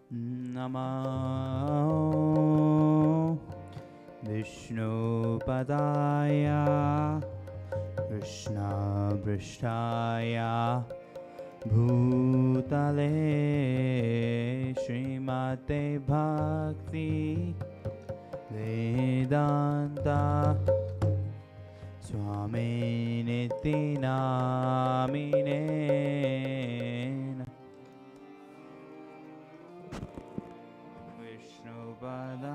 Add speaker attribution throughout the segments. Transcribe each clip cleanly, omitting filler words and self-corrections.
Speaker 1: Namo Vishnupadaya Krishna Prishtaya Bhutale Srimate Bhakti Vedanta Swami Niti Namine Vishnupada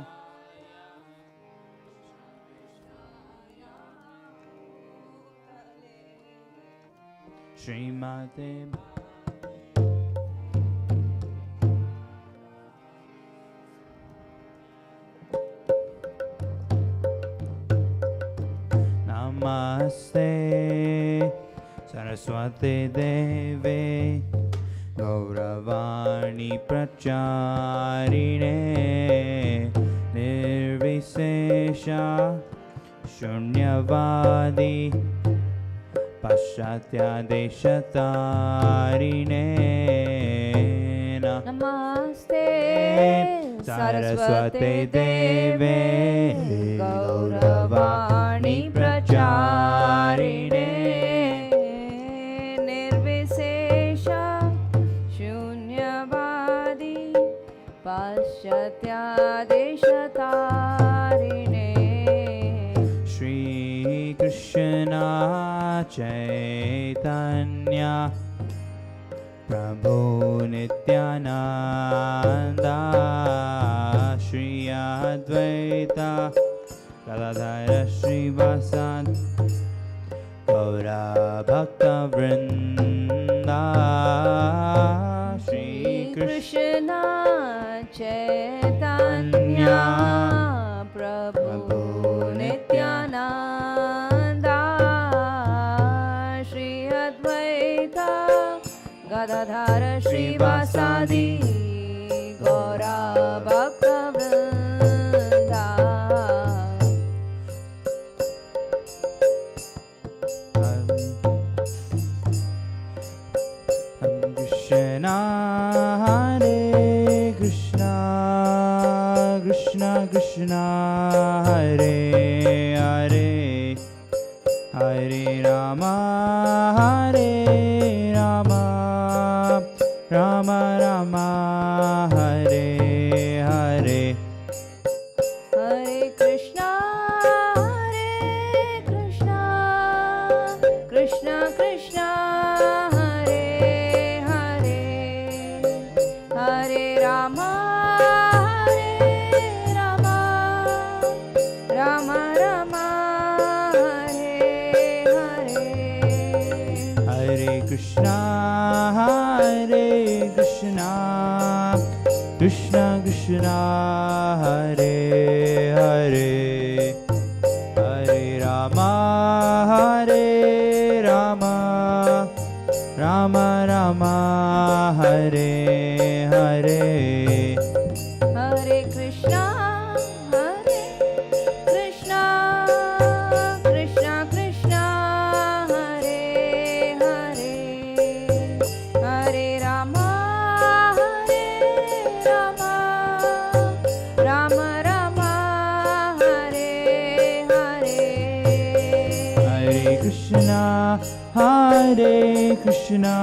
Speaker 1: Srimate Namaste Saraswati Deve Gauravani Pracharine Nirvisesha Shunyavadi Paschatya Deshatarine
Speaker 2: Namaste
Speaker 1: Saraswati Deve Gauravani Pracharine
Speaker 2: Nirvisesha Shunyavadi Paschatya Deshatarine
Speaker 1: Shri Krishna Chaitanya Prabhu Nityananda Shri Advaita Gadadhara Srivasad Gaura Bhakta Vrinda Shri
Speaker 2: Krishna Chaitanya Prabhu Nityananda Shri Advaita Gadadhara Srivasadi Gaura Bhakta Vrinda
Speaker 1: Krishna Hare Krishna Krishna Krishna Hare Hare Hare Rama Hare Rama Rama Rama Hare Hare
Speaker 2: Hare Krishna Krishna Krishna Hare Hare Hare Rama Rama Rama Hare Hare
Speaker 1: Hare Krishna Krishna Krishna Hare Hare Hare Rama Rama Rama Hare Hare
Speaker 2: Hare Krishna Krishna Krishna Hare Hare Hare Rama Rama Rama Hare Hare
Speaker 1: Hare Krishna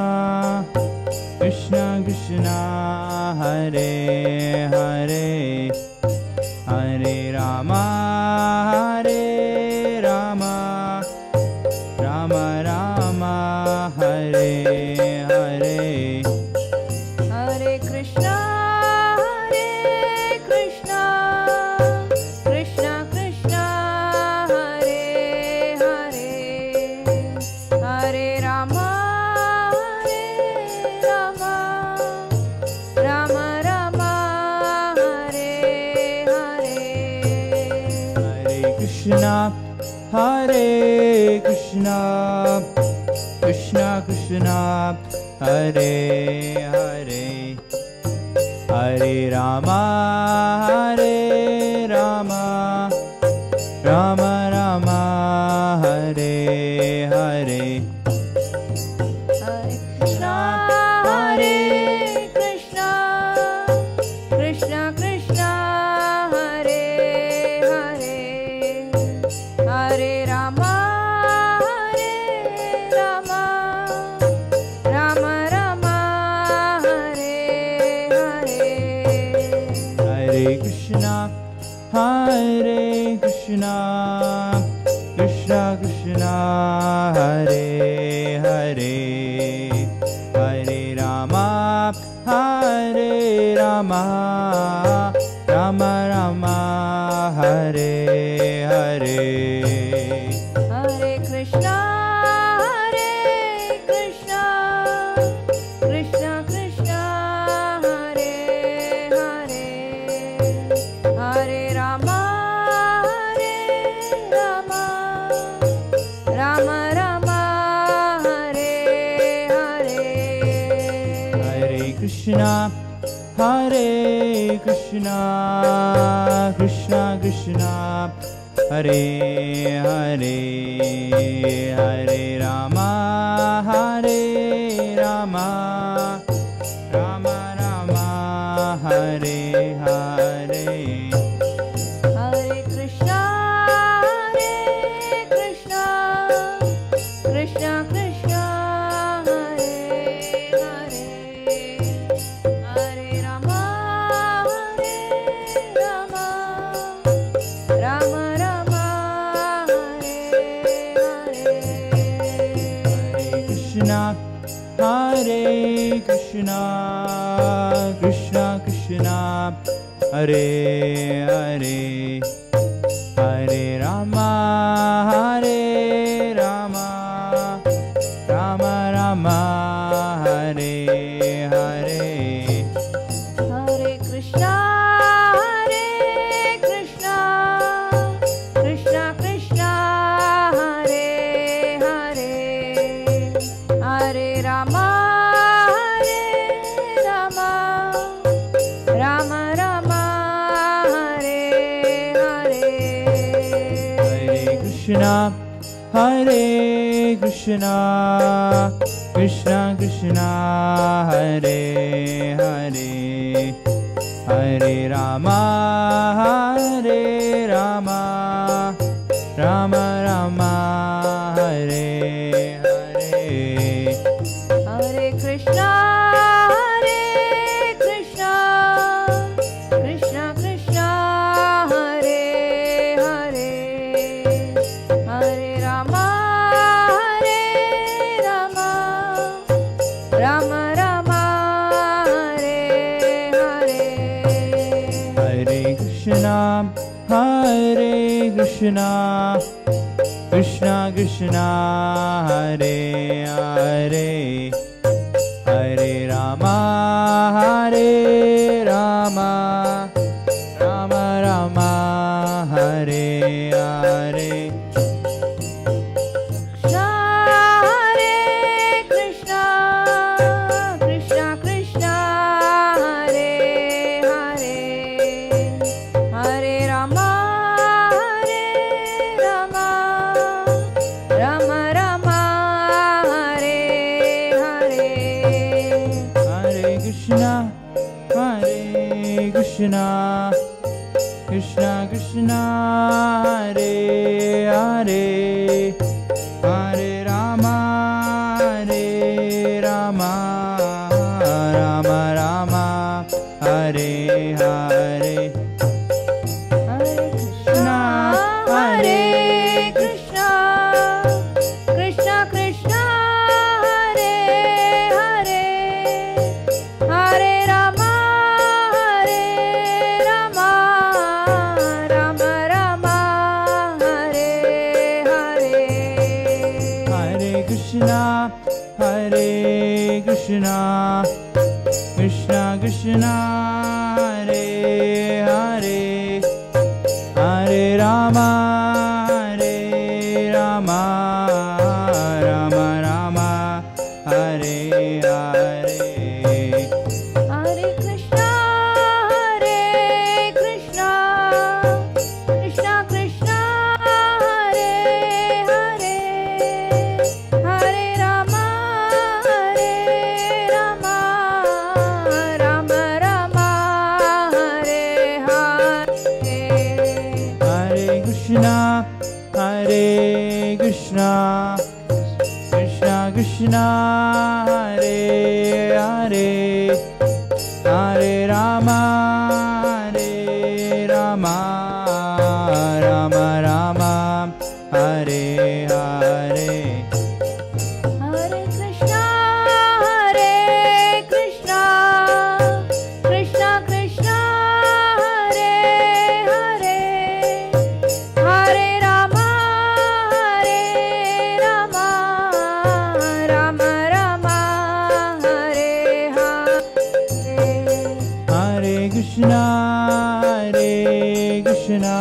Speaker 1: Krishna Krishna Hare Hare Hare Rama Rama Rama Hare Hare
Speaker 2: Hare Krishna Krishna Krishna Hare Hare Hare Rama Rama Rama Hare Hare
Speaker 1: Hare Krishna Krishna Krishna Hare Hare Hare Rama Rama Rama Hare Hare
Speaker 2: Hare Krishna
Speaker 1: Hare Rama, Rama Rama, Hare Hare.
Speaker 2: Hare Krishna, Krishna Krishna, Hare Hare, Hare Rama, Rama Rama, Hare Hare.
Speaker 1: Hare Krishna, Krishna Krishna, Hare Hare, Hare Rama, Rama Rama, Hare Hare.
Speaker 2: Hare Krishna, Krishna Krishna, Hare Hare, Hare Rama, Rama Rama, Hare Hare.
Speaker 1: Hare Krishna, Krishna Krishna, Hare Hare, Hare Rama, Rama Rama, Hare Hare.
Speaker 2: Hare Krishna, Krishna Krishna, Hare Hare, Hare Rama, Rama Rama, Hare Hare.
Speaker 1: Hare Krishna, Krishna Krishna, Hare Hare, Hare Rama, Rama Rama, Hare Hare.
Speaker 2: Hare Krishna, Krishna Krishna, Hare Hare, Hare Rama, Rama Rama, Hare Hare.
Speaker 1: Hare Krishna, Krishna Krishna, Hare Hare, Hare Rama, Rama Rama, Hare Hare.
Speaker 2: Krishna, Krishna Krishna, Hare Hare, Hare Rama, Rama Rama, Hare Hare.
Speaker 1: Hare Krishna, Krishna Krishna, Hare Hare, Hare Rama, Rama Rama, Hare Hare.
Speaker 2: Hare Krishna, Krishna Krishna, Hare Hare, Hare Rama, Rama Rama, Hare Hare.
Speaker 1: Hare Krishna, Krishna Krishna, Hare Hare, Hare Rama, Rama Rama, Hare Hare.
Speaker 2: Hare Krishna, Krishna Krishna, Hare Hare, Hare Rama, Rama Rama, Hare Hare.
Speaker 1: Hare Krishna, Krishna Krishna, Hare Hare, Hare Rama, Rama Rama, Hare Hare.
Speaker 2: Hare Krishna,
Speaker 1: Krishna, Hare Krishna,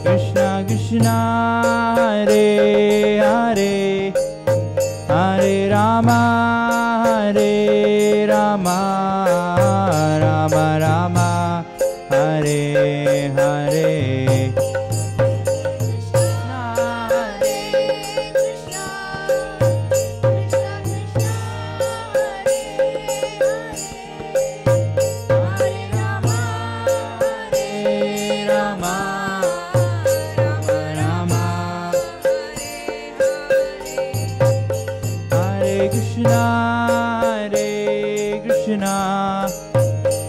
Speaker 1: Krishna Krishna, Hare Hare, Hare Rama, Hare Rama, Rama Rama, Hare Hare. Krishna Krishna, Hare Hare, Hare Rama, Hare Rama, Rama Rama, Hare Hare.
Speaker 3: Hare Krishna, Hare Krishna,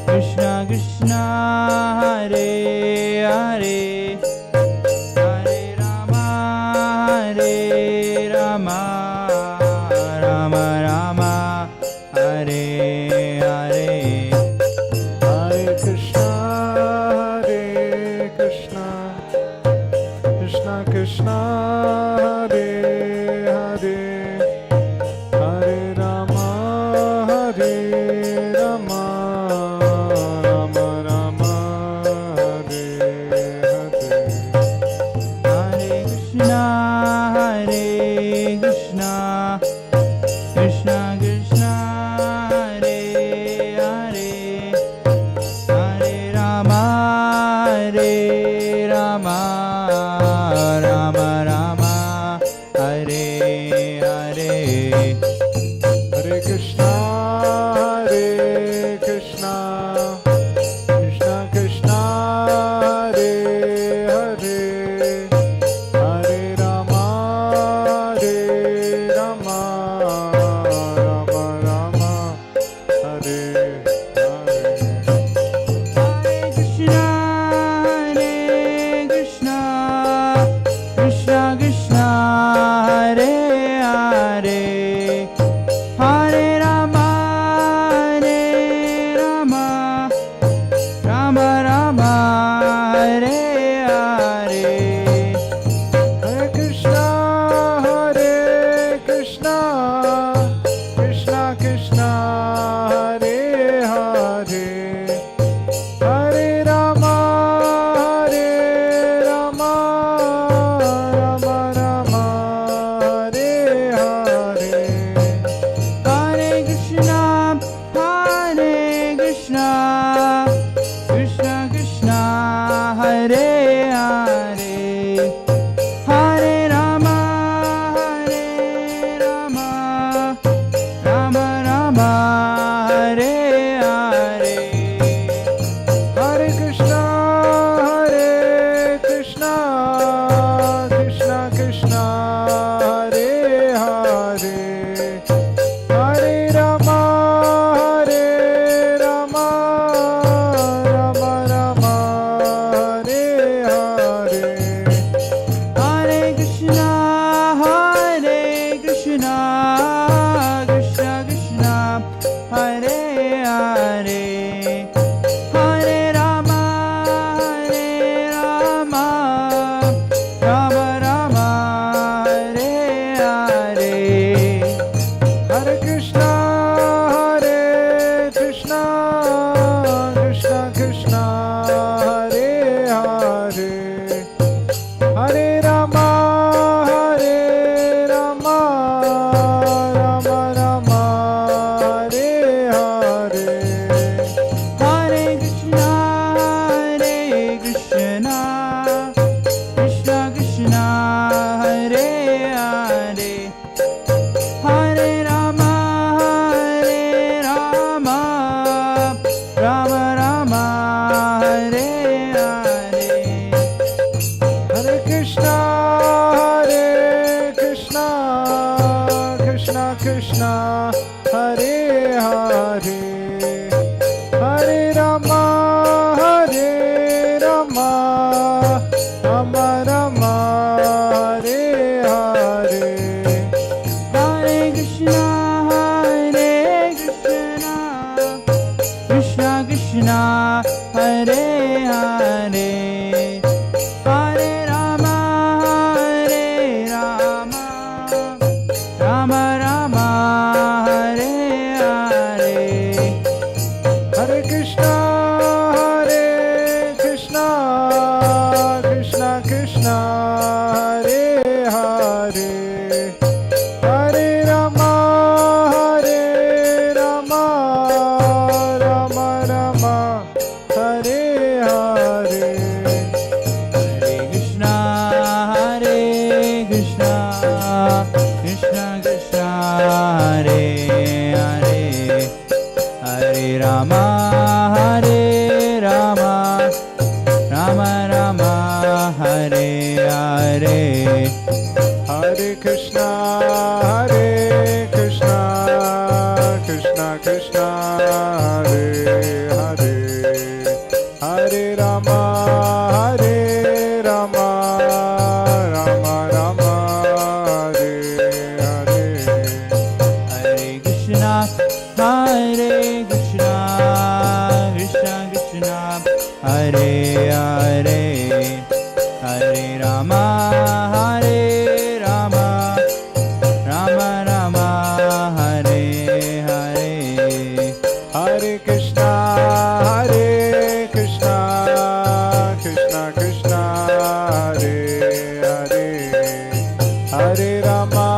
Speaker 3: Krishna Krishna, Hare Hare, Hare Rama, Hare Rama, Rama Rama, Hare Hare.
Speaker 1: Hare Krishna, Hare Krishna, Krishna Krishna, Hare Hare, Hare Rama, Hare Rama, Rama Rama, Hare Hare.
Speaker 3: Hare Krishna, Hare Krishna, Krishna Krishna, Hare Hare, Hare Rama, Hare Rama, Rama Rama, Hare Hare.
Speaker 1: Hare Krishna, Hare Krishna, Krishna Krishna, Hare Hare, Hare Rama, Hare Rama, Rama Rama, Hare Hare.
Speaker 3: Hare Krishna, Hare Krishna, Krishna Krishna, Hare Hare, Hare Rama, Hare Rama, Rama Rama, Hare Hare.
Speaker 1: Hare Krishna, Hare Krishna, Krishna Krishna, Hare Hare, Hare Rama, Hare Rama, Rama Rama, Hare Hare.
Speaker 3: Hare Krishna, Hare Krishna, Krishna Krishna, Hare Hare, Hare Rama, Hare Rama, Rama Rama, Hare Hare.
Speaker 1: Hare Krishna, Hare Krishna, Krishna Krishna, Hare Hare, Hare Rama, Hare Rama, Rama Rama, Hare Hare.
Speaker 3: Hare Krishna, Hare Krishna, Krishna Krishna, Hare Hare, Hare Rama, Hare Rama, Rama Rama, Hare Hare.
Speaker 1: Hare Krishna, Hare Krishna, Krishna Krishna, Hare Hare, Hare Rama, Hare Rama, Rama Rama, Hare Hare.
Speaker 3: Hare Krishna, Hare Krishna, Krishna Krishna, Hare Hare, Hare Rama, Hare Rama, Rama Rama, Hare Hare.
Speaker 1: Hare Krishna, Hare Krishna, Krishna Krishna, Hare Hare, Hare Rama, Hare Rama, Rama Rama, Hare Hare.
Speaker 3: Hare Krishna,
Speaker 1: Rama, Hare Rama, Rama Rama, Hare Hare.
Speaker 3: Hare Krishna, Hare Krishna, Krishna Krishna, Hare Hare, Hare Rama, Hare Rama, Rama Rama, Hare Hare.
Speaker 1: Hare Krishna, Hare Krishna, Krishna Krishna, Hare Hare, Hare Rama, Hare Rama, Rama Rama, Hare Hare.
Speaker 3: Hare Krishna, Hare Krishna, Krishna Krishna, Hare Hare, Hare Rama,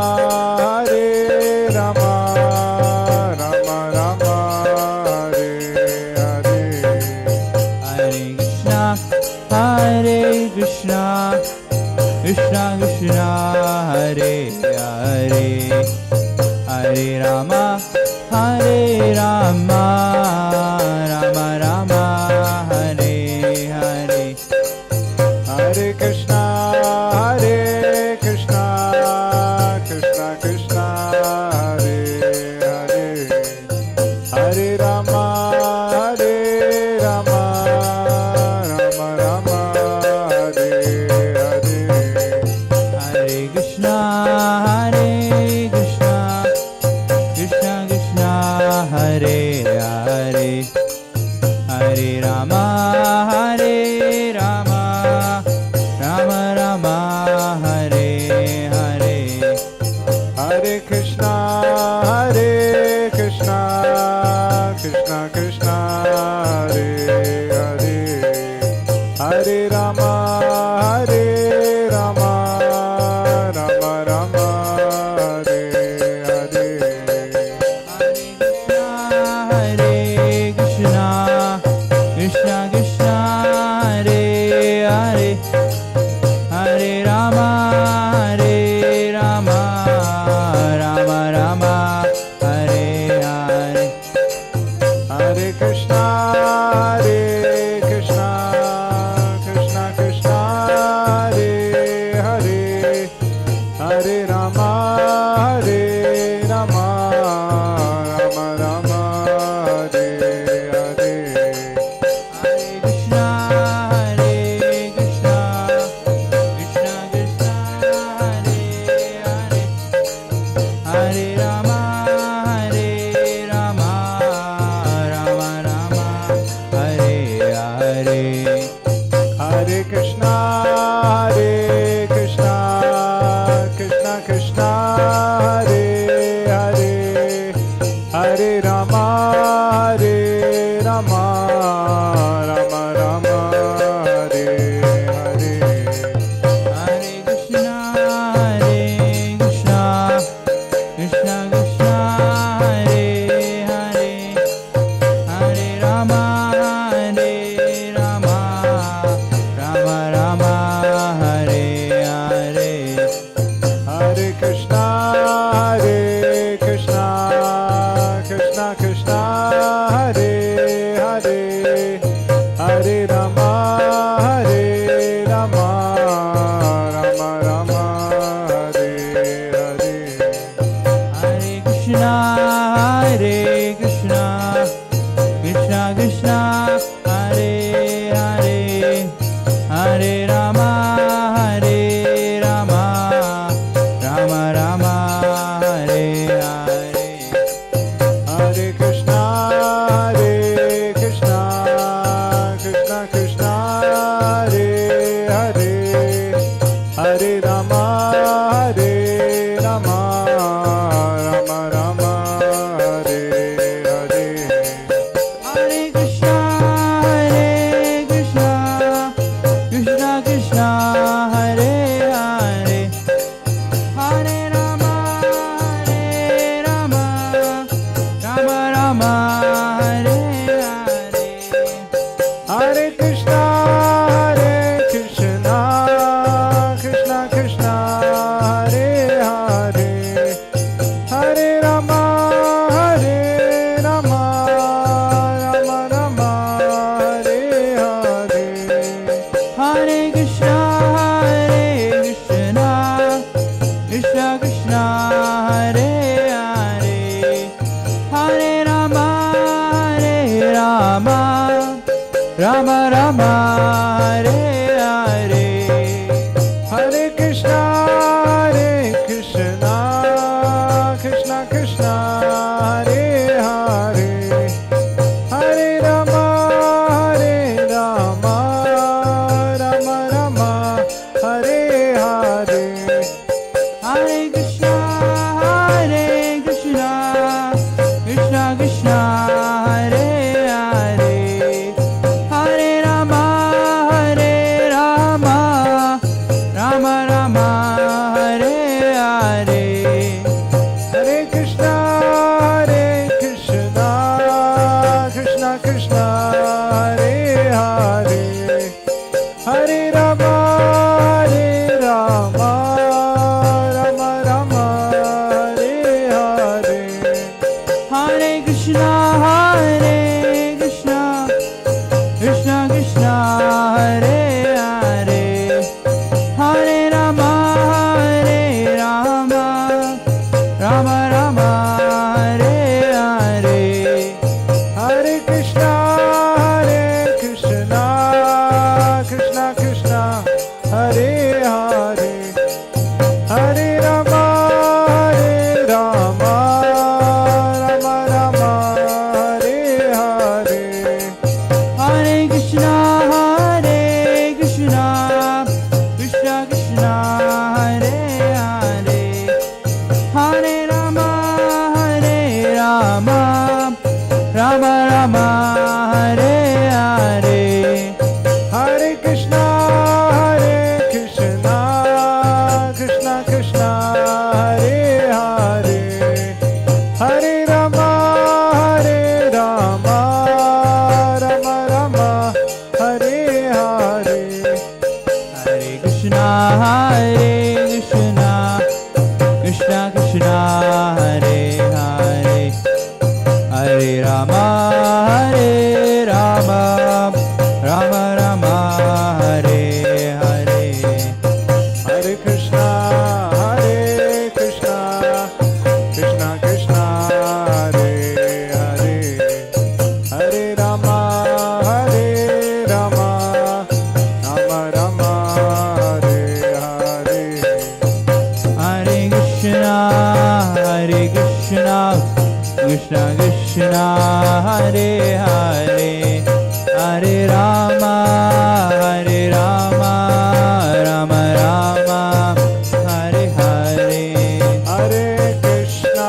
Speaker 3: Hare Rama, Rama Rama, Hare Hare.
Speaker 1: Hare Krishna, Hare Krishna, Krishna Krishna, Hare Hare, Hare Rama, Hare Rama, Rama Rama, Hare Hare.
Speaker 3: Hare Krishna, Hare Krishna, Krishna Krishna, Hare Hare, Hare Rama, Hare Rama, Rama Rama, Hare Hare.
Speaker 1: Hare Krishna, Hare Krishna, Krishna Krishna, Hare Hare, Hare Rama, Hare Rama, Rama Rama, Hare Hare.
Speaker 3: Hare Krishna, Hare Krishna, Krishna Krishna, Hare Hare, Hare Rama, Hare Rama, Rama Rama, Hare Hare.
Speaker 1: Hare Krishna, Krishna Krishna, Hare Hare, Hare Rama, Hare Rama, Rama Rama, Hare Hare.
Speaker 3: Hare Krishna, Hare Krishna, Krishna Krishna, Hare Hare, Hare Rama, Hare Rama, Rama Rama, Hare Hare.
Speaker 1: Hare Krishna, Hare Krishna, Krishna Krishna, Hare Hare, Hare Rama, Hare Rama, Rama Rama, Hare Hare.
Speaker 3: Hare Krishna, Hare Krishna, Krishna Krishna, Hare Hare, Hare Rama, Hare Rama, Rama Rama, Hare Hare.
Speaker 1: Hare Krishna, Hare Krishna, Krishna Krishna, Hare Hare, Hare Rama, Hare Rama, Rama Rama, Hare Hare.
Speaker 3: Hare Krishna, Hare Krishna, Krishna Krishna, Hare Hare, Hare Rama, Hare Rama, Rama Rama, Hare Hare.
Speaker 1: Hare Krishna, Hare Krishna, Krishna Krishna, Hare Hare, Hare Rama, Hare Rama, Rama Rama, Hare Hare.
Speaker 3: Hare Krishna, Hare Krishna, Krishna Krishna, Hare Hare, Hare Rama, Hare Rama, Rama Rama, Hare Hare.
Speaker 1: Hare Krishna, Hare Krishna, Krishna Krishna, Hare Hare, Hare Rama, Hare Rama, Rama Rama, Hare Hare.
Speaker 3: Hare Krishna, Hare Krishna, Krishna Krishna, Hare Hare, Hare Rama, Hare Rama,
Speaker 1: Rama, Rama Rama, Hare Hare,
Speaker 3: Hare Krishna, Krishna Krishna, Hare Hare, Hare Rama, Rama Rama, Hare Hare.
Speaker 1: Hare Krishna, Krishna Krishna, Hare Hare, Hare Rama, Rama Rama, Hare Hare.
Speaker 3: Hare Krishna, Krishna Krishna, Hare Hare, Hare Rama, Rama Rama, Hare Hare.
Speaker 1: Hare Krishna, Krishna Krishna, Hare Hare, Hare Rama, Rama Rama, Hare Hare.
Speaker 3: Hare Krishna, Krishna Krishna, Hare Hare, Hare Rama, Rama Rama, Hare Hare.
Speaker 1: Hare Krishna, Krishna Krishna, Hare Hare, Hare Rama, Rama Rama, Hare Hare.
Speaker 3: Hare Krishna, Krishna Krishna, Hare Hare, Hare Rama, Rama Rama, Hare Hare.
Speaker 1: Hare Krishna, Krishna Krishna, Hare Hare, Hare Rama, Rama Rama, Hare Hare.
Speaker 3: Hare Krishna, Krishna Krishna, Hare Hare, Hare Rama, Rama Rama, Hare Hare.
Speaker 1: Hare Krishna, Krishna Krishna, Hare Hare, Hare Rama, Rama Rama, Hare Hare.
Speaker 3: Hare Krishna, Krishna Krishna, Hare Hare, Hare Rama, Rama Rama, Hare Hare.
Speaker 1: Hare Krishna,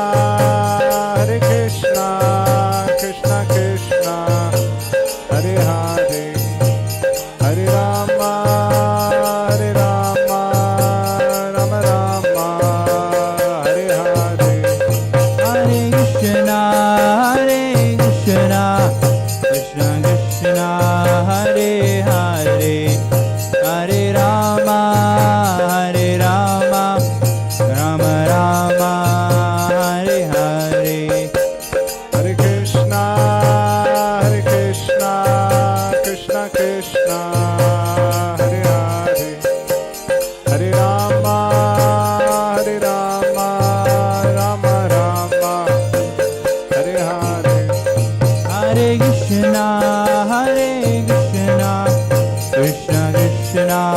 Speaker 1: Krishna Krishna, Hare Hare, Hare Rama, Rama Rama, Hare Hare.
Speaker 3: Hare Krishna, Krishna Krishna, Hare Hare, Hare Rama, Rama Rama, Hare Hare.
Speaker 1: Hare Krishna, Krishna Krishna,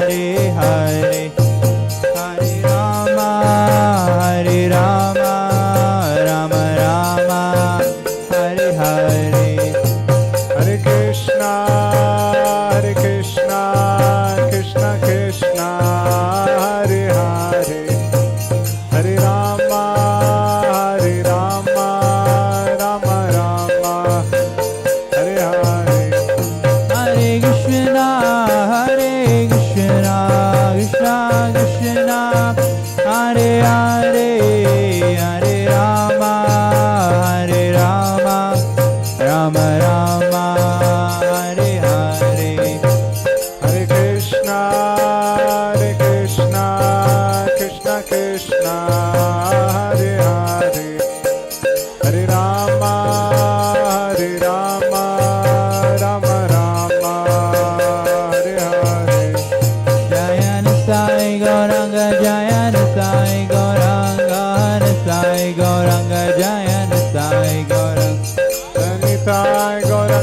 Speaker 1: Hare Hare, Hare Rama, Rama Rama, Hare Hare.
Speaker 3: Hare Krishna, Krishna Krishna, Hare Hare, Hare Rama, Rama Rama, Hare Hare.
Speaker 1: Hare Krishna, Krishna Krishna, Hare Hare, Hare Rama, Rama Rama, Hare Hare.
Speaker 3: Hare Krishna, Krishna Krishna, Hare Hare, Hare Rama, Rama Rama, Hare Hare.
Speaker 1: Jaya Nisai Gauranga, Jaya Nisai Gauranga, Nisai Gauranga, Jaya Nisai Gauranga.
Speaker 3: Nitai Gauranga,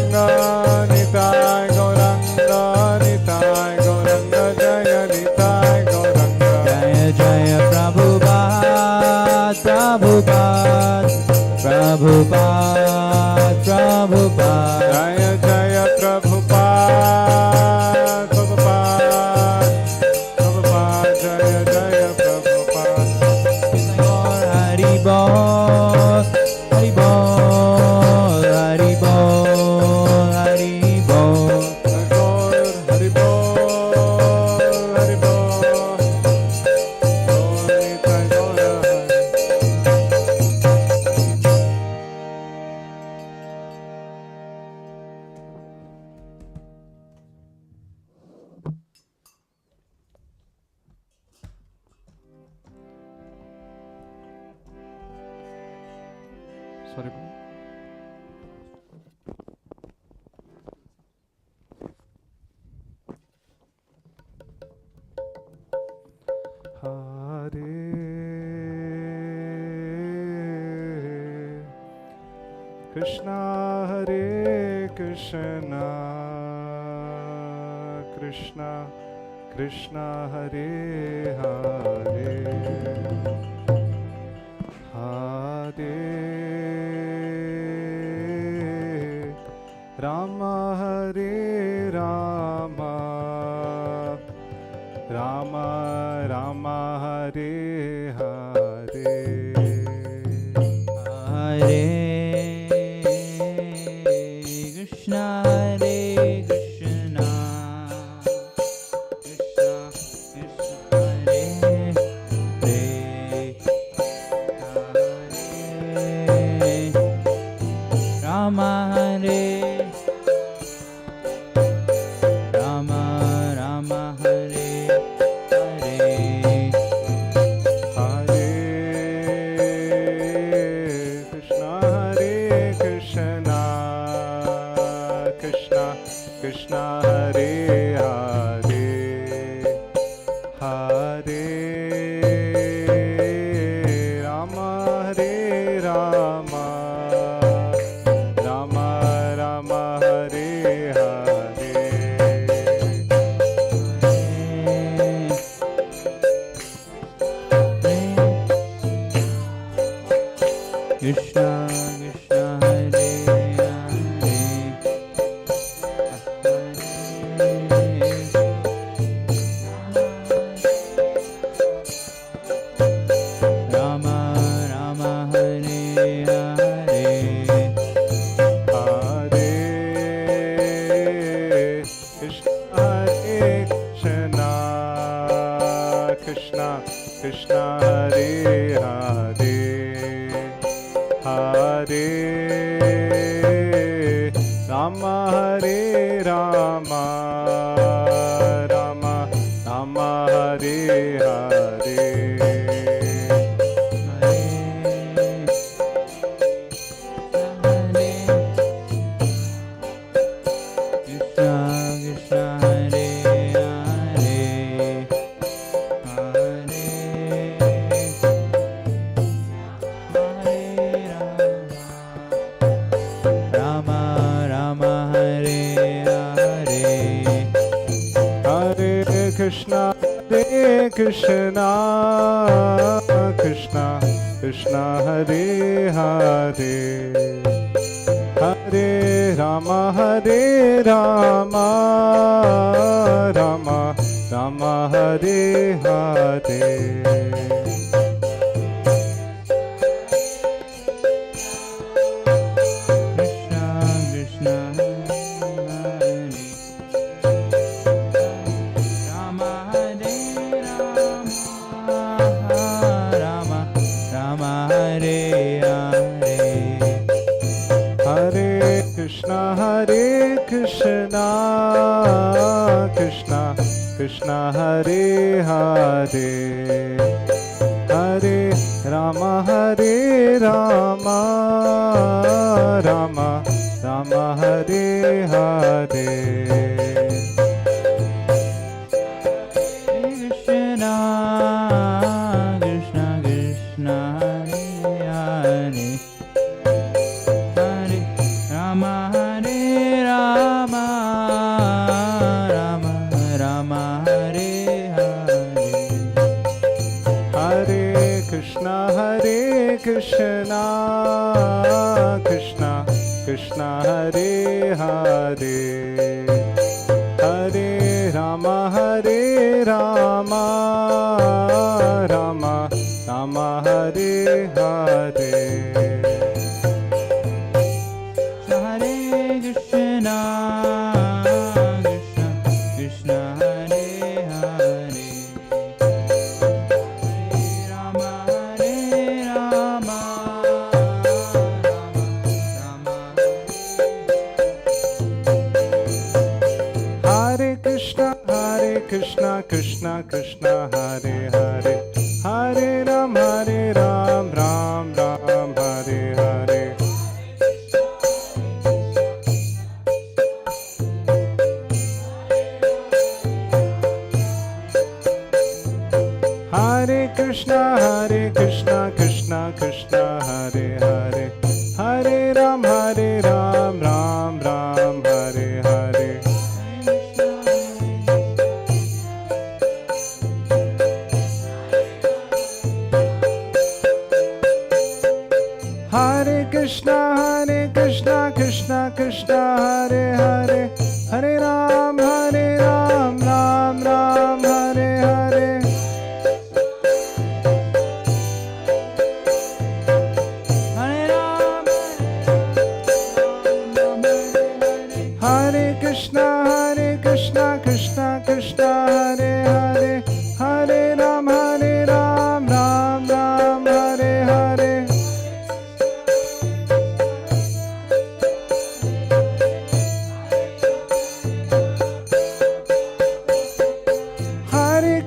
Speaker 3: Sorry. Hare Krishna, Hare Krishna, Krishna Krishna, Hare Hare, Hare Rama, Hare Rama, Rama Rama, Hare Hare,
Speaker 1: Hare Krishna, Hare Krishna, Krishna Krishna, Hare Hare, Rama, Hare Rama, Rama, Hare Hare,
Speaker 3: Hare Krishna, Hare Krishna, Krishna Krishna, Hare Hare, Hare Rama, Hare Rama, Rama Rama, Hare Hare,
Speaker 1: Krishna Krishna, Hare Hare, Rama Rama, Hare Hare,
Speaker 3: Hare Krishna, Hare Krishna, Krishna Krishna, Hare Hare, Hare Rama, Hare Rama, Rama Rama, Hare Hare,
Speaker 1: Krishna Krishna, Hare Hare, Rama Rama, Hare Hare,
Speaker 3: Hare Krishna, Hare Krishna, Krishna Krishna, Hare Hare, Hare Rama, Hare Rama, Rama Rama, Hare Hare,
Speaker 1: Krishna Krishna, Hare Rama, Hare Rama, Rama Rama, Hare Hare,
Speaker 3: Hare Krishna, Hare Krishna, Krishna Krishna, Hare Hare, Hare Rama, Hare Rama, Rama Rama, Hare Hare,
Speaker 1: Krishna Krishna Krishna, Hare Hare, Hare Rama, Hare Rama, Rama Rama, Hare Hare,
Speaker 3: Hare Krishna, Hare Krishna, Krishna Krishna, Hare Hare, Hare Rama, Hare Rama, Rama Rama, Hare Hare,
Speaker 1: Hare Krishna Krishna Krishna, Hare Hare, Rama, Hare Rama, Rama
Speaker 3: Hare Krishna, Hare Krishna, Krishna Krishna, Hare Hare, Hare Ram, Ram Ram, Hare Hare, Ram Ram Ram Hare Hare Hare Krishna Krishna Krishna Hare Hare Hare Ram Ram Ram Hare Hare Hare Krishna Krishna Krishna Hare Hare Hare Ram Ram Hare Hare Hare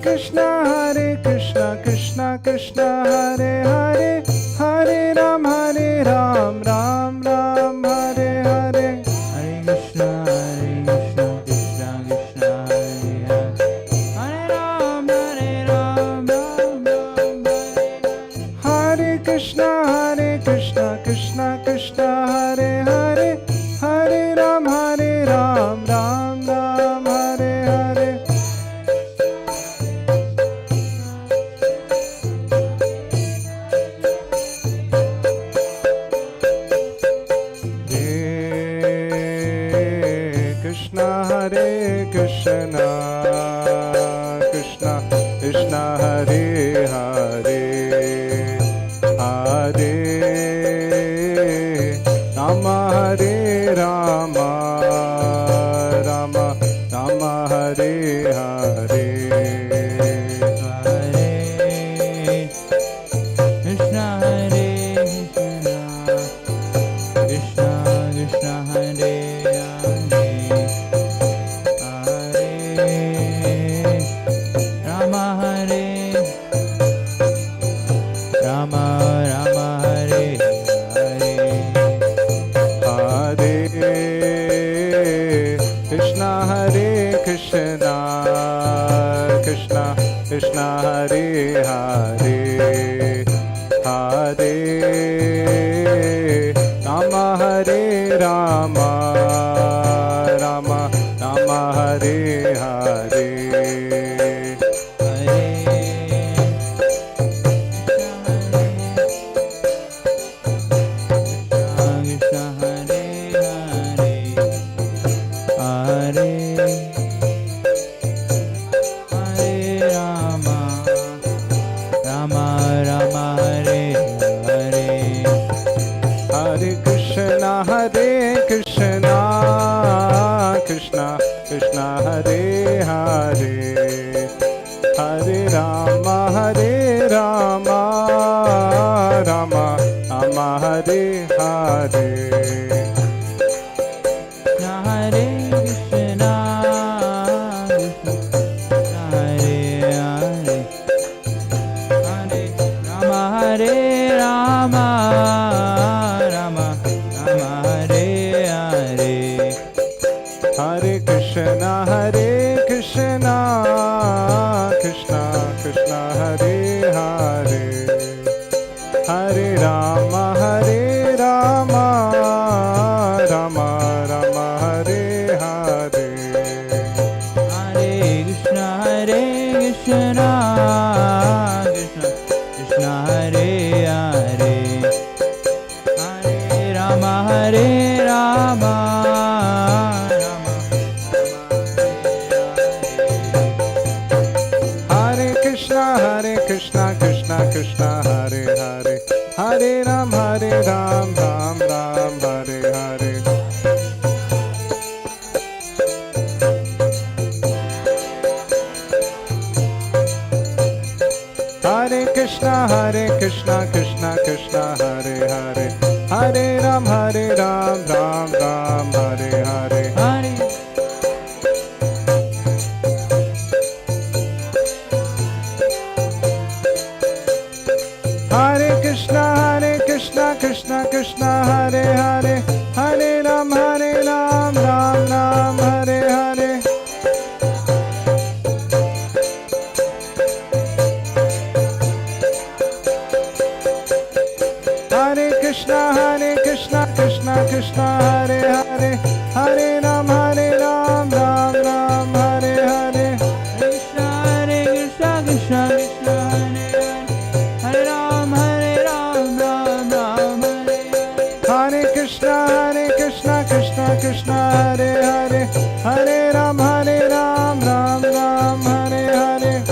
Speaker 3: Krishna Krishna Krishna Hare Hare Hare Ram Ram Hare Hare
Speaker 1: Hare Krishna, Krishna Krishna, Hare Hare. Hare Ram, Ram Ram, Hare Hare.
Speaker 3: Hare Krishna Krishna Krishna Hare Hare Hare Ram Ram Hare Hare Hare Krishna Krishna Krishna Hare Hare Hare Rama Hare Rama Rama Rama Hare Hare
Speaker 1: Hare Krishna, Krishna Krishna, Hare Hare. Hare Rama, Rama Rama, Hare Hare.
Speaker 3: Hare Krishna Krishna Krishna Krishna Hare Hare Hare Rama Rama Rama Rama Hare Hare Krishna Krishna Krishna Hare Hare Hare Rama Rama Rama Rama Hare Hare
Speaker 1: Hare Krishna, Hare Hare, Hare Rama, Hare Rama, Rama Rama, Hare Hare.
Speaker 3: Hare Krishna Krishna Krishna Hare Hare Hare Rama Rama Rama Rama Hare Hare
Speaker 1: Hare Krishna, Krishna Krishna, Hare Hare, Hare Rama, Hare Rama, Rama
Speaker 3: Hare Krishna Krishna Krishna Hare Hare Hare Ram Ram Hare Hare Hare Krishna Krishna Hare Hare Hare Ram Ram Hare Hare
Speaker 1: Hare.
Speaker 3: Hare Krishna Krishna Hare Hare Hare Ram Ram Hare Hare Hare Krishna Krishna Hare Hare, Hare Ram, Ram Ram, Hare Hare.
Speaker 1: Krishna Hare Krishna, Krishna Krishna Hare Hare, Hare Ram, Ram Ram, Hare Hare.
Speaker 3: Hare Krishna, Krishna Krishna, Hare Hare, Hare Ram, Ram Ram, Hare Hare.
Speaker 1: Hare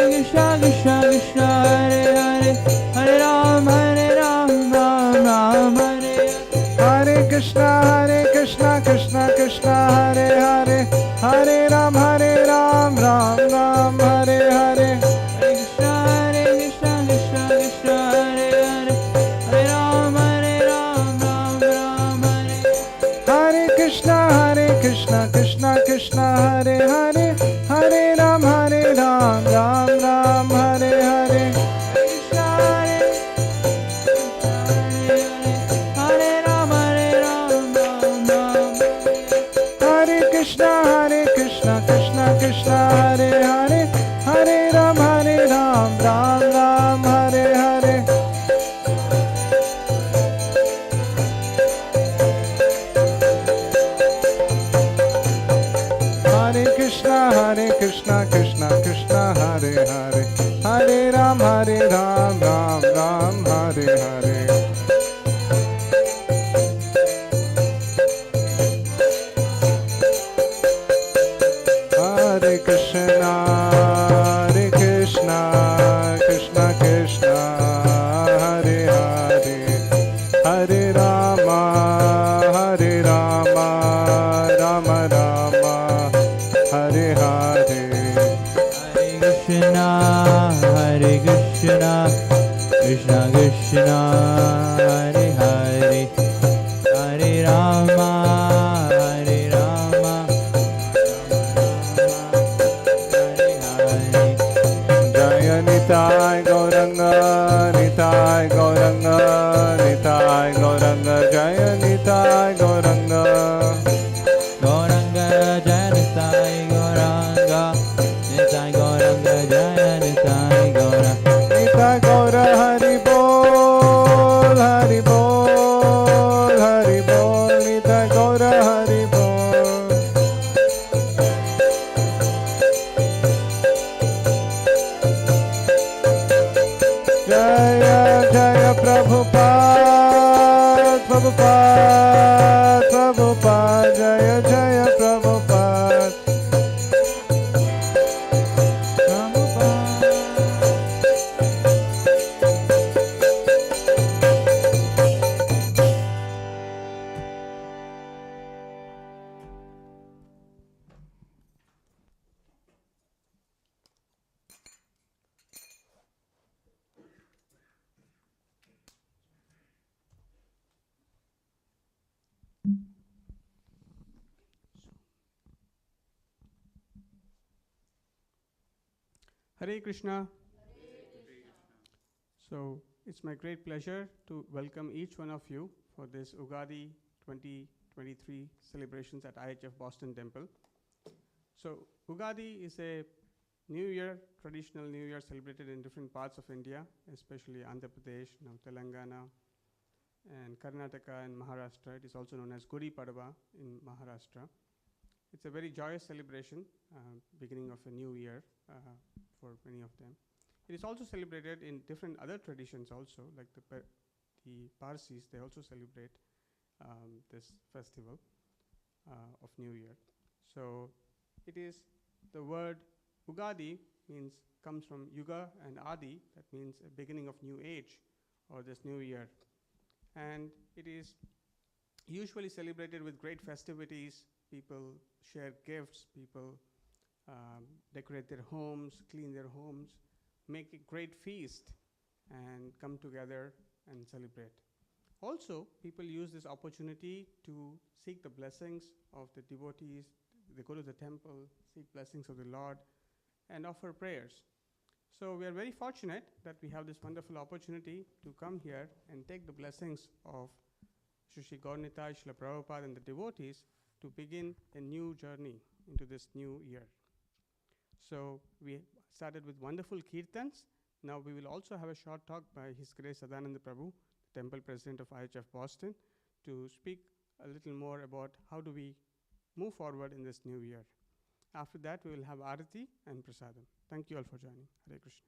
Speaker 1: Krishna, Krishna Krishna, Hare Hare, Hare Ram, Ram Ram, Hare Hare.
Speaker 3: Hare Krishna, Krishna Krishna, Hare Hare, Hare Ram, Ram Ram, Hare Hare.
Speaker 1: Hare Krishna, Krishna Krishna, Hare Hare, Hare Ram, Ram Ram, Hare Hare.
Speaker 3: Hare Krishna, Krishna Krishna, Hare Hare, Hare Ram, Ram Ram, Hare Hare.
Speaker 1: Krishna Hare Hare Ram, Ram Ram.
Speaker 3: Hare Krishna, Krishna Krishna, Hare Hare, Hare Ram, Ram Ram, Hare Hare. Hare Krishna, Krishna Krishna, Hare Hare, Hare Ram, Ram Ram, Hare Hare. Hare Krishna, Krishna Krishna, Hare Hare, Hare Rama, Rama Rama, Hare Hare.
Speaker 1: Hare Krishna, Krishna Krishna, Hare Hare, Hare Rama, Rama Hare Hare.
Speaker 3: Jaya Nitai Gauranga, Nitai Gauranga, Nitai Gauranga, Jaya Nitai Gauranga.
Speaker 1: Gauranga Jaya Nitai Gauranga, Nitai Gauranga Jaya Nitai Gauranga.
Speaker 3: Nitai Gaura Hari Bol, Hari Bol, Hari Bol, Nitai Gaura Hari Bol. Jaya Jaya Prabhupada, Prabhupada, Prabhupada, Jaya Jaya Prabhupada.
Speaker 4: Hare Krishna. So it's my great pleasure to welcome each one of you for this Ugadi 2023 celebrations at IHF Boston Temple. So Ugadi is a New Year, traditional New Year celebrated in different parts of India, especially Andhra Pradesh, now Telangana, and Karnataka and Maharashtra. It is also known as Gudi Padava in Maharashtra. It's a very joyous celebration, beginning of a new year for many of them. It is also celebrated in different other traditions also, like the Parsis, they also celebrate this festival of New Year. So it is the word Ugadi comes from Yuga and Adi, that means a beginning of new age or this new year. And it is usually celebrated with great festivities. People share gifts, people decorate their homes, clean their homes, make a great feast, and come together and celebrate. Also, people use this opportunity to seek the blessings of the devotees. They go to the temple, seek blessings of the Lord, and offer prayers. So we are very fortunate that we have this wonderful opportunity to come here and take the blessings of Shri Gaurnitai, Srila Prabhupada, and the devotees to begin a new journey into this new year. So we started with wonderful Kirtans. Now we will also have a short talk by His Grace Sadananda Prabhu, Temple President of IHF Boston, to speak a little more about how do we move forward in this new year. After that, we will have Arati and Prasadam. Thank you all for joining. Hare Krishna.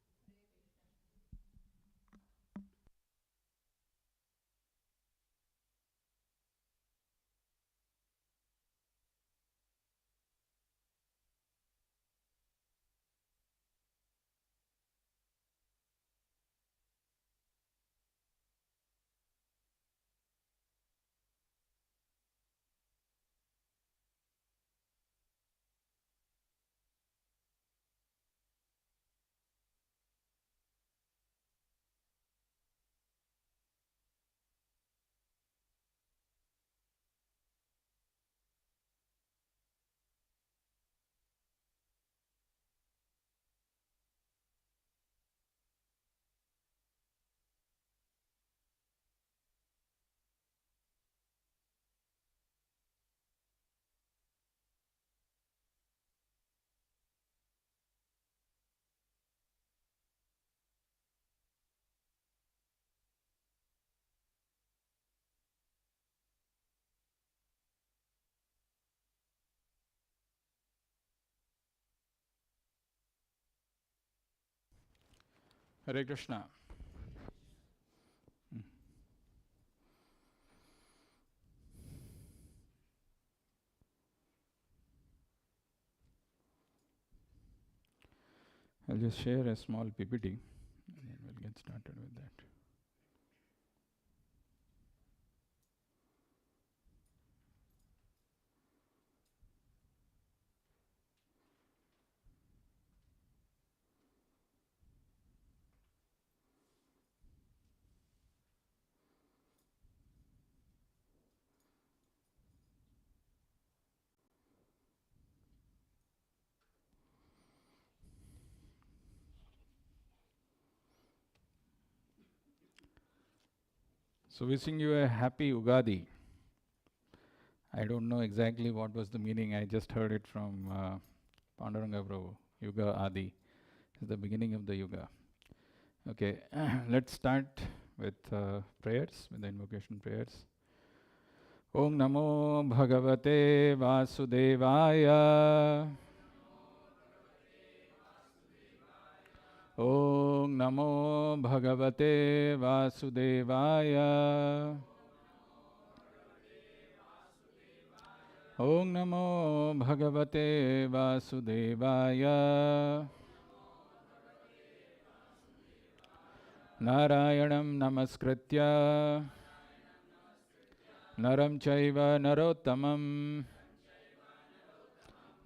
Speaker 1: Hare Krishna. I'll just share a small PPT and then we'll get started with that. So wishing you a happy Ugadi. I don't know exactly what was the meaning. I just heard it from Panduranga Prabhu. Yuga Adi is the beginning of the Yuga. Okay, let's start with prayers, with the invocation prayers. Om Namo Bhagavate Vasudevaya. Om Namo Bhagavate Vasudevaya. Om Namo Bhagavate Vasudevaya. Narayanam Namaskritya Naram Chaiva Narottamam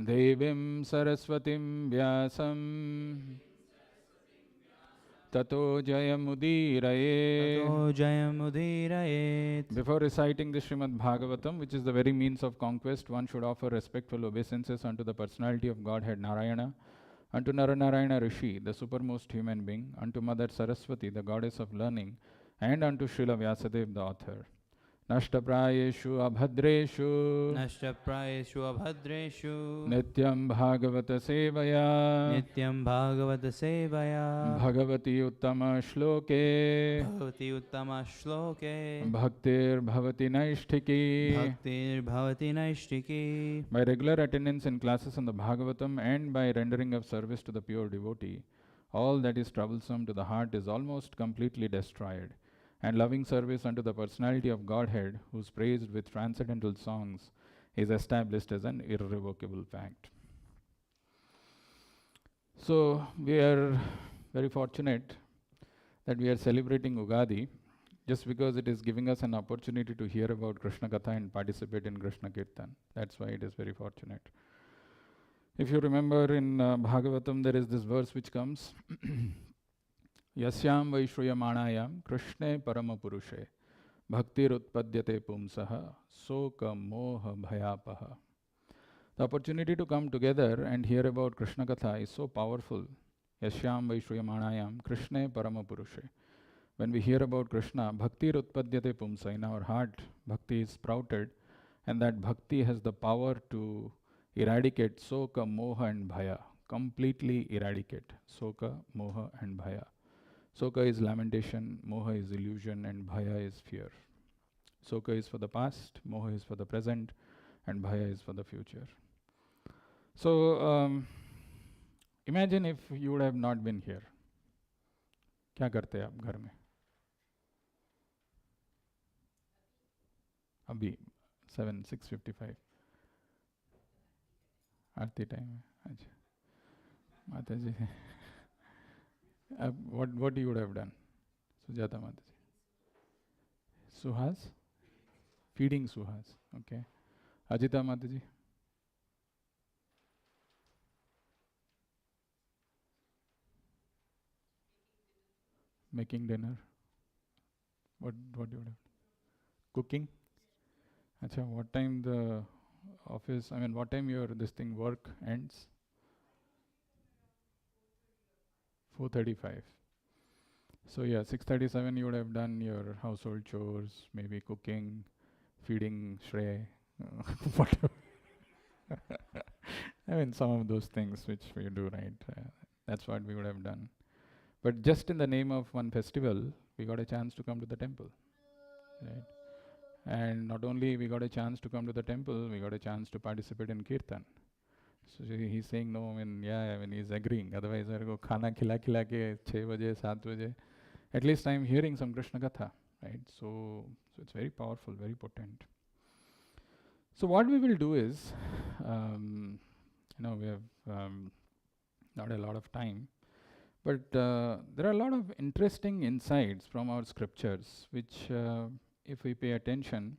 Speaker 1: Devim Saraswatim Vyasam Tato Jayamudiraye.
Speaker 3: Tato Jayamudiraye.
Speaker 1: Before reciting the Srimad Bhagavatam, which is the very means of conquest, one should offer respectful obeisances unto the personality of Godhead Narayana, unto Naranarayana Rishi, the supermost human being, unto Mother Saraswati, the goddess of learning, and unto Srila Vyasadeva, the author. Nashtaprayeshu abhadreshu
Speaker 3: Nashtaprayeshu abhadreshu
Speaker 1: Nityam Bhagavata Sevaya
Speaker 3: Nityam Bhagavata Sevaya
Speaker 1: Bhagavati Uttama Shloke
Speaker 3: Bhagavati Uttama Shloke
Speaker 1: Bhaktir Bhavati Naishtiki.
Speaker 3: Bhaktir Bhavati Naishtiki.
Speaker 1: By regular attendance in classes on the Bhagavatam and by rendering of service to the pure devotee, all that is troublesome to the heart is almost completely destroyed, and loving service unto the personality of Godhead, who is praised with transcendental songs, is established as an irrevocable fact. So we are very fortunate that we are celebrating Ugadi, just because it is giving us an opportunity to hear about Krishna Katha and participate in Krishna Kirtan. That's why it is very fortunate. If you remember in Bhagavatam, there is this verse which comes, Yasyam Vaishryamanayam Krishne Paramapurushe Bhaktir Utpadyate Pumsaha Soka Moha Bhayapaha. The opportunity to come together and hear about Krishna Katha is so powerful. Yasyam Vaishryamanayam Krishne Paramapurushe. When we hear about Krishna, Bhaktir Utpadyate Pumsa, in our heart, Bhakti is sprouted, and that Bhakti has the power to eradicate Soka, Moha and Bhaya. Completely eradicate Soka, Moha and Bhaya. Soka is lamentation, Moha is illusion, and Bhaya is fear. Soka is for the past, Moha is for the present, and Bhaya is for the future. So imagine if you would have not been here. क्या करते आप घर में? अभी 6:55 आरती time है. अच्छा माता जी. what you would have done? Sujata माता जी. Suhas? Feeding Suhas. Okay. Ajita माता जी. Making dinner. What you would have? Cooking. Acha, what time the office, what time your this thing work ends? 4:35. So yeah, 6:37 you would have done your household chores, maybe cooking, feeding Shrey, whatever. Some of those things which we do, right? That's what we would have done. But just in the name of one festival, we got a chance to come to the temple, right? And not only we got a chance to come to the temple, we got a chance to participate in Kirtan. So he's saying no, he's agreeing. Otherwise, I go khana khila ke 6 baje, 7 baje. At least I'm hearing some Krishna Katha, right? So it's very powerful, very potent. So what we will do is, we have not a lot of time, but there are a lot of interesting insights from our scriptures, which if we pay attention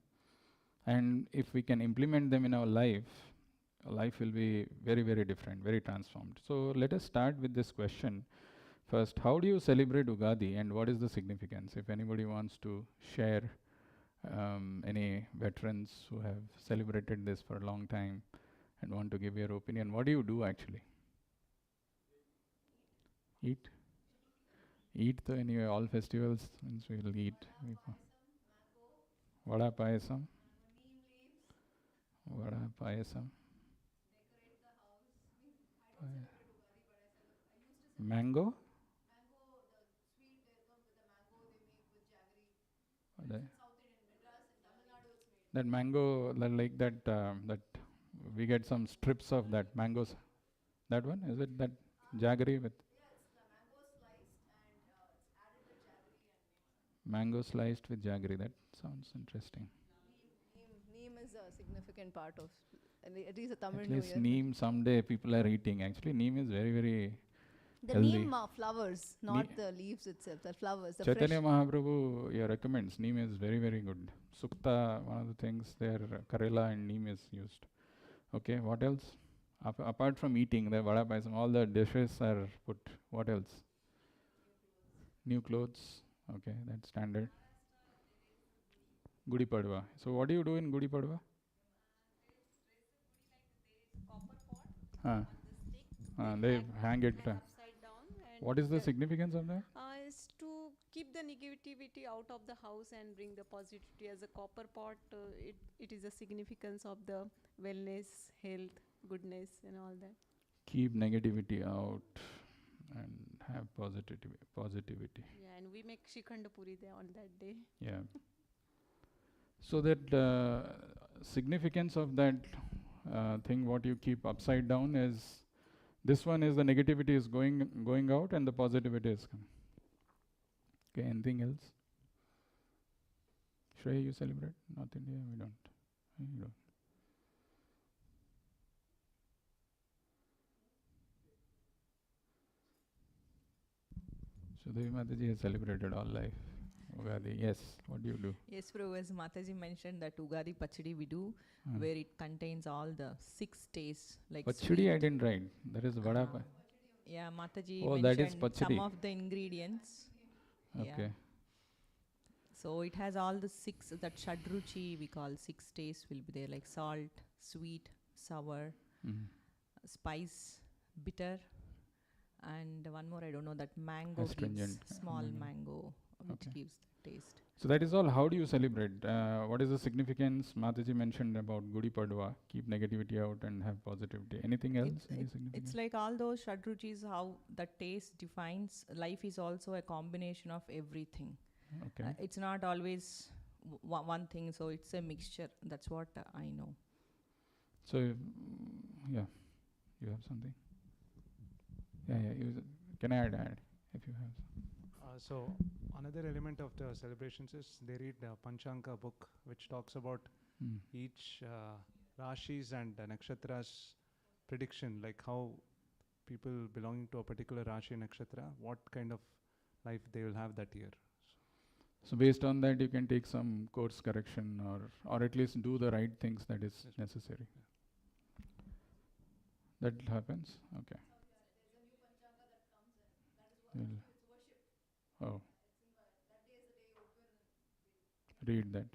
Speaker 1: and if we can implement them in our life will be very, very different, very transformed. So let us start with this question. First, how do you celebrate Ugadi and what is the significance? If anybody wants to share, any veterans who have celebrated this for a long time and want to give your opinion, what do you do actually? Eat? Eat, anyway, all festivals means we will eat. Vada payasam. Vada payasam. Mango? That mango, like that, that we get some strips of that mangoes. That one? Is it that jaggery with? Mango sliced with jaggery. That sounds interesting.
Speaker 2: Neem is a significant part of, at least a Tamil
Speaker 1: At
Speaker 2: New
Speaker 1: least
Speaker 2: Year.
Speaker 1: neem someday people are eating. Actually, neem is very, very
Speaker 2: The
Speaker 1: healthy.
Speaker 2: neem flowers, not the leaves itself, the flowers. The
Speaker 1: Chaitanya
Speaker 2: fresh.
Speaker 1: Mahaprabhu recommends neem is very, very good. Sukta, one of the things there, Karela and neem is used. Okay, what else? Apart from eating, the vada payasam, all the dishes are put. What else? New clothes. Okay, that's standard. Gudi Padwa. So what do you do in Gudi Padwa? They hang it.
Speaker 5: Upside down. And
Speaker 1: What is the significance of that?
Speaker 5: is to keep the negativity out of the house and bring the positivity. As a copper pot, it is a significance of the wellness, health, goodness, and all that.
Speaker 1: Keep negativity out and have positivity.
Speaker 5: Yeah, and we make shikhand puri there on that day.
Speaker 1: Yeah. So that significance of that thing, what you keep upside down is, this one is the negativity is going out and the positivity is coming. Okay, anything else? Shreya, you celebrate? North India, we don't. You don't. Sudevi Mataji has celebrated all life. Ugadi, yes. What do you do?
Speaker 6: Yes, Prabhu, as Mataji mentioned that Ugadi Pachadi we do, where it contains all the 6 tastes. Like
Speaker 1: Pachadi I didn't write. That is vada pa.
Speaker 6: Yeah, Mataji
Speaker 1: Oh, that is
Speaker 6: mentioned some
Speaker 1: pachadi.
Speaker 6: of the ingredients.
Speaker 1: Okay.
Speaker 6: Yeah. So it has all the 6, that Shadruchi we call 6 tastes will be there, like salt, sweet, sour, spice, bitter, and one more I don't know, that mango gives,
Speaker 1: Astringent,
Speaker 6: small
Speaker 1: mango.
Speaker 6: mango, which
Speaker 1: Okay.
Speaker 6: gives the taste.
Speaker 1: So that is all. How do you celebrate? What is the significance? Mataji mentioned about Gudi Padwa, keep negativity out and have positivity. Anything else? Any significance?
Speaker 6: It's like all those Shadruchis, how the taste defines. Life is also a combination of everything.
Speaker 1: Okay.
Speaker 6: It's not always one thing. So it's a mixture. That's what I know.
Speaker 1: So, yeah, you have something? Yeah, can I add if you have?
Speaker 7: So another element of the celebrations is they read Panchanka book, which talks about each Rashis and Nakshatras prediction, like how people belonging to a particular Rashi Nakshatra, what kind of life they will have that year.
Speaker 1: So based on that, you can take some course correction or at least do the right things that is necessary. Yeah. That happens? Okay. Oh. Read that.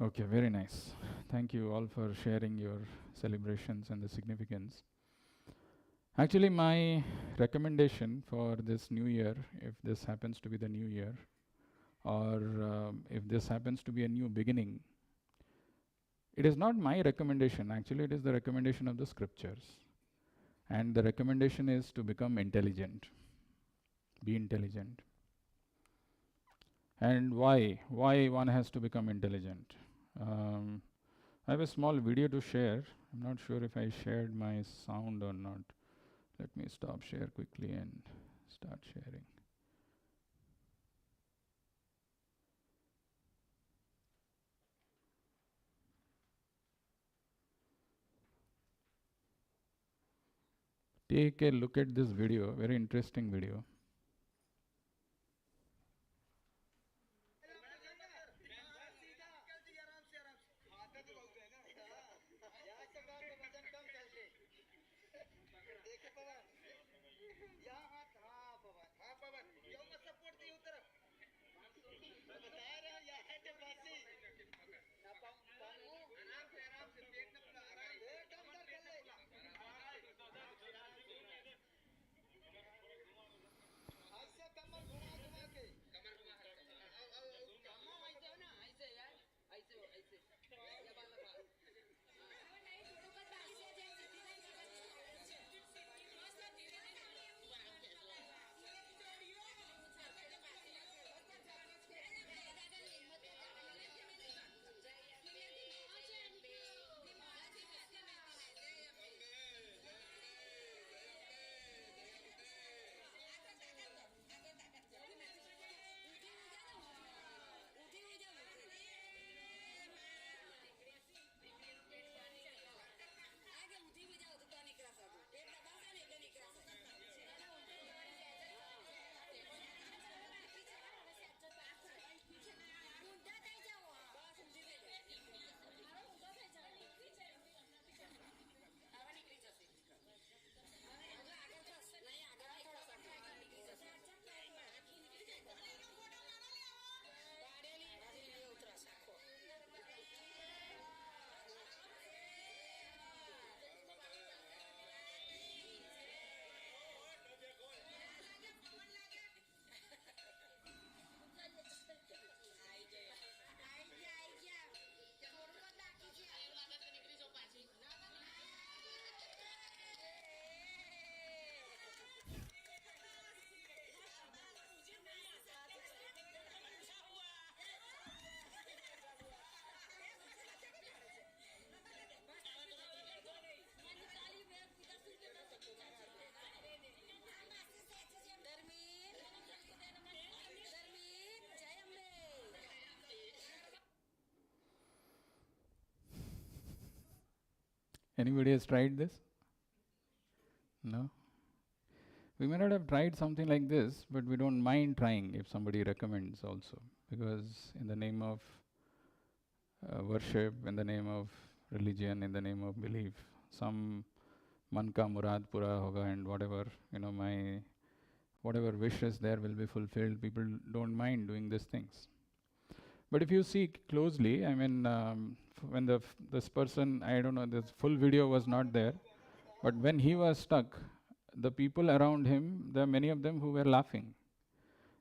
Speaker 1: Okay, very nice. Thank you all for sharing your celebrations and the significance. Actually, my recommendation for this new year, if this happens to be the new year, or if this happens to be a new beginning, it is not my recommendation. Actually, it is the recommendation of the scriptures. And the recommendation is to become intelligent. Be intelligent. And why? Why one has to become intelligent? I have a small video to share. I'm not sure if I shared my sound or not. Let me stop share quickly and start sharing. Take a look at this video, very interesting video. Anybody has tried this? No? We may not have tried something like this, but we don't mind trying if somebody recommends also. Because in the name of worship, in the name of religion, in the name of belief, some man ka murad pura hoga, and whatever, my whatever wishes there will be fulfilled. People don't mind doing these things. But if you see closely, I mean, when this person, I don't know, this full video was not there, but when he was stuck, the people around him, there are many of them who were laughing.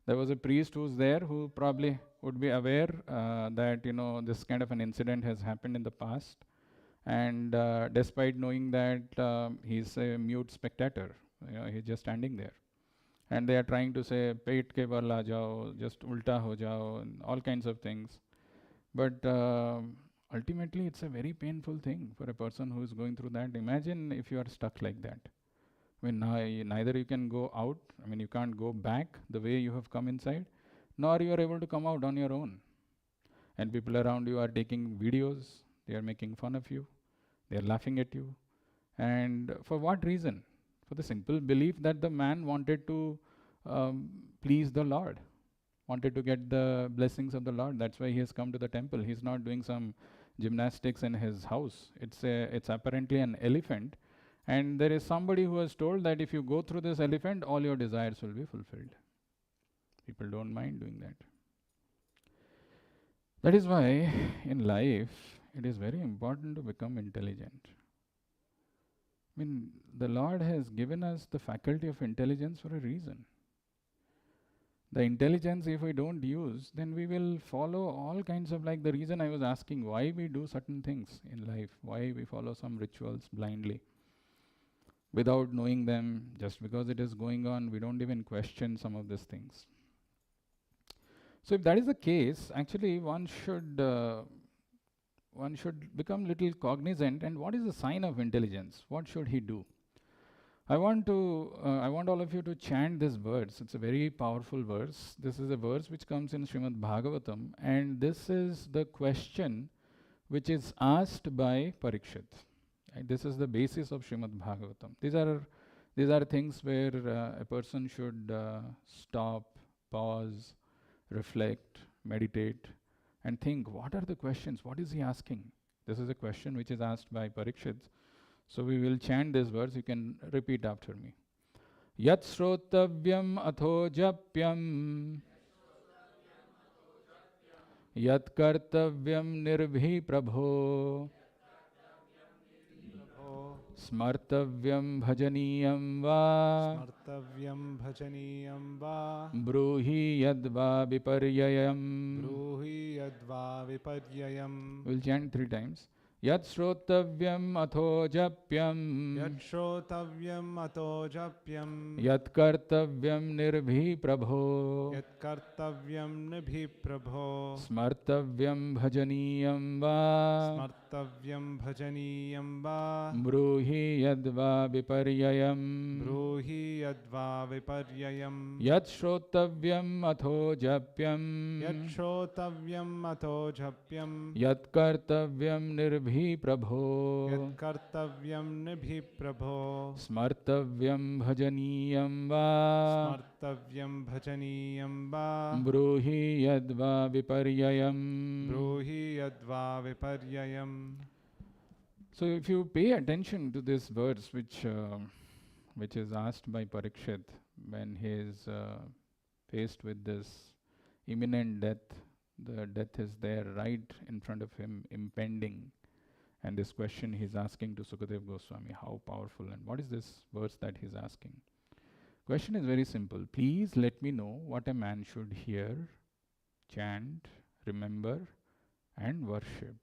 Speaker 1: There was a priest who was there who probably would be aware that, this kind of an incident has happened in the past. And despite knowing that he's a mute spectator, he's just standing there. And they are trying to say, pet ke bal aa jao, just ulta ho jao, and all kinds of things. But ultimately, it's a very painful thing for a person who is going through that. Imagine if you are stuck like that. I mean, neither you can go out, I mean, you can't go back the way you have come inside, nor you are able to come out on your own. And people around you are taking videos, they are making fun of you, they are laughing at you. And for what reason? For the simple belief that the man wanted to please the Lord, wanted to get the blessings of the Lord. That's why he has come to the temple. He's not doing some gymnastics in his house. It's apparently an elephant. And there is somebody who has told that if you go through this elephant, all your desires will be fulfilled. People don't mind doing that. That is why in life it is very important to become intelligent. I mean, the Lord has given us the faculty of intelligence for a reason. The intelligence, if we don't use, then we will follow all kinds of, like the reason I was asking why we do certain things in life, why we follow some rituals blindly without knowing them. Just because it is going on, we don't even question some of these things. So if that is the case, actually one should become little cognizant. And what is the sign of intelligence? What should he do? I want all of you to chant this verse. It's a very powerful verse. This is a verse which comes in Srimad Bhagavatam, and this is the question which is asked by Parikshit. Right? This is the basis of Srimad Bhagavatam. These are things where a person should stop, pause, reflect, meditate, and think, what are the questions? What is he asking? This is a question which is asked by Parikshit. So we will chant this verse. You can repeat after me. Yat shrotavyam atho japyam yat kartavyam nirbhi prabho smartavyam bhajaniyam va
Speaker 7: Smartavyam bhajaniyam va
Speaker 1: bruhi yadva viparyayam.
Speaker 7: bruhi yadva viparyayam.
Speaker 1: We'll chant 3 times. Yat shrotavyam atho japyam
Speaker 7: Yat shrotavyam ato japyam
Speaker 1: yat kartavyam nirbhi prabho
Speaker 7: yat kartavyam nibhi prabho
Speaker 1: smartavyam bhajaniyam va
Speaker 7: smartavyam bhajaniyam va
Speaker 1: bruhi yadva viparyayam.
Speaker 7: bruhi yadva viparyayam.
Speaker 1: Yat shrotavyam atho japyam
Speaker 7: Yat shrotavyam ato japyam
Speaker 1: yat kartavyam nirbhi prabho
Speaker 7: yat kartavyam nibhi prabho
Speaker 1: smartavyam bhajaniyam va
Speaker 7: smartavyam bhajaniyam va
Speaker 1: bruhi yadva viparyayam.
Speaker 7: bruhi yadva viparyayam.
Speaker 1: So if you pay attention to this verse which is asked by Parikshit when he is faced with this imminent death, the death is there right in front of him, impending. And this question he's asking to Sukadev Goswami, how powerful, and what is this verse that he's asking? Question is very simple. Please let me know what a man should hear, chant, remember, and worship,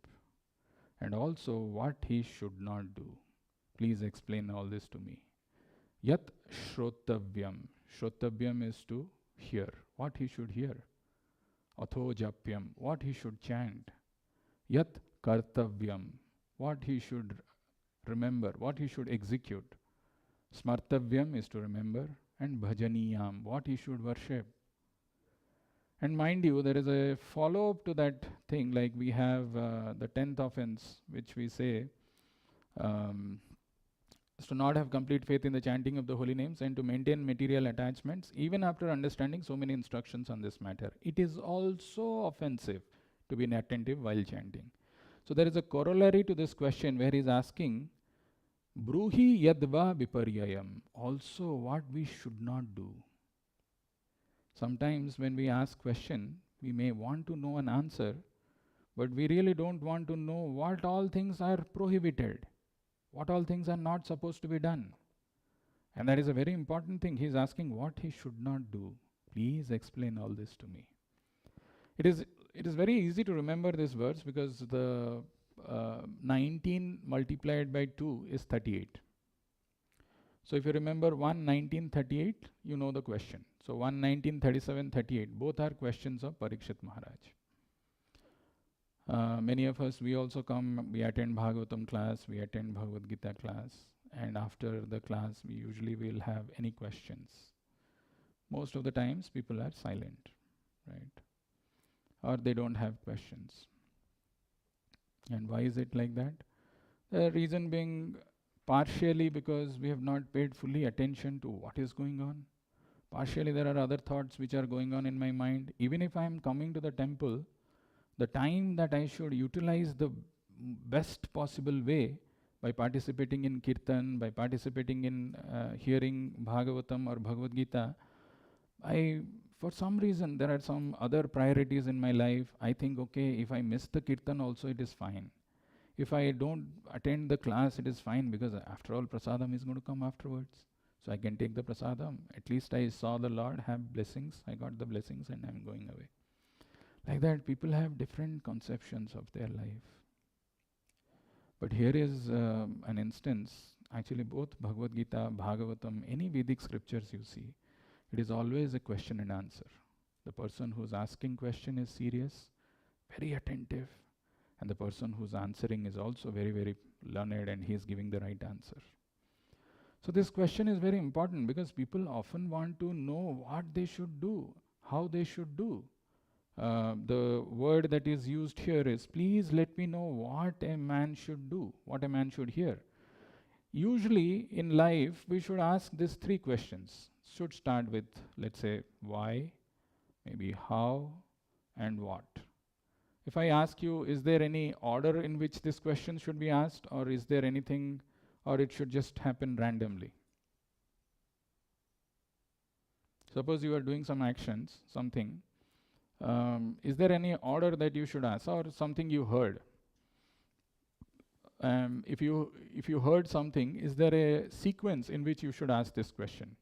Speaker 1: and also what he should not do. Please explain all this to me. Yat shrotavyam. Shrotavyam is to hear. What he should hear. Atho japyam. What he should chant. Yat kartavyam. What he should remember. What he should execute. Smartavyam is to remember. And bhajaniyam. What he should worship. And mind you, there is a follow-up to that thing, like we have the 10th offense, which we say is to not have complete faith in the chanting of the holy names and to maintain material attachments, even after understanding so many instructions on this matter. It is also offensive to be inattentive while chanting. So there is a corollary to this question where he is asking, Bruhi yadva viparyayam, also what we should not do. Sometimes when we ask question, we may want to know an answer, but we really don't want to know what all things are prohibited, what all things are not supposed to be done. And that is a very important thing. He is asking what he should not do. Please explain all this to me. It is very easy to remember this verse because the 19 multiplied by 2 is 38. So if you remember 1:19:38, you know the question. So 1:19:37:38, both are questions of Parikshit Maharaj. Many of us, we also come, we attend Bhagavatam class, we attend Bhagavad Gita class, and after the class, we usually will have any questions. Most of the times, people are silent, right? Or they don't have questions. And why is it like that? The reason being partially because we have not paid fully attention to what is going on. Partially there are other thoughts which are going on in my mind. Even if I am coming to the temple, the time that I should utilize the best possible way by participating in Kirtan, by participating in hearing Bhagavatam or Bhagavad Gita, for some reason, there are some other priorities in my life. I think, okay, if I miss the Kirtan also, it is fine. If I don't attend the class, it is fine, because after all, prasadam is going to come afterwards. So I can take the prasadam. At least I saw the Lord, have blessings. I got the blessings and I'm going away. Like that, people have different conceptions of their life. But here is an instance, actually both Bhagavad Gita, Bhagavatam, any Vedic scriptures you see, it is always a question and answer. The person who's asking question is serious, very attentive, and the person who's answering is also very, very learned, and he is giving the right answer. So this question is very important, because people often want to know what they should do, how they should do. The word that is used here is, please let me know what a man should do, what a man should hear. Usually in life, we should ask these three questions. Should start with, let's say, why, maybe how, and what. If I ask you, is there any order in which this question should be asked, or is there anything, or it should just happen randomly? Suppose you are doing some actions, something, is there any order that you should ask, or something you heard? If you heard something, is there a sequence in which you should ask this question?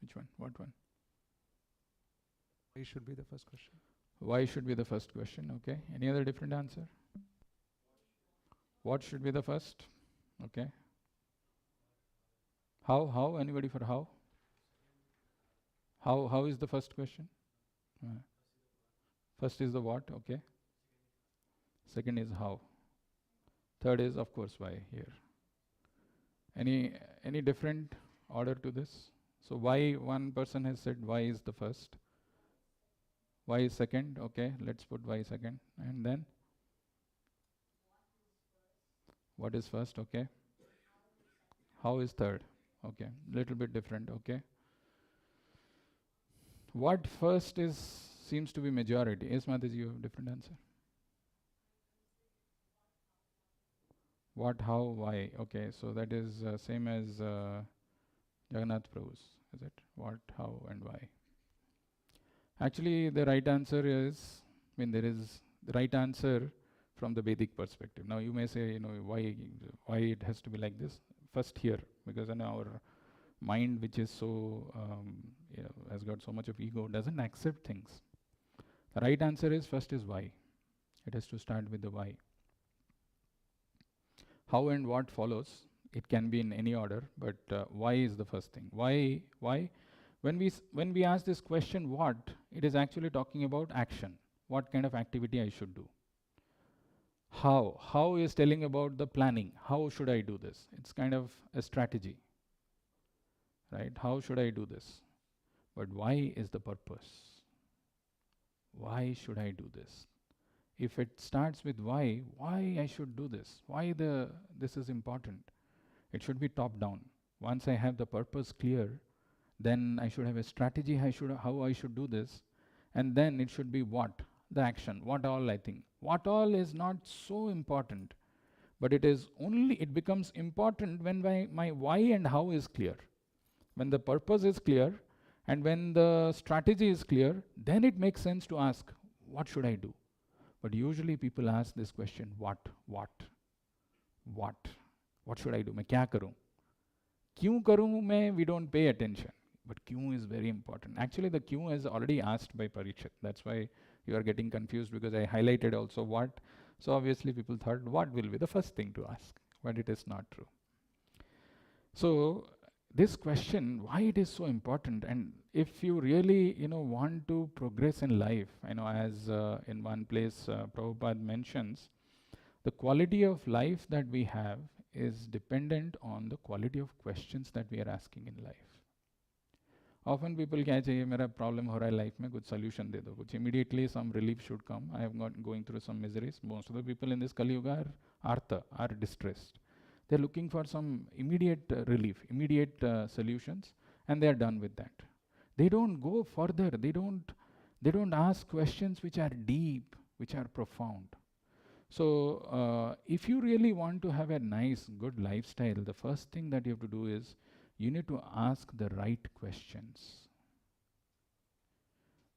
Speaker 1: Which one? What one?
Speaker 7: Why should be the first question?
Speaker 1: Why should be the first question? Okay. Any other different answer? What should be the first? Okay. How? Anybody for how? How is the first question? First is the what? Okay. Second is how. Third is, of course, why here. Any different order to this? So why, one person has said why is the first. Why is second? Okay, let's put why second. And then? What is first? Okay. How is third? Okay, little bit different. Okay. What first seems to be majority. Yes, Mataji, you have a different answer. What, how, why. Okay, so that is same as Jagannath Prabhu's, is it? What, how, and why. Actually, the right answer is, there is the right answer from the Vedic perspective. Now you may say, why it has to be like this? First here, because our mind, which is so, has got so much of ego, doesn't accept things. The right answer is, first is why. It has to start with the why. How and what follows. It can be in any order, but why is the first thing. Why? When we ask this question, what, it is actually talking about action. What kind of activity I should do. How is telling about the planning. How should I do this? It's kind of a strategy, right? How should I do this? But why is the purpose? Why should I do this? If it starts with why I should do this? Why this is important? It should be top down. Once I have the purpose clear, then I should have a strategy how I should do this, and then it should be what? The action. What all I think. What all is not so important, but it becomes important when my why and how is clear. When the purpose is clear and when the strategy is clear, then it makes sense to ask, what should I do? But usually people ask this question, what should I do? मैं क्या करूं? क्यों करूं मैं? We don't pay attention. But kyun is very important. Actually, the kyun is already asked by Parikshit. That's why you are getting confused, because I highlighted also what. So obviously people thought, what will be the first thing to ask? but it is not true. So this question, why it is so important, and if you really want to progress in life, as in one place Prabhupada mentions, the quality of life that we have is dependent on the quality of questions that we are asking in life. Often people क्या चाहिए, मेरा problem हो रहा है life में, कुछ solution दे दो, कुछ immediately some relief should come. I have got going through some miseries. Most of the people in this Kali Yuga are artha, are distressed. They're looking for some immediate relief, immediate solutions, and they are done with that. They don't go further. They don't ask questions which are deep, which are profound. So if you really want to have a nice, good lifestyle, the first thing that you have to do is you need to ask the right questions.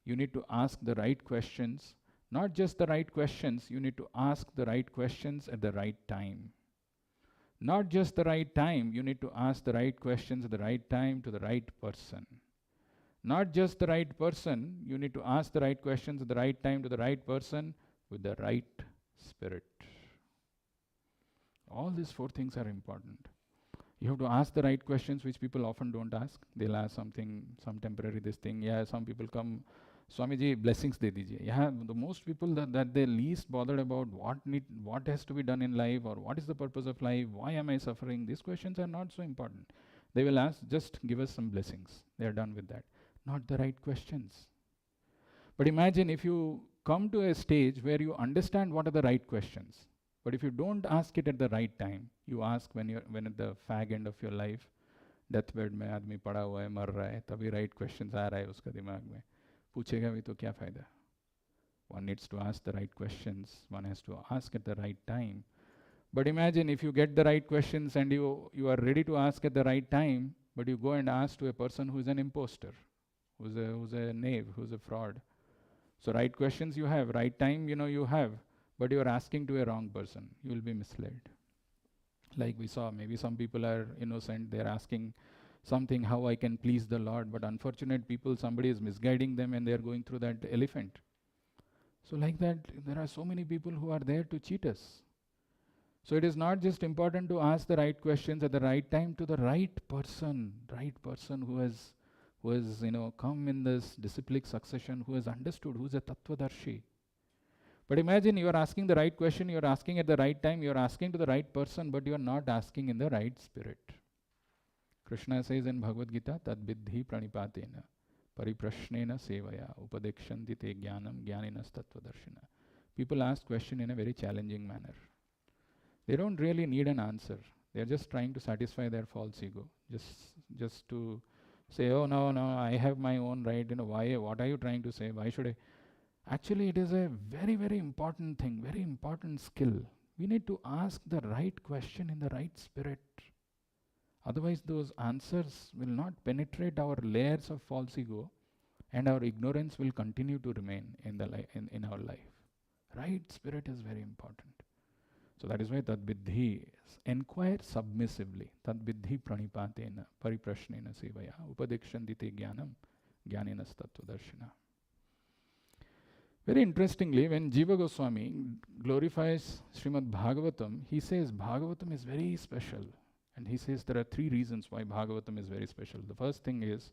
Speaker 1: You need to ask the right questions, not just the right questions, you need to ask the right questions at the right time. Not just the right time, you need to ask the right questions at the right time to the right person. Not just the right person, you need to ask the right questions at the right time to the right person with the right spirit. All these four things are important. You have to ask the right questions which people often don't ask. They'll ask something, some temporary this thing. Yeah, some people come, Swamiji, blessings de dijiye. Yeah, the most people that they're least bothered about what has to be done in life, or what is the purpose of life, why am I suffering, these questions are not so important. They will ask, just give us some blessings. They are done with that. Not the right questions. But imagine if you come to a stage where you understand what are the right questions, but if you don't ask it at the right time, you ask when at the fag end of your life, deathbed में आदमी पड़ा हुआ है, मर रहा है, तभी right questions आ रहा है उसका दिमाग में. पूछेगा भी तो क्या फायदा? One needs to ask the right questions. One has to ask at the right time. But imagine if you get the right questions and you are ready to ask at the right time, but you go and ask to a person who is an imposter, who's a knave, who's a fraud. So right questions you have, right time you have, but you are asking to a wrong person. You will be misled. Like we saw, maybe some people are innocent. They are asking something, how I can please the Lord, but unfortunate people, somebody is misguiding them and they are going through that elephant. So like that, there are so many people who are there to cheat us. So it is not just important to ask the right questions at the right time to the right person who has come in this disciplic succession, who has understood, who is a tattvadarshi. But imagine you are asking the right question, you are asking at the right time, you are asking to the right person, but you are not asking in the right spirit. Krishna says in Bhagavad Gita, tad viddhi pranipatena pariprashnena sevaya upadekshanti te jnanam jnaninas tattvadarshina. People ask question in a very challenging manner. They don't really need an answer. They are just trying to satisfy their false ego. Just to say, oh no, I have my own right. Why? What are you trying to say? Why should I? Actually, it is a very, very important thing, very important skill. We need to ask the right question in the right spirit. Otherwise, those answers will not penetrate our layers of false ego, and our ignorance will continue to remain in our life. Right spirit is very important. So that is why tad viddhi, inquire submissively. Tad viddhi pranipatena pariprashnena sevaya upadekshanti te jnanam jnaninas tattvadarshina. Very interestingly, when Jiva Goswami glorifies Srimad Bhagavatam, he says Bhagavatam is very special. And he says there are three reasons why Bhagavatam is very special. The first thing is,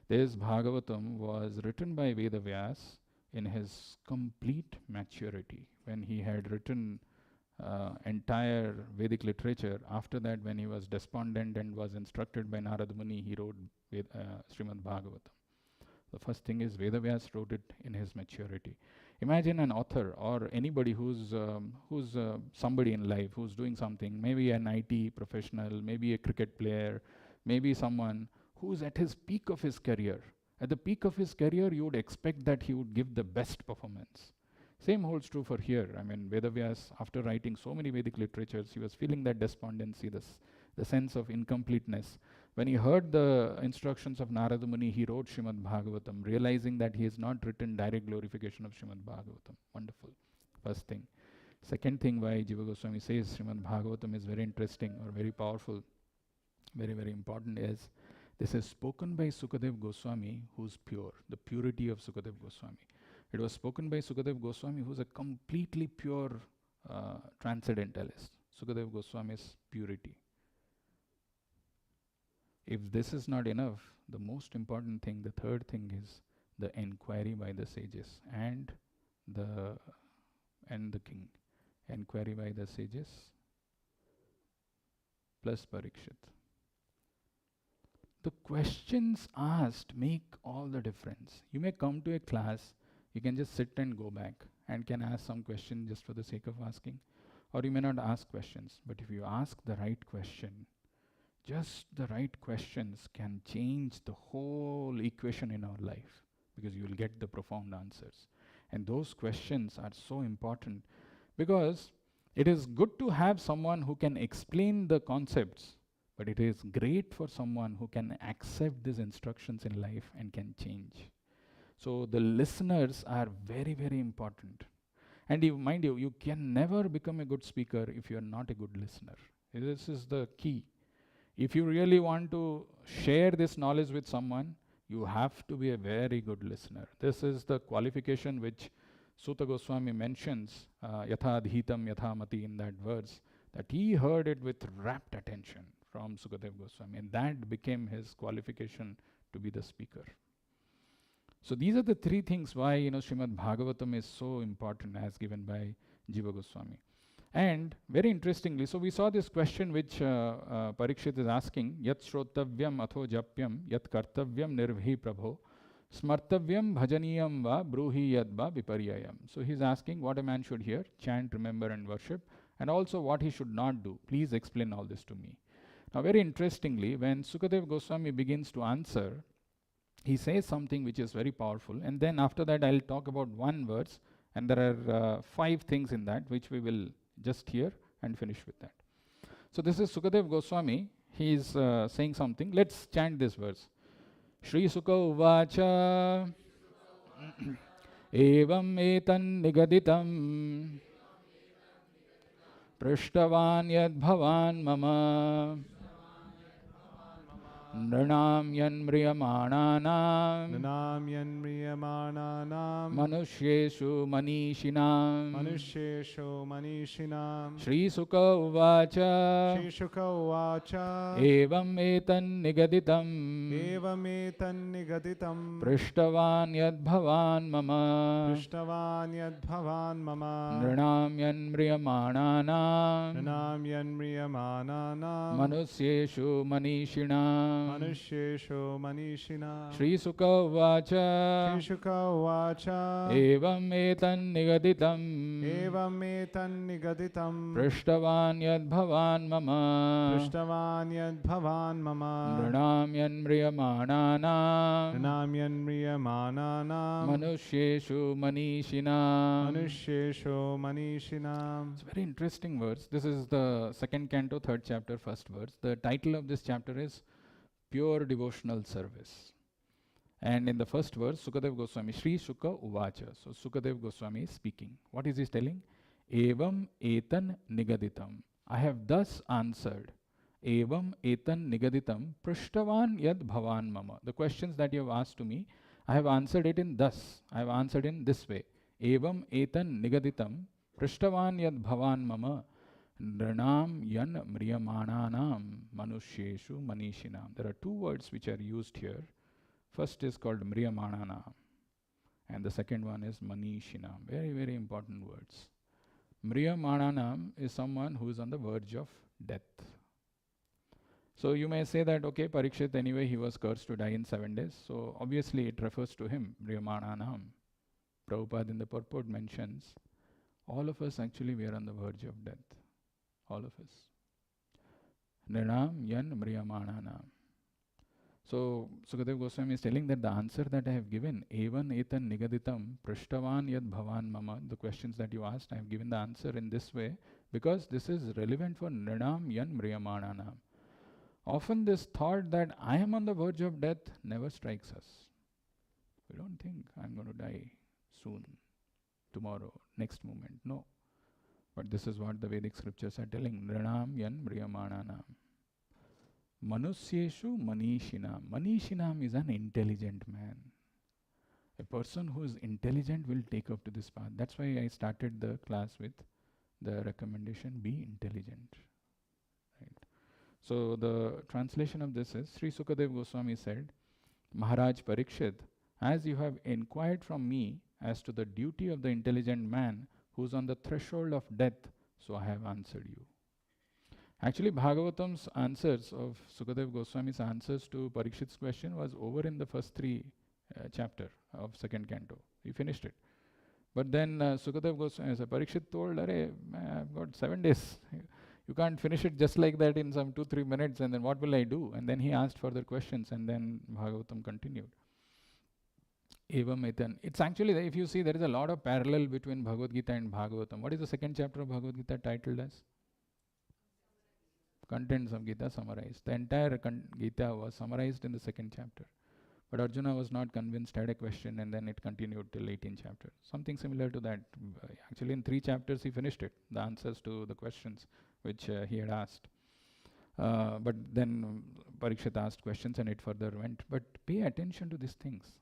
Speaker 1: this Bhagavatam was written by Vedavyas in his complete maturity. When he had written entire Vedic literature, after that when he was despondent and was instructed by Narada Muni, he wrote Srimad Bhagavatam. The first thing is Vedavyas wrote it in his maturity. Imagine an author or anybody who's somebody in life who's doing something, maybe an IT professional, maybe a cricket player, maybe someone who's at his peak of his career. At the peak of his career, you would expect that he would give the best performance. Same holds true for here. I mean, Vedavyas, after writing so many Vedic literatures, he was feeling that despondency, the sense of incompleteness. When he heard the instructions of Narada Muni, he wrote Srimad Bhagavatam, realizing that he has not written direct glorification of Srimad Bhagavatam. Wonderful. First thing. Second thing why Jiva Goswami says Srimad Bhagavatam is very interesting or very powerful, very, very important is, this is spoken by Sukadev Goswami, who's pure, the purity of Sukadev Goswami. It was spoken by Sukadev Goswami, who's a completely pure transcendentalist. Sukadeva Goswami's purity. If this is not enough, the most important thing, the third thing is the enquiry by the sages and the king. Enquiry by the sages plus Parikshit. The questions asked make all the difference. You may come to a class, you can just sit and go back and can ask some question just for the sake of asking, or you may not ask questions. But if you ask the right question, just the right questions can change the whole equation in our life, because you will get the profound answers. And those questions are so important, because it is good to have someone who can explain the concepts, but it is great for someone who can accept these instructions in life and can change. So the listeners are very, very important. And mind you, you can never become a good speaker if you are not a good listener. This is the key. If you really want to share this knowledge with someone, you have to be a very good listener. This is the qualification which Suta Goswami mentions, yatha dhitam yatha mati, in that verse, that he heard it with rapt attention from Sukadeva Goswami, and that became his qualification to be the speaker. So these are the three things why Srimad Bhagavatam is so important, as given by Jiva Goswami. And very interestingly, so we saw this question which Parikshit is asking, yat shrotavyam atho japyam yat kartavyam nirvhi prabho smartavyam bhajaniyam va bruhi yad va viparyayam. So he's asking what a man should hear, chant, remember and worship, and also what he should not do. Please explain all this to me. Now very interestingly, when Sukadeva Goswami begins to answer, he says something which is very powerful, and then after that I'll talk about one verse, and there are 5 things in that which we will just hear and finish with that. So this is Sukadeva Goswami. He is saying something. Let's chant this verse. Shri Sukha Uvacha Evam etan nigaditam Prishtavan yad bhavan mama Nranam yan mriyamananam Manushyeshu manishinam Shri Sukha Uvacha Evam etan nigaditam Prishtavan yad bhavan mama Nranam yan mriyamananam Manusyeshu manishinam Shri Sukha Uvacha Evam etan nigaditam Prishtavan yad bhavan mama Nranam yan mriyamananam Manusyeshu manishinam. It's a very interesting verse. This is the 2nd canto, 3rd chapter, 1st verse. The title of this chapter is Pure Devotional Service. And in the first verse, Sukadeva Goswami, Shri Sukha Uvacha. So Sukadeva Goswami is speaking. What is he telling? Evam etan nigaditam. I have thus answered. Evam etan nigaditam prishtavan yad bhavan mama. The questions that you have asked to me, I have answered it in thus. I have answered in this way. Evam etan nigaditam prishtavan yad bhavan mama Nranam yan mriyamananam manushyeshu manishinam. There are 2 words which are used here. First is called mriyamananam, and the second one is manishinam. Very, very important words. Mriyamananam is someone who is on the verge of death. So you may say that, okay, Parikshit, anyway, he was cursed to die in 7 days. So obviously it refers to him, mriyamananam. Prabhupada in the purport mentions, all of us actually we are on the verge of death. All of us. Nranam yan mriyamananam. So Sukadeva Goswami is telling that the answer that I have given, evan etan nigaditam prishtavan yad bhavan mama, the questions that you asked, I have given the answer in this way, because this is relevant for Nranam yan mriyamananam. Often this thought that I am on the verge of death never strikes us. We don't think I'm going to die soon, tomorrow, next moment. No. But this is what the Vedic scriptures are telling. Nranam yan mriyamananam. Manusyeshu manishinam. Manishinam is an intelligent man. A person who is intelligent will take up to this path. That's why I started the class with the recommendation, be intelligent. Right. So the translation of this is, Sri Sukadev Goswami said, Maharaj Parikshit, as you have inquired from me as to the duty of the intelligent man who is on the threshold of death, so I have answered you. Actually, Bhagavatam's answers of Sukadev Goswami's answers to Parikshit's question was over in the first three chapter of second canto. He finished it. But then Sukadev Goswami, Parikshit told, I've got 7 days. You can't finish it just like that in some 2-3 minutes, and then what will I do? And then he asked further questions, and then Bhagavatam continued. Evam etan. It's actually, if you see, there is a lot of parallel between Bhagavad Gita and Bhagavatam. What is the second chapter of Bhagavad Gita titled as? Contents of Gita summarized. The entire Gita was summarized in the second chapter. But Arjuna was not convinced, had a question, and then it continued till 18th chapter. Something similar to that. Actually, in 3 chapters he finished it, the answers to the questions which he had asked. But then Parikshit asked questions and it further went. But pay attention to these things.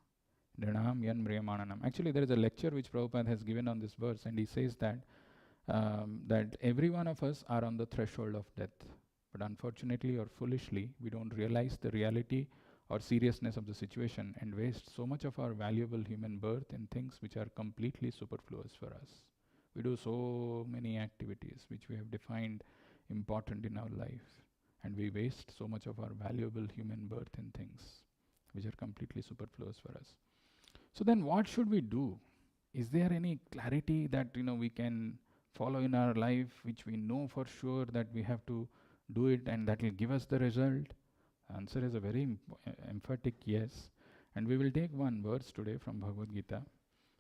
Speaker 1: Actually, there is a lecture which Prabhupada has given on this verse, and he says that that every one of us are on the threshold of death. But unfortunately or foolishly, we don't realize the reality or seriousness of the situation and waste so much of our valuable human birth in things which are completely superfluous for us. We do so many activities which we have defined important in our life, and we waste so much of our valuable human birth in things which are completely superfluous for us. So then what should we do? Is there any clarity that we can follow in our life which we know for sure that we have to do it and that will give us the result? Answer is a very emphatic yes. And we will take one verse today from Bhagavad Gita.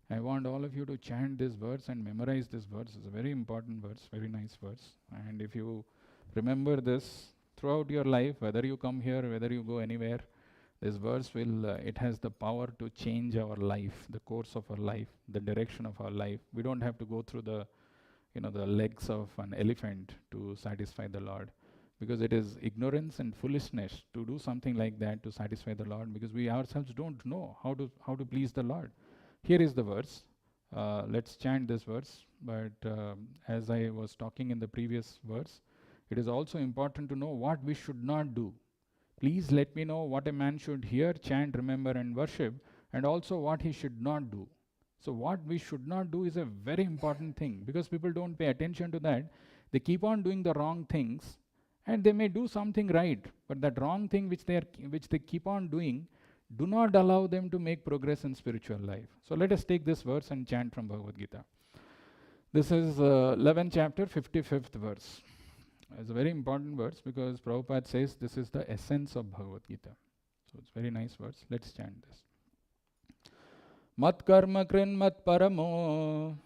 Speaker 1: I want all of you to chant this verse and memorize this verse. It's a very important verse, very nice verse. And if you remember this throughout your life, whether you come here, whether you go anywhere, this verse will, it has the power to change our life, the course of our life, the direction of our life. We don't have to go through the, the legs of an elephant to satisfy the Lord. Because it is ignorance and foolishness to do something like that to satisfy the Lord, because we ourselves don't know how to please the Lord. Here is the verse. Let's chant this verse. But as I was talking in the previous verse, it is also important to know what we should not do. Please let me know what a man should hear, chant, remember and worship, and also what he should not do. So what we should not do is a very important thing, because people don't pay attention to that. They keep on doing the wrong things, and they may do something right, but that wrong thing which they keep on doing do not allow them to make progress in spiritual life. So let us take this verse and chant from Bhagavad Gita. This is 11th chapter, 55th verse. It's a very important verse because Prabhupada says this is the essence of Bhagavad Gita. So it's a very nice verse. Let's chant this. Mat karma krin mat paramo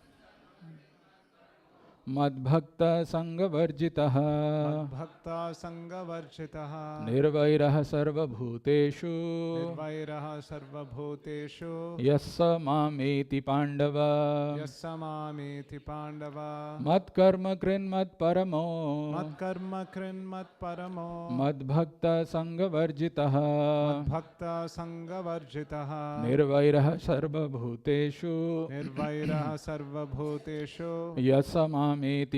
Speaker 1: Madbhakta Sangavarjitaha
Speaker 7: Madbhakta Sangavarjitaha
Speaker 1: Nirvairaha Sarva Bhuteshu
Speaker 7: Nirvairaha Sarva Bhuteshu
Speaker 1: Yassa Mameti Pandava
Speaker 7: Yassamameti Pandava
Speaker 1: Matkarma Krin Mat Paramo
Speaker 7: Matkarma Krin Mat Paramo
Speaker 1: Madbhakta Sangavarjitaha
Speaker 7: Madbhakta Sangavarjitaha
Speaker 1: Nirvairaha Sarva Bhuteshu
Speaker 7: Nirvairaha Sarva Bhuteshu
Speaker 1: Yassa Mameti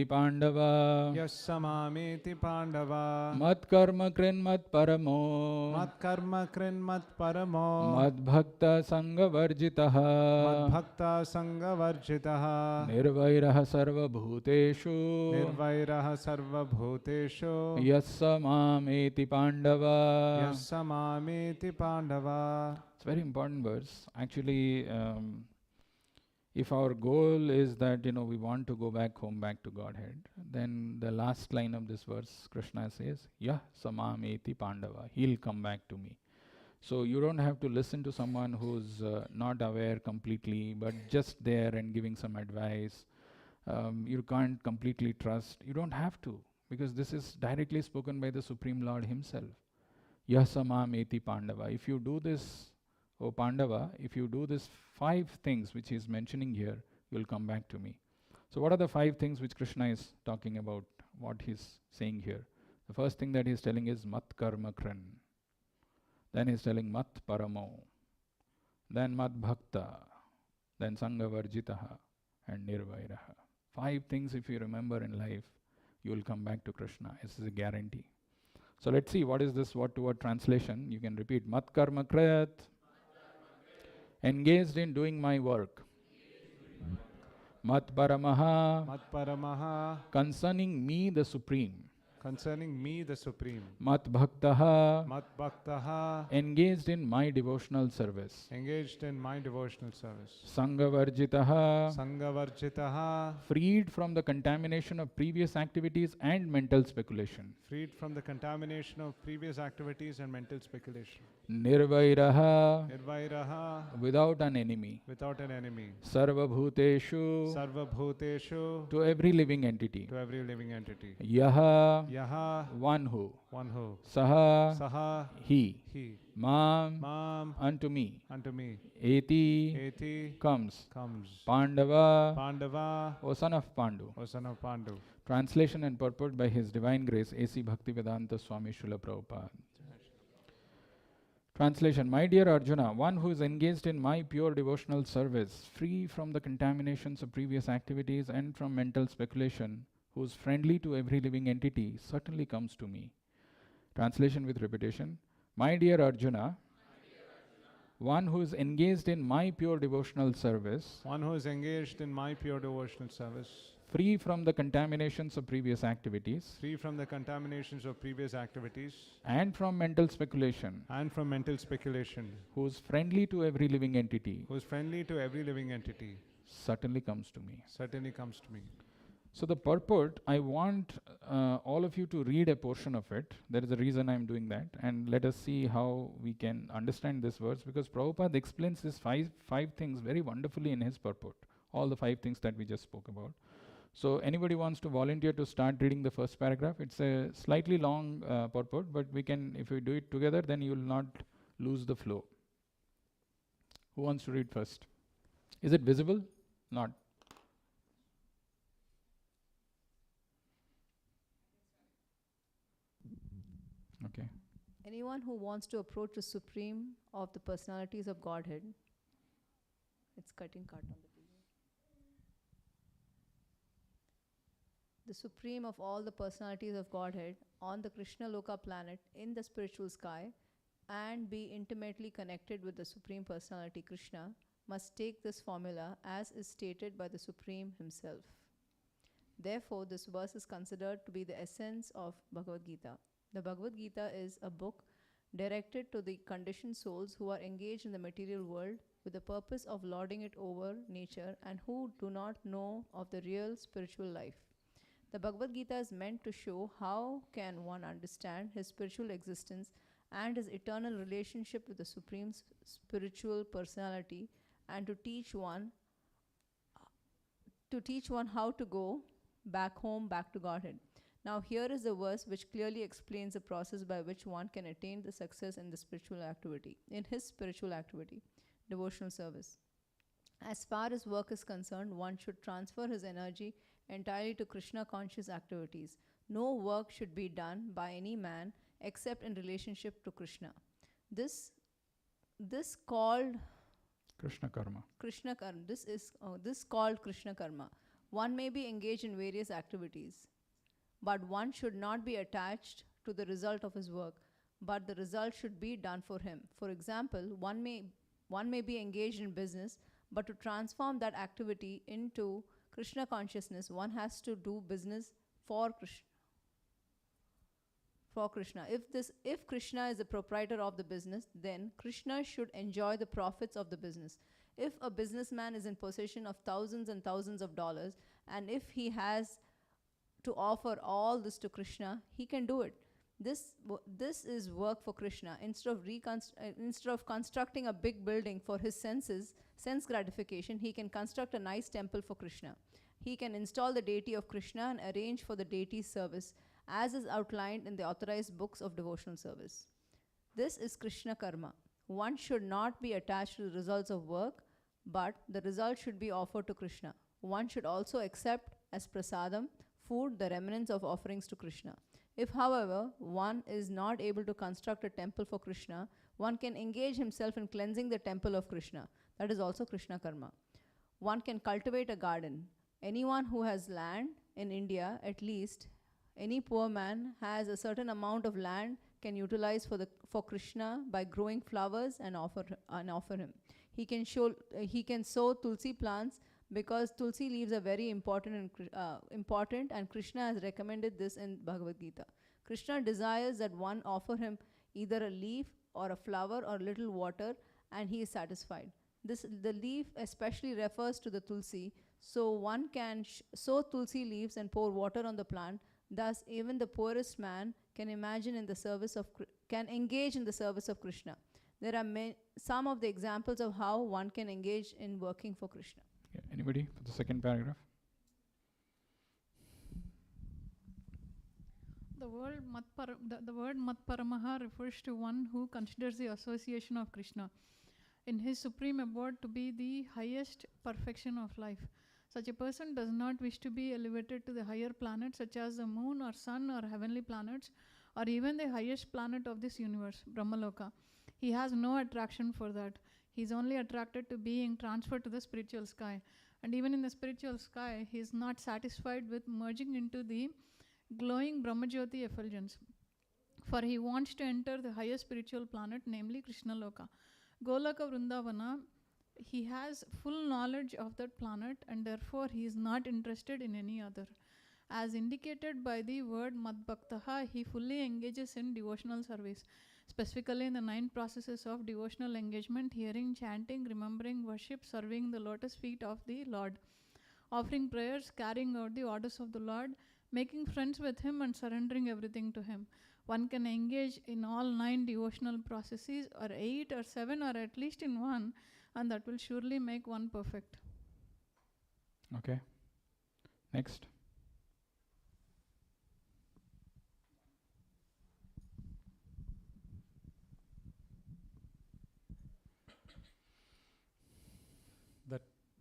Speaker 1: Pandava
Speaker 7: Yassamameti Pandava
Speaker 1: Matkarma Krin Mat Paramo
Speaker 7: Matkarma Krin Mat Paramo
Speaker 1: Madbhakta Sangavarjitaha
Speaker 7: Madbhakta Sangavarjitaha
Speaker 1: Nirvairaha Sarva Bhuteshu
Speaker 7: Nirvairaha Sarva Bhuteshu
Speaker 1: Yassa Mameti Pandava.
Speaker 7: Yassamameti Pandava.
Speaker 1: It's a very important verse. Actually, if our goal is that we want to go back home, back to Godhead, then the last line of this verse, Krishna says, Yah samameti Pandava. He'll come back to me. So you don't have to listen to someone who's not aware completely, but just there and giving some advice. You can't completely trust. You don't have to, because this is directly spoken by the Supreme Lord Himself. Yah samameti Pandava. If you do this, O Pandava, if you do this 5 things which he is mentioning here, you will come back to me. So what are the 5 things which Krishna is talking about, what he's saying here? The first thing that he's telling is Mat Karma Kran. Then he's telling Mat Paramo. Then Mat Bhakta. Then Sangha Varjitaha and Nirvairaha. 5 things if you remember in life, you will come back to Krishna. This is a guarantee. So let's see what is this word-to-word translation. You can repeat. Mat karma kriyat. Engaged in doing my work. Mat paramaha.
Speaker 7: Mat paramaha.
Speaker 1: Concerning me the Supreme.
Speaker 7: Concerning me the Supreme.
Speaker 1: Mat bhaktaha.
Speaker 7: Mat bhaktaha.
Speaker 1: Engaged in my devotional service.
Speaker 7: Engaged in my devotional service.
Speaker 1: Sangavarjitaha.
Speaker 7: Sangavarjitaha.
Speaker 1: Freed from the contamination of previous activities and mental speculation.
Speaker 7: Freed from the contamination of previous activities and mental speculation.
Speaker 1: Nirvairaha.
Speaker 7: Nirvairaha.
Speaker 1: Without an enemy.
Speaker 7: Without an enemy.
Speaker 1: Sarvabhuteshu.
Speaker 7: Sarvabhuteshu.
Speaker 1: To every living entity.
Speaker 7: To every living entity.
Speaker 1: Yaha.
Speaker 7: Yaha.
Speaker 1: One who.
Speaker 7: One who.
Speaker 1: Saha.
Speaker 7: Saha.
Speaker 1: He.
Speaker 7: He.
Speaker 1: Mam.
Speaker 7: Mam.
Speaker 1: Unto me.
Speaker 7: Unto me.
Speaker 1: Eti.
Speaker 7: Eti.
Speaker 1: Comes.
Speaker 7: Comes.
Speaker 1: Pandava.
Speaker 7: Pandava.
Speaker 1: O son of Pandu.
Speaker 7: O son of Pandu.
Speaker 1: Translation and purport by His Divine Grace A.C. Bhaktivedanta Swami Srila Prabhupada. Translation. My dear Arjuna, one who is engaged in my pure devotional service, free from the contaminations of previous activities and from mental speculation, who is friendly to every living entity, certainly comes to me. Translation with repetition. My dear Arjuna, one who is engaged in my pure devotional service,
Speaker 7: One who is engaged in my pure devotional service,
Speaker 1: free from the contaminations of previous activities
Speaker 7: free from the contaminations of previous activities
Speaker 1: and from mental speculation,
Speaker 7: and from mental speculation,
Speaker 1: who is friendly to every living entity,
Speaker 7: who is friendly to every living entity,
Speaker 1: certainly comes to me.
Speaker 7: certainly comes to me.
Speaker 1: So the purport, I want all of you to read a portion of it. There is a reason I'm doing that, and let us see how we can understand this verse, because Prabhupada explains these five things very wonderfully in his purport, all the 5 things that we just spoke about. So anybody wants to volunteer to start reading the first paragraph? It's a slightly long purport, but we can, if we do it together, then you will not lose the flow. Who wants to read first? Is it visible? Not. Okay.
Speaker 2: Anyone who wants to approach the Supreme of the personalities of Godhead, it's cutting cut on the video. The Supreme of all the personalities of Godhead on the Krishna Loka planet in the spiritual sky, and be intimately connected with the Supreme Personality Krishna, must take this formula as is stated by the Supreme himself. Therefore, this verse is considered to be the essence of Bhagavad Gita. The Bhagavad Gita is a book directed to the conditioned souls who are engaged in the material world with the purpose of lording it over nature and who do not know of the real spiritual life. The Bhagavad Gita is meant to show how can one understand his spiritual existence and his eternal relationship with the Supreme Spiritual Personality, and to teach one how to go back home, back to Godhead. Now here is a verse which clearly explains the process by which one can attain the success in the spiritual activity, in his spiritual activity, devotional service. As far as work is concerned, one should transfer his energy entirely to Krishna conscious activities. No work should be done by any man except in relationship to Krishna. This called
Speaker 1: Krishna Karma.
Speaker 2: Krishna Karma. This called Krishna Karma. One may be engaged in various activities, but one should not be attached to the result of his work, but the result should be done for him. For example, one may be engaged in business, but to transform that activity into Krishna consciousness, one has to do business for Krishna. If Krishna is the proprietor of the business, then Krishna should enjoy the profits of the business. If a businessman is in possession of thousands and thousands of dollars, and if he has to offer all this to Krishna, he can do it. This is work for Krishna. Instead of constructing a big building for his sense gratification, he can construct a nice temple for Krishna. He can install the deity of Krishna and arrange for the deity's service, as is outlined in the authorized books of devotional service. This is Krishna Karma. One should not be attached to the results of work, but the result should be offered to Krishna. One should also accept as prasadam, food, the remnants of offerings to Krishna. If, however, one is not able to construct a temple for Krishna, one can engage himself in cleansing the temple of Krishna. That is also Krishna Karma. One can cultivate a garden. Anyone who has land in India, at least, any poor man has a certain amount of land can utilize for Krishna by growing flowers and offer him. He can sow tulsi plants because tulsi leaves are very important and Krishna has recommended this in Bhagavad Gita. Krishna desires that one offer him either a leaf or a flower or little water, and he is satisfied. The leaf especially refers to the tulsi, so one can sow tulsi leaves and pour water on the plant. Thus, even the poorest man can engage in the service of Krishna. There are some of the examples of how one can engage in working for Krishna.
Speaker 1: Yeah, anybody for the second paragraph?
Speaker 8: The word Matparamaha refers to one who considers the association of Krishna in his supreme abode to be the highest perfection of life. Such a person does not wish to be elevated to the higher planets such as the moon or sun or heavenly planets or even the highest planet of this universe, Brahmaloka. He has no attraction for that. He is only attracted to being transferred to the spiritual sky. And even in the spiritual sky, he is not satisfied with merging into the glowing Brahmajyoti effulgence. For he wants to enter the highest spiritual planet, namely Krishna Loka. Goloka Vrindavana, he has full knowledge of that planet and therefore he is not interested in any other. As indicated by the word Madbhaktaha, he fully engages in devotional service, specifically in the 9 processes of devotional engagement: hearing, chanting, remembering, worship, serving the lotus feet of the Lord, offering prayers, carrying out the orders of the Lord, making friends with him and surrendering everything to him. One can engage in all 9 devotional processes, or 8 or 7 or at least in one, and that will surely make one perfect.
Speaker 1: Okay. Next.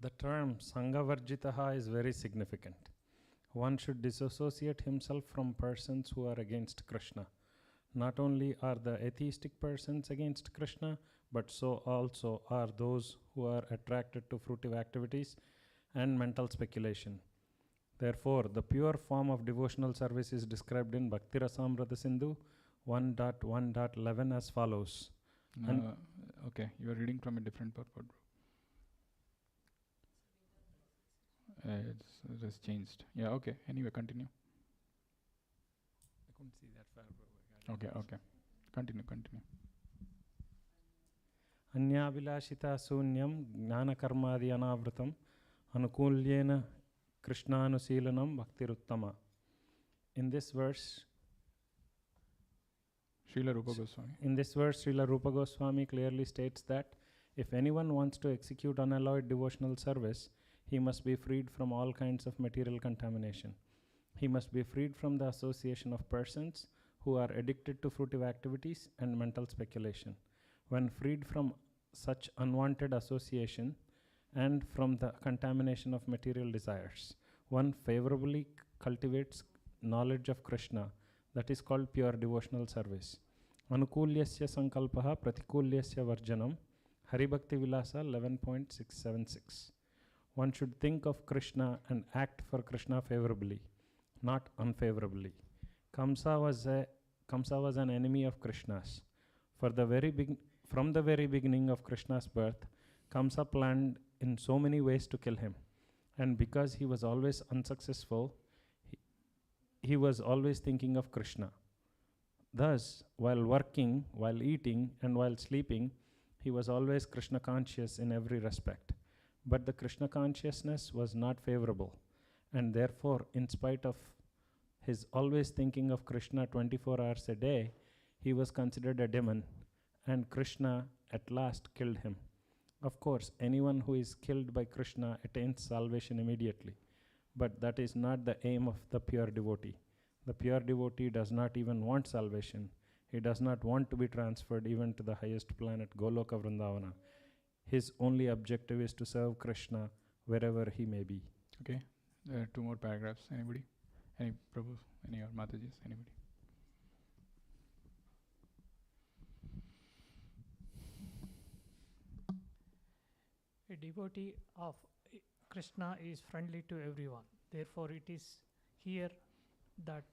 Speaker 9: The term Sangavarjitaha is very significant. One should disassociate himself from persons who are against Krishna. Not only are the atheistic persons against Krishna, but so also are those who are attracted to fruitive activities and mental speculation. Therefore, the pure form of devotional service is described in Bhakti Rasamrita Sindhu 1.1.11 as follows.
Speaker 1: Okay, you are reading from a different purport. It has changed. Yeah, okay. Anyway, continue.
Speaker 9: I couldn't see that far.
Speaker 1: Okay. Continue.
Speaker 9: Anyavilashita sunyam gnanakarmadi anavritam anukulyena krishnanusilanam bhaktiruttama. In this verse, Srila Rupa Goswami clearly states that if anyone wants to execute unalloyed devotional service, he must be freed from all kinds of material contamination. He must be freed from the association of persons who are addicted to fruitive activities and mental speculation. When freed from such unwanted association and from the contamination of material desires, one favorably cultivates knowledge of Krishna, that is called pure devotional service. Anukulyasya sankalpaha pratikulyasya varjanam, Haribhakti Vilasa 11.676. One should think of Krishna and act for Krishna favorably, not unfavorably. Kamsa was an enemy of Krishna's. From the very beginning of Krishna's birth, Kamsa planned in so many ways to kill him. And because he was always unsuccessful, he was always thinking of Krishna. Thus, while working, while eating, and while sleeping, he was always Krishna conscious in every respect. But the Krishna consciousness was not favorable, and therefore, in spite of his always thinking of Krishna 24 hours a day, he was considered a demon, and Krishna at last killed him. Of course, anyone who is killed by Krishna attains salvation immediately, but that is not the aim of the pure devotee. The pure devotee does not even want salvation. He does not want to be transferred even to the highest planet, Goloka Vrindavana. His only objective is to serve Krishna wherever he may be.
Speaker 1: Okay, there are 2 more paragraphs. Anybody? Any Prabhu? Any or Matajis? Anybody?
Speaker 10: A devotee of Krishna is friendly to everyone. Therefore, it is here that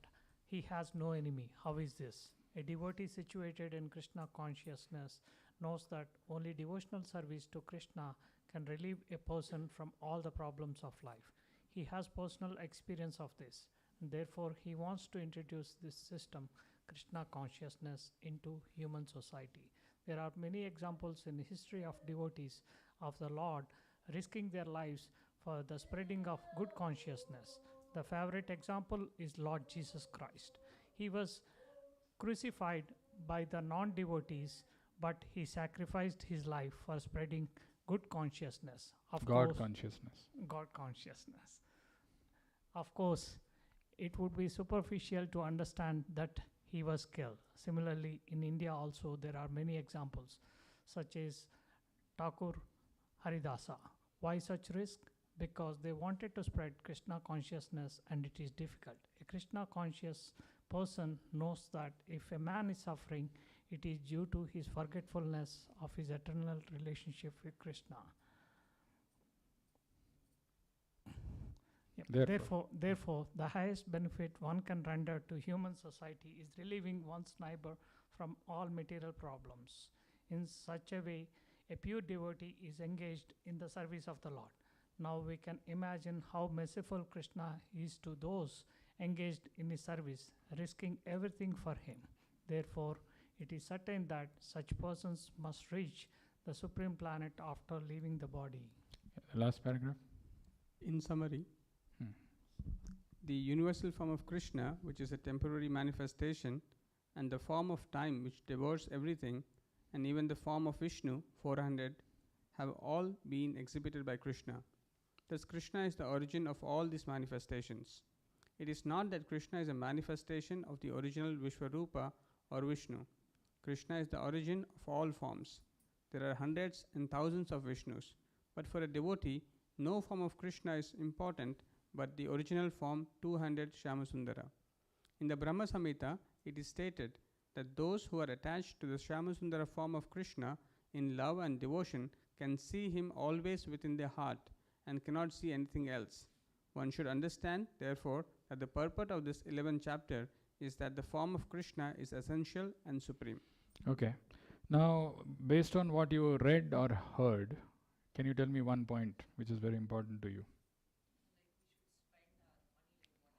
Speaker 10: he has no enemy. How is this? A devotee situated in Krishna consciousness knows that only devotional service to Krishna can relieve a person from all the problems of life. He has personal experience of this, and therefore he wants to introduce this system, Krishna consciousness, into human society. There are many examples in the history of devotees of the Lord risking their lives for the spreading of good consciousness. The favorite example is Lord Jesus Christ. He was crucified by the non-devotees, but he sacrificed his life for spreading good consciousness. Of
Speaker 1: God
Speaker 10: course,
Speaker 1: consciousness.
Speaker 10: God consciousness. Of course, it would be superficial to understand that he was killed. Similarly, in India also there are many examples, such as Thakur Haridasa. Why such risk? Because they wanted to spread Krishna consciousness and it is difficult. A Krishna conscious person knows that if a man is suffering, it is due to his forgetfulness of his eternal relationship with Krishna. Therefore, the highest benefit one can render to human society is relieving one's neighbor from all material problems. In such a way, a pure devotee is engaged in the service of the Lord. Now we can imagine how merciful Krishna is to those engaged in his service, risking everything for him. Therefore, it is certain that such persons must reach the supreme planet after leaving the body.
Speaker 1: Last paragraph.
Speaker 4: In summary, the universal form of Krishna, which is a temporary manifestation, and the form of time which devours everything, and even the form of Vishnu, 400, have all been exhibited by Krishna. Thus, Krishna is the origin of all these manifestations. It is not that Krishna is a manifestation of the original Vishwarupa or Vishnu. Krishna is the origin of all forms. There are hundreds and thousands of Vishnus, but for a devotee, no form of Krishna is important but the original form 200 Shyamasundara. In the Brahma Samhita, it is stated that those who are attached to the Shyamasundara form of Krishna in love and devotion can see him always within their heart and cannot see anything else. One should understand, therefore, that the purport of this 11th chapter is that the form of Krishna is essential and supreme.
Speaker 1: Okay. Now, based on what you read or heard, can you tell me one point which is very important to you?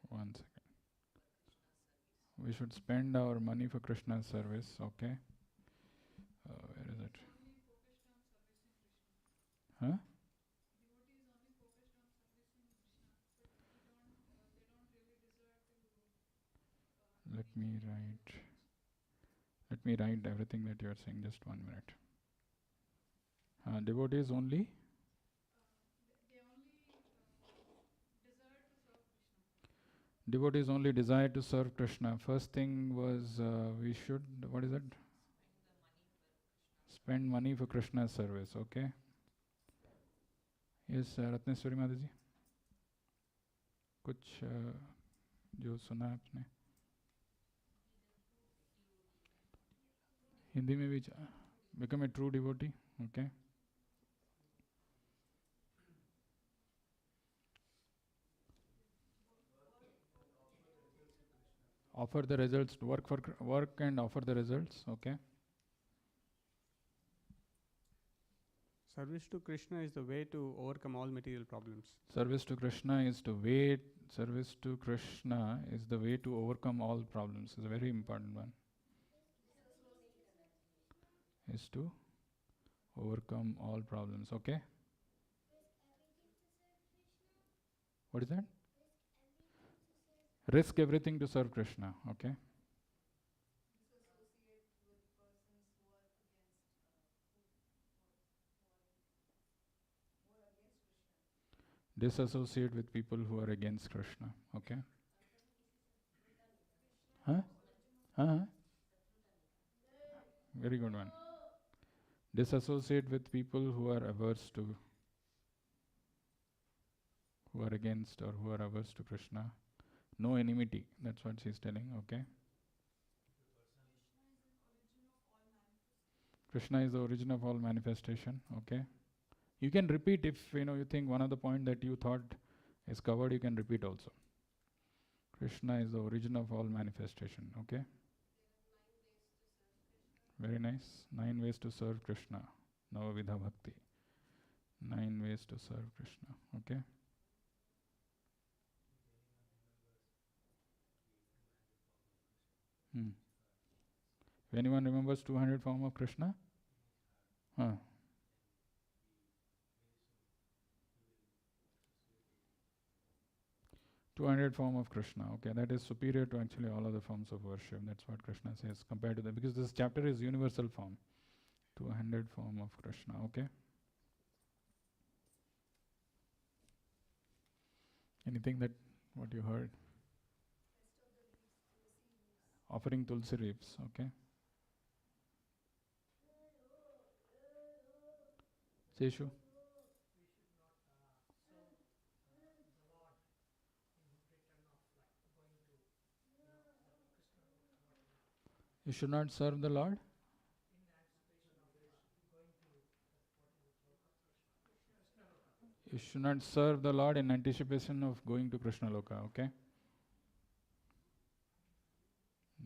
Speaker 1: One second. We should spend our money for Krishna's service. Okay. Where is it? Huh? Let me write everything that you are saying. Just 1 minute. Devotees only? Devotees only desire to serve Krishna. First thing was we should, what is it? Spend money for Krishna's service. Okay. Yes, Ratneswari Mata ji. कुछ जो सुना आपने हिंदी में भी become a true devotee. Okay. Offer the results, work and offer the results. Okay.
Speaker 4: Service to Krishna is the way to overcome all material problems.
Speaker 1: Service to Krishna is the way to overcome all problems. It's a very important one. Is to overcome all problems. Okay. What is that? Risk everything to serve Krishna. Okay. Disassociate with people who are against Krishna. Okay. Huh? Very good one. Disassociate with people who are averse to, who are against or who are averse to Krishna. No enmity. That's what she's telling. Okay. Krishna is the origin of all manifestation. Okay. You can repeat if you think one of the point that you thought is covered, you can repeat also. Krishna is the origin of all manifestation. Okay. Very nice. 9 ways to serve Krishna. Navavidha Bhakti. 9 ways to serve Krishna. Okay. If anyone remembers 200 form of Krishna? 200 form of Krishna. Okay, that is superior to actually all other forms of worship. That's what Krishna says compared to that, because this chapter is universal form. 200 form of Krishna. Okay. Anything that what you heard? Offering tulsi leaves. Okay. Seshu. You should not serve the Lord? You should not serve the Lord in anticipation of going to Krishna Loka, okay?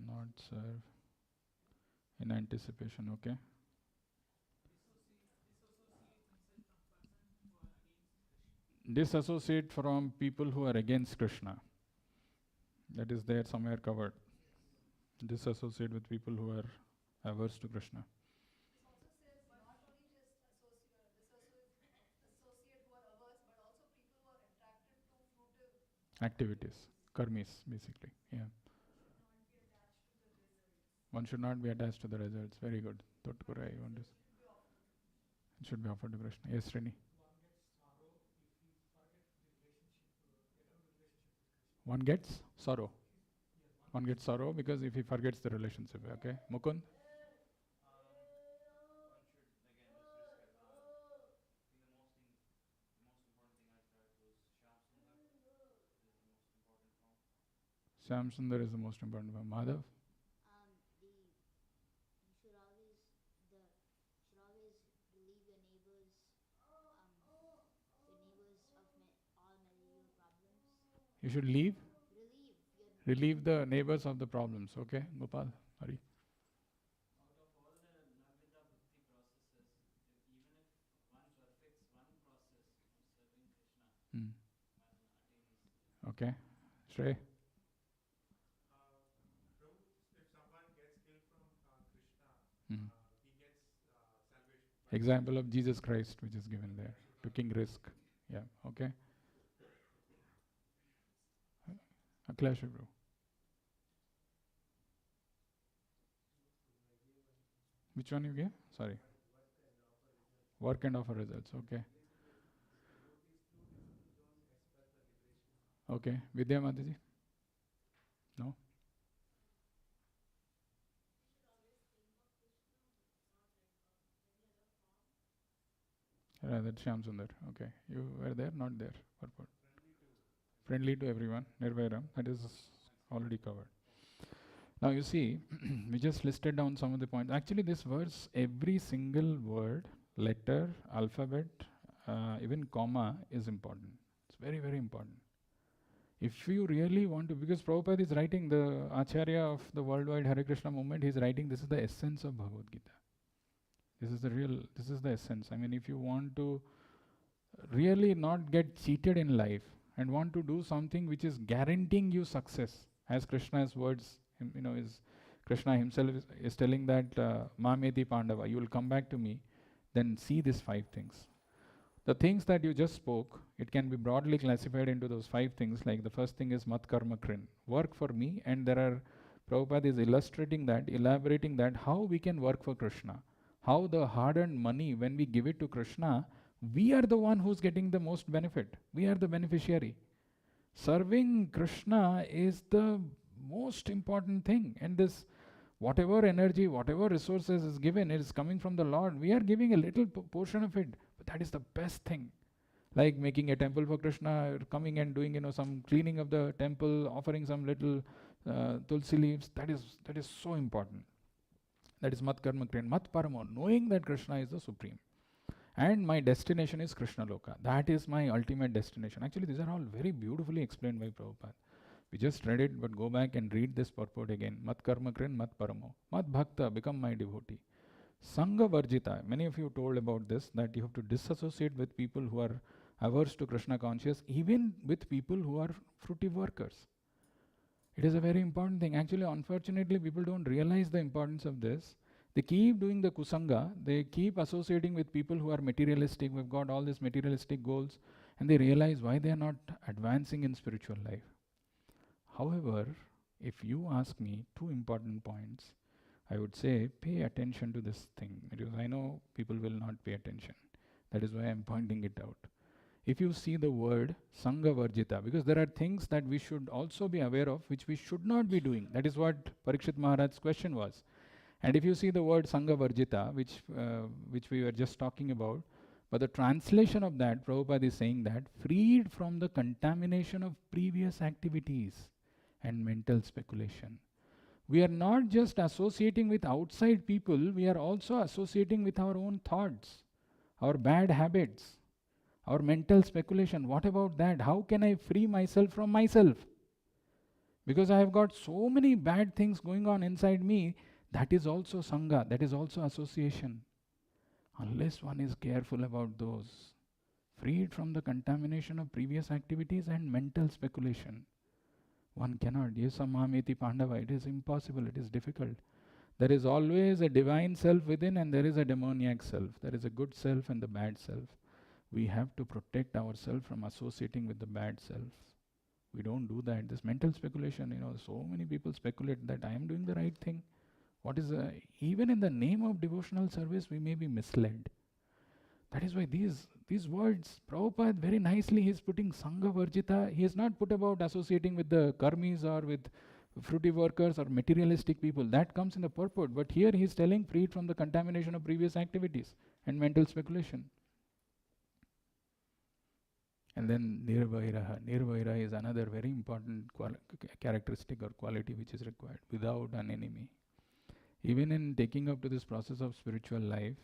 Speaker 1: Not serve in anticipation, okay? Disassociate from people who are against Krishna. That is there somewhere covered. Disassociate with people who are averse to Krishna. Activities, karmis, basically. Yeah. One should not be attached to the results. Very good. Totkurai, it should be offered to Krishna. Yes, Srini. One gets sorrow. One gets sorrow because if he forgets the relationship. Okay, Mukund. Shyam Sundar is the most important form. Madhav?
Speaker 11: You should always relieve your neighbors of all material problems.
Speaker 1: You should relieve the neighbors of the problems. Okay, Gopal, Hari.
Speaker 12: Out of all the Navida Bhakti processes, even if one perfects one process of serving Krishna, one attains.
Speaker 1: Okay, Shrey.
Speaker 13: If someone gets killed from Krishna, he gets salvation.
Speaker 1: Example of Jesus Christ, which is given there. Taking risk. Yeah, okay. Akhilesh, bro. Which one you gave? Sorry. Work and offer results. Okay. Okay. Vidya Mataji? No? That's Shyam Sundar. Okay. You were there? Not there. Purport. Friendly to everyone. Nirvairam. That is already covered. Now you see, we just listed down some of the points. Actually this verse, every single word, letter, alphabet, even comma is important. It's very, very important. If you really want to, because Prabhupada is writing, the Acharya of the worldwide Hare Krishna movement, he's writing, this is the essence of Bhagavad Gita. This is the essence. I mean, if you want to really not get cheated in life and want to do something which is guaranteeing you success, as Krishna's words, is Krishna himself is telling that Mameti Pandava, you will come back to me, then see these 5 things. The things that you just spoke, it can be broadly classified into those 5 things. Like the first thing is Mat Karma Krin, work for me, and there are, Prabhupada is illustrating that, elaborating that, how we can work for Krishna. How the hard-earned money, when we give it to Krishna, we are the one who's getting the most benefit. We are the beneficiary. Serving Krishna is the most important thing, and this whatever energy, whatever resources is given, it is coming from the Lord. We are giving a little portion of it, but that is the best thing. Like making a temple for Krishna, coming and doing some cleaning of the temple, offering some little tulsi leaves. That is so important. That is Mat Karma Kriyan, Mat Paramo, knowing that Krishna is the supreme. And my destination is Krishna Loka. That is my ultimate destination. Actually, these are all very beautifully explained by Prabhupada. We just read it, but go back and read this purport again. Mat karma krin, mat paramo. Mat bhakta, become my devotee. Sangha varjita. Many of you told about this, that you have to disassociate with people who are averse to Krishna conscious, even with people who are fruitive workers. It is a very important thing. Actually, unfortunately, people don't realize the importance of this. They keep doing the kusanga, they keep associating with people who are materialistic, we've got all these materialistic goals, and they realize why they are not advancing in spiritual life. However, if you ask me 2 important points, I would say pay attention to this thing, because I know people will not pay attention. That is why I'm pointing it out. If you see the word Sangha Varjita, because there are things that we should also be aware of which we should not be doing. That is what Parikshit Maharaj's question was. And if you see the word Sangha Varjita, which we were just talking about, but the translation of that, Prabhupada is saying that freed from the contamination of previous activities and mental speculation. We are not just associating with outside people, we are also associating with our own thoughts, our bad habits, our mental speculation. What about that? How can I free myself from myself? Because I have got so many bad things going on inside me. That is also Sangha, that is also association. Unless one is careful about those, freed from the contamination of previous activities and mental speculation, one cannot. Yesamameti Pandava, it is impossible, it is difficult. There is always a divine self within and there is a demoniac self. There is a good self and the bad self. We have to protect ourselves from associating with the bad self. We don't do that. This mental speculation, so many people speculate that I am doing the right thing. What is even in the name of devotional service, we may be misled. That is why these words, Prabhupada very nicely he is putting Sangha Varjita. He has not put about associating with the karmis or with fruitive workers or materialistic people. That comes in the purport. But here he is telling freed from the contamination of previous activities and mental speculation. And then Nirvairaha. Nirvaira is another very important characteristic or quality which is required, without an enemy. Even in taking up to this process of spiritual life,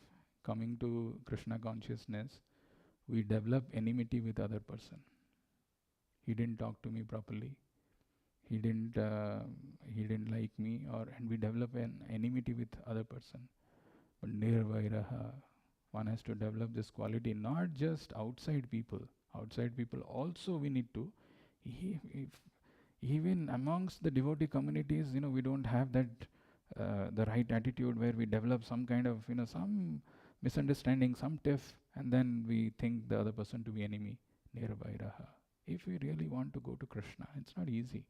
Speaker 1: coming to Krishna consciousness, we develop enmity with other person. He didn't talk to me properly. He didn't like me, and we develop an enmity with other person. But Nirvairaha, one has to develop this quality, not just outside people. Outside people also we need to. Even amongst the devotee communities, we don't have that the right attitude where we develop some kind of, some misunderstanding, some tiff, and then we think the other person to be enemy. Nirvairaha. If we really want to go to Krishna, it's not easy.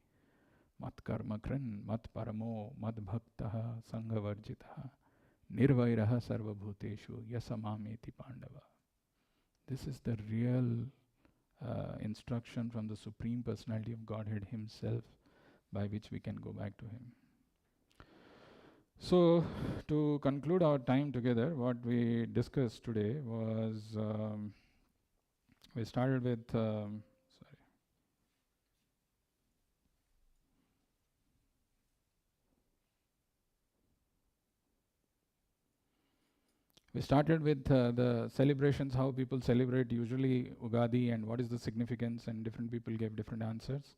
Speaker 1: Mat karma krin, mat paramo, mat bhaktaha, sangha varjitaha, nirvairaha sarva bhuteshu, yasamameti Pandava. This is the real instruction from the Supreme Personality of Godhead Himself, by which we can go back to Him. So, to conclude our time together, what we discussed today was, we started with, we started with the celebrations, how people celebrate usually Ugadi and what is the significance, and different people gave different answers.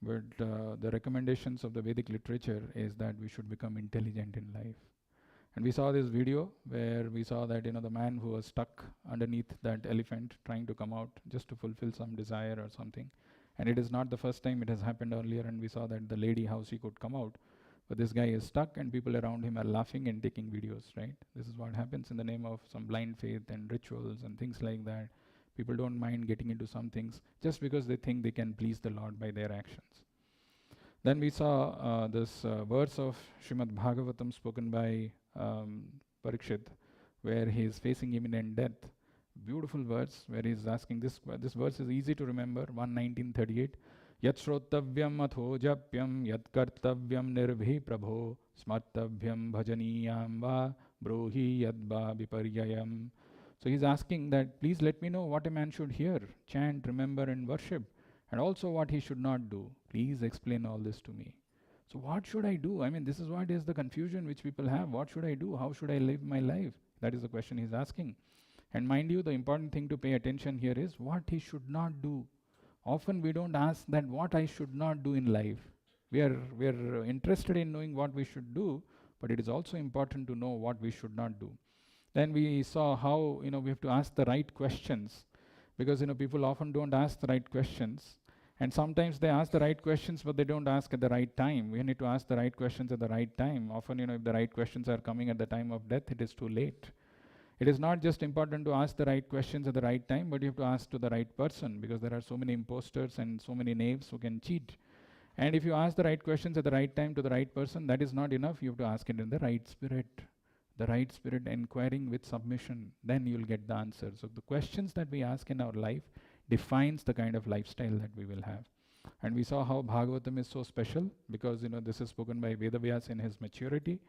Speaker 1: But the recommendations of the Vedic literature is that we should become intelligent in life. And we saw this video where we saw that, the man who was stuck underneath that elephant trying to come out just to fulfill some desire or something. And it is not the first time, it has happened earlier, and we saw that the lady, how she could come out. But this guy is stuck and people around him are laughing and taking videos, right? This is what happens in the name of some blind faith and rituals and things like that. People don't mind getting into some things just because they think they can please the Lord by their actions. Then we saw this verse of Srimad Bhagavatam spoken by Parikshit, where he is facing imminent death. Beautiful verse where he is asking this verse is easy to remember, 1:19:38. Yat shrotavyam atho japyam yat kartavyam nirbhi prabho smartavyam bhajaniyam va brohi yadva viparyayam. So he's asking that, please let me know what a man should hear, chant, remember and worship, and also what he should not do. Please explain all this to me. So what should I do? This is what is the confusion which people have. What should I do? How should I live my life? That is the question he's asking. And mind you, the important thing to pay attention here is what he should not do. Often we don't ask that what I should not do in life. We are interested in knowing what we should do, but it is also important to know what we should not do. Then we saw how we have to ask the right questions, because people often don't ask the right questions, and sometimes they ask the right questions but they don't ask at the right time. We need to ask the right questions at the right time. Often if the right questions are coming at the time of death, it is too late. It is not just important to ask the right questions at the right time, but you have to ask to the right person, because there are so many imposters and so many knaves who can cheat. And if you ask the right questions at the right time to the right person, that is not enough. You have to ask it in the right spirit. The right spirit, inquiring with submission, then you will get the answer. So the questions that we ask in our life defines the kind of lifestyle that we will have. And we saw how Bhagavatam is so special, because this is spoken by Vedavyas in his maturity.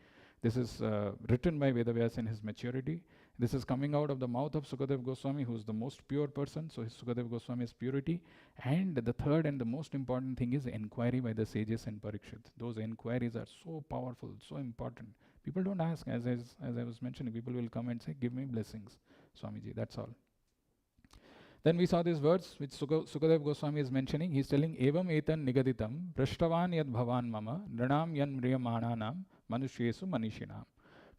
Speaker 1: This is written by Vedavyas in his maturity. This is coming out of the mouth of Sukadeva Goswami, who is the most pure person. So Sukadeva Goswami is purity. And the third and the most important thing is inquiry by the sages and Parikshit. Those inquiries are so powerful, so important. People don't ask, as I was mentioning, people will come and say, give me blessings, Swamiji, that's all. Then we saw these words which Sukadeva Goswami is mentioning. He is telling, Evam etan nigaditam prashtavan yad bhavan mama nranam yan mriyamananam manushyesu manishinam.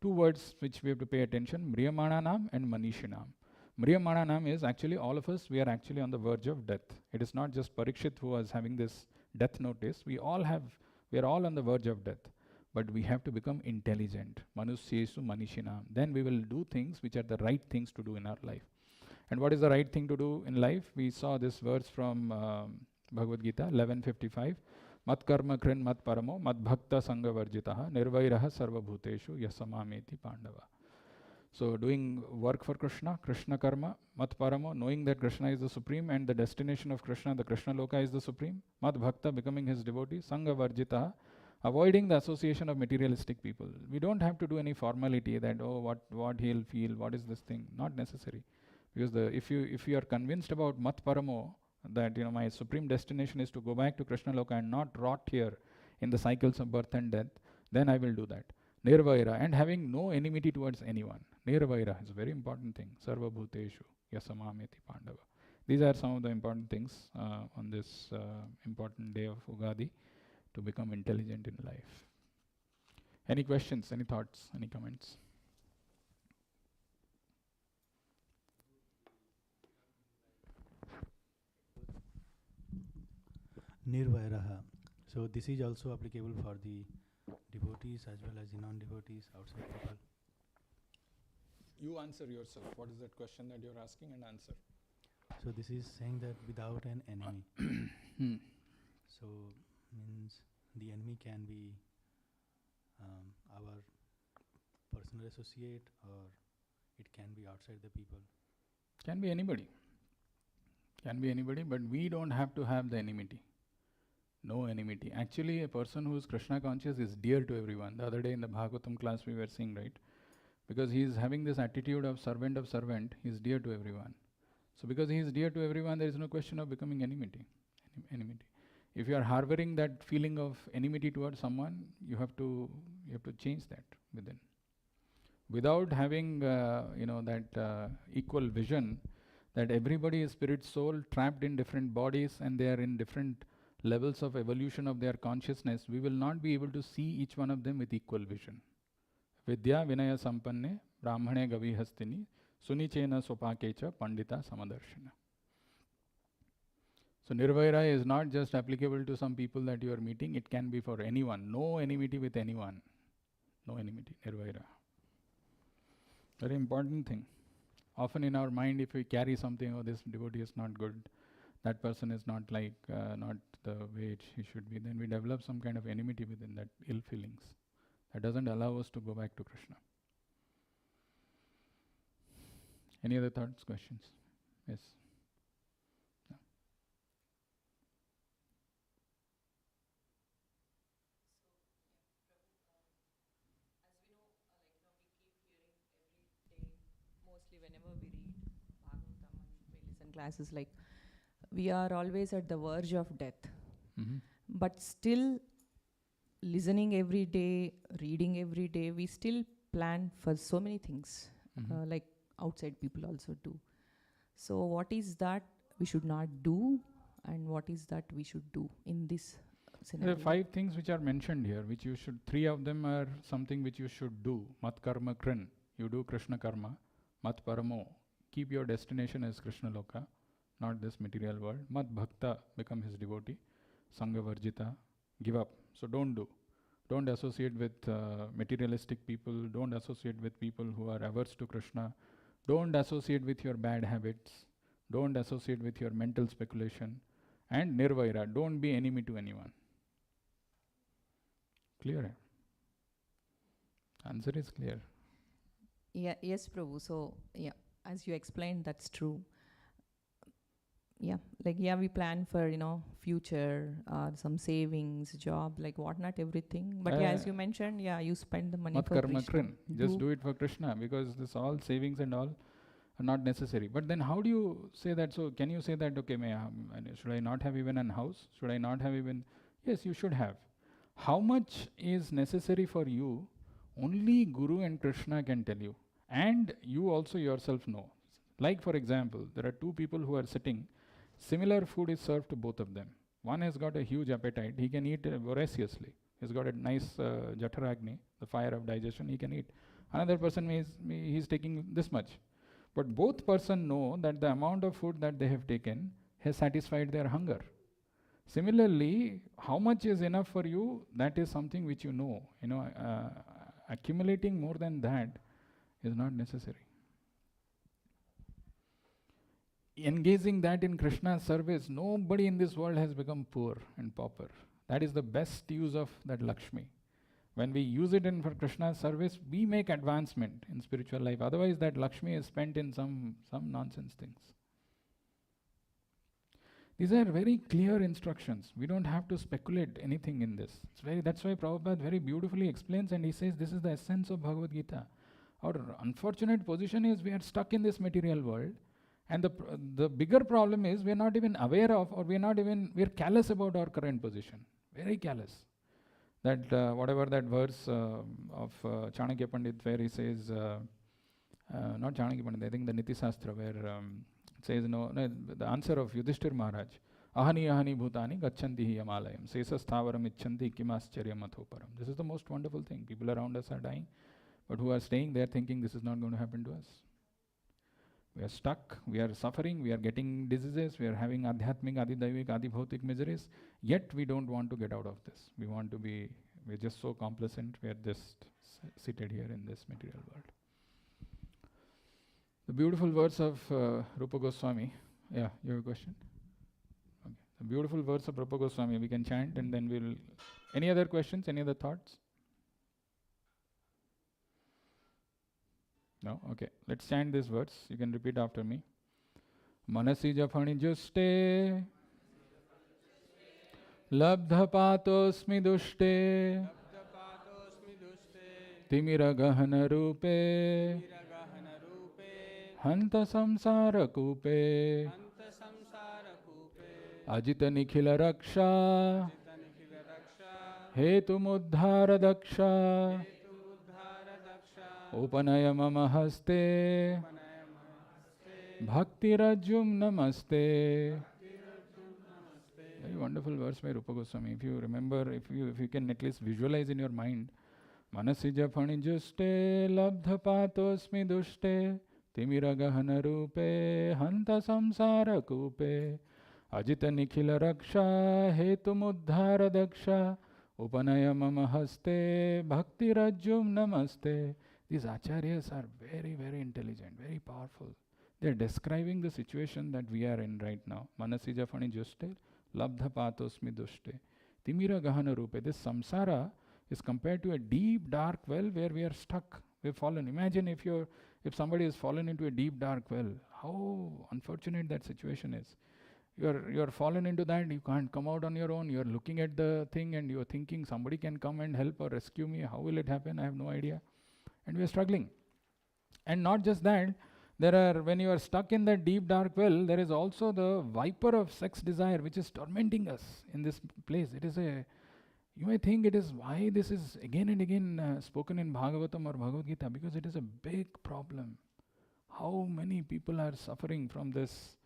Speaker 1: Two words which we have to pay attention, mriyamananam and manishinam. Mriyamananam is actually all of us, we are actually on the verge of death. It is not just Parikshit who was having this death notice. We are all on the verge of death. But we have to become intelligent. Manusyesu manishinam. Then we will do things which are the right things to do in our life. And what is the right thing to do in life? We saw this verse from Bhagavad Gita 11:55. Mat karma krin mat paramo mat bhakta sangha varjitaha nirvairaha sarva bhuteshu yasamameti pandava. So doing work for Krishna, Krishna karma, mat paramo, knowing that Krishna is the supreme and the destination of Krishna, the Krishna loka is the supreme. Mat bhakta, becoming his devotee. Sangha varjitaha, avoiding the association of materialistic people. We don't have to do any formality that, what he'll feel, what is this thing. Not necessary. Because if you are convinced about mat paramo, that my supreme destination is to go back to Krishna loka and not rot here in the cycles of birth and death, then I will do that. Nirvaira, and having no enmity towards anyone. Nirvaira is a very important thing. Sarva bhuteshu yasamameti pandava. These are some of the important things on this important day of Ugadi, to become intelligent in life. Any questions, any thoughts, any comments?
Speaker 14: Nirvairaha. So this is also applicable for the devotees as well as the non-devotees, outside people.
Speaker 1: You answer yourself. What is that question that you're asking, and answer?
Speaker 14: So this is saying that without an enemy. So means the enemy can be our personal associate, or it can be outside the people.
Speaker 1: Can be anybody. Can be anybody, but we don't have to have the enmity. No enmity. Actually, a person who is Krishna conscious is dear to everyone. The other day in the Bhagavatam class we were seeing, right? Because he is having this attitude of servant, he is dear to everyone. So because he is dear to everyone, there is no question of becoming enmity. If you are harboring that feeling of enmity towards someone, you have to change that within. Without having that equal vision that everybody is spirit soul trapped in different bodies and they are in different levels of evolution of their consciousness, we will not be able to see each one of them with equal vision. Vidya vinaya sampanne brahmane gavi hastini sunichena sopakecha pandita samadarshana. So Nirvaira is not just applicable to some people that you are meeting, it can be for anyone. No enmity with anyone. No enmity, Nirvaira. Very important thing. Often in our mind, if we carry something, oh, this devotee is not good, that person is not not the way he should be, then we develop some kind of enmity within that, ill feelings. That doesn't allow us to go back to Krishna. Any other thoughts, questions? Yes. No.
Speaker 6: Mostly whenever we read Bhagavatam and we listen classes, like we are always at the verge of death. But still listening every day, reading every day, we still plan for so many things. Like outside people also do. So what is that we should not do, and what is that we should do in this
Speaker 1: There
Speaker 6: scenario?
Speaker 1: are 5 things which are mentioned here, which you should, 3 of them are something which you should do. Mat karma krin, you do Krishna karma. Mat paramo, keep your destination as Krishna loka, not this material world. Mat bhakta, become his devotee. Sangha varjita, give up. So don't do. Don't associate with materialistic people. Don't associate with people who are averse to Krishna. Don't associate with your bad habits. Don't associate with your mental speculation. And nirvaira, don't be enemy to anyone. Clear? Answer is clear.
Speaker 6: Yeah, yes, Prabhu. So, yeah, as you explained, that's true. Yeah, like, yeah, we plan for, future, some savings, job, like whatnot, everything. But yeah, as you mentioned, yeah, you spend the money
Speaker 1: Mat
Speaker 6: for
Speaker 1: karma
Speaker 6: Krishna.
Speaker 1: krin. Just do it for Krishna, because this all savings and all are not necessary. But then how do you say that? So can you say that, okay, should I not have even a house? Should I not have even? Yes, you should have. How much is necessary for you? Only Guru and Krishna can tell you. And you also yourself know. Like, for example, there are 2 people who are sitting. Similar food is served to both of them. One has got a huge appetite. He can eat voraciously. He's got a nice jataragni, the fire of digestion. He can eat. Another person he's taking this much. But both person know that the amount of food that they have taken has satisfied their hunger. Similarly, how much is enough for you, that is something which you know. Accumulating more than that is not necessary. Engaging that in Krishna's service, nobody in this world has become poor and pauper. That is the best use of that Lakshmi. When we use it for Krishna's service, we make advancement in spiritual life. Otherwise, that Lakshmi is spent in some nonsense things. These are very clear instructions. We don't have to speculate anything in this. That's why Prabhupada very beautifully explains, and he says this is the essence of Bhagavad Gita. Our unfortunate position is we are stuck in this material world, and the bigger problem is we are not even aware of, or we are callous about our current position. Very callous. That whatever that verse of Chanakya Pandit where he says, not Chanakya Pandit, I think the Niti Sastra, where it says, the answer of Yudhishthir Maharaj, ahani ahani bhutani gachanti hi amalayam, sesa sthavaram icchanti kimascharya mathoparam. This is the most wonderful thing. People around us are dying, but who are staying there thinking this is not going to happen to us. We are stuck, we are suffering, we are getting diseases, we are having adhyatmic, adidaivik, adibhautik miseries, yet we don't want to get out of this. We're just so complacent, we are just seated here in this material world. The beautiful words of Rupa Goswami. Yeah, you have a question? Okay. The beautiful words of Rupa Goswami, we can chant and then we'll... Any other questions, any other thoughts? No? Okay. Let's chant these words. You can repeat after me. Manasi jafani juste labdha patosmi dushte timira gahana rupe hanta samsara kupe ajita nikhila raksha hetu muddhara daksha Upanaya mama haste Bhakti Rajum namaste. Very wonderful verse by Rupa Goswami. If you remember, if you can at least visualize in your mind, Manasija Phani Juste Labdha Patosmi Dushte Timira Gahana Rupe Hanta Samsara Kupe Ajita Nikhila Raksha Hetu Muddhara Daksha Upanaya mama haste Bhakti Rajum namaste. These acharyas are very, very intelligent, very powerful. They are describing the situation that we are in right now. Manasija Phani Juste Labdha Patosmi Dushte Timira Gahana Rupe. This samsara is compared to a deep dark well where we are stuck. We've fallen. Imagine if somebody has fallen into a deep dark well, how unfortunate that situation is. You're fallen into that, you can't come out on your own, you're looking at the thing and you're thinking somebody can come and help or rescue me. How will it happen? I have no idea. And we are struggling. And not just that, when you are stuck in that deep dark well, there is also the viper of sex desire which is tormenting us in this place. You may think it is why this is again and again spoken in Bhagavatam or Bhagavad Gita, because it is a big problem. How many people are suffering from this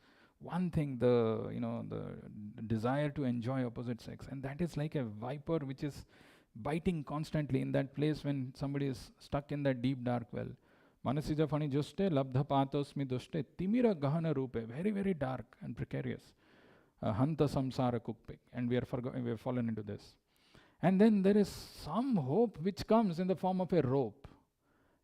Speaker 1: one thing, the desire to enjoy opposite sex, and that is like a viper which is biting constantly in that place when somebody is stuck in that deep dark well. Manasija fani juste labdha patosmi duste timira gahana rupe, very very dark and precarious. Hanta samsara kukpik, and we have fallen into this. And then there is some hope which comes in the form of a rope.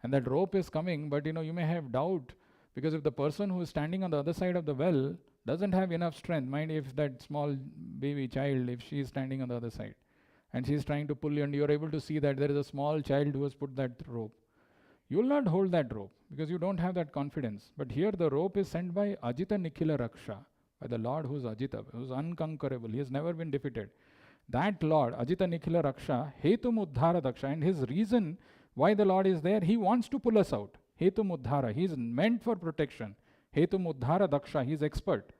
Speaker 1: And that rope is coming, but you may have doubt, because if the person who is standing on the other side of the well doesn't have enough strength, mind if that small baby child, if she is standing on the other side and she is trying to pull you, and you are able to see that there is a small child who has put that rope, you will not hold that rope because you don't have that confidence. But here the rope is sent by Ajita Nikhila Raksha, by the Lord who is Ajita, who is unconquerable, he has never been defeated. That Lord, Ajita Nikhila Raksha, Hetum Uddhara Daksha, and his reason why the Lord is there, he wants to pull us out. Hetum Uddhara, he is meant for protection. Hetum Uddhara Daksha, he is expert.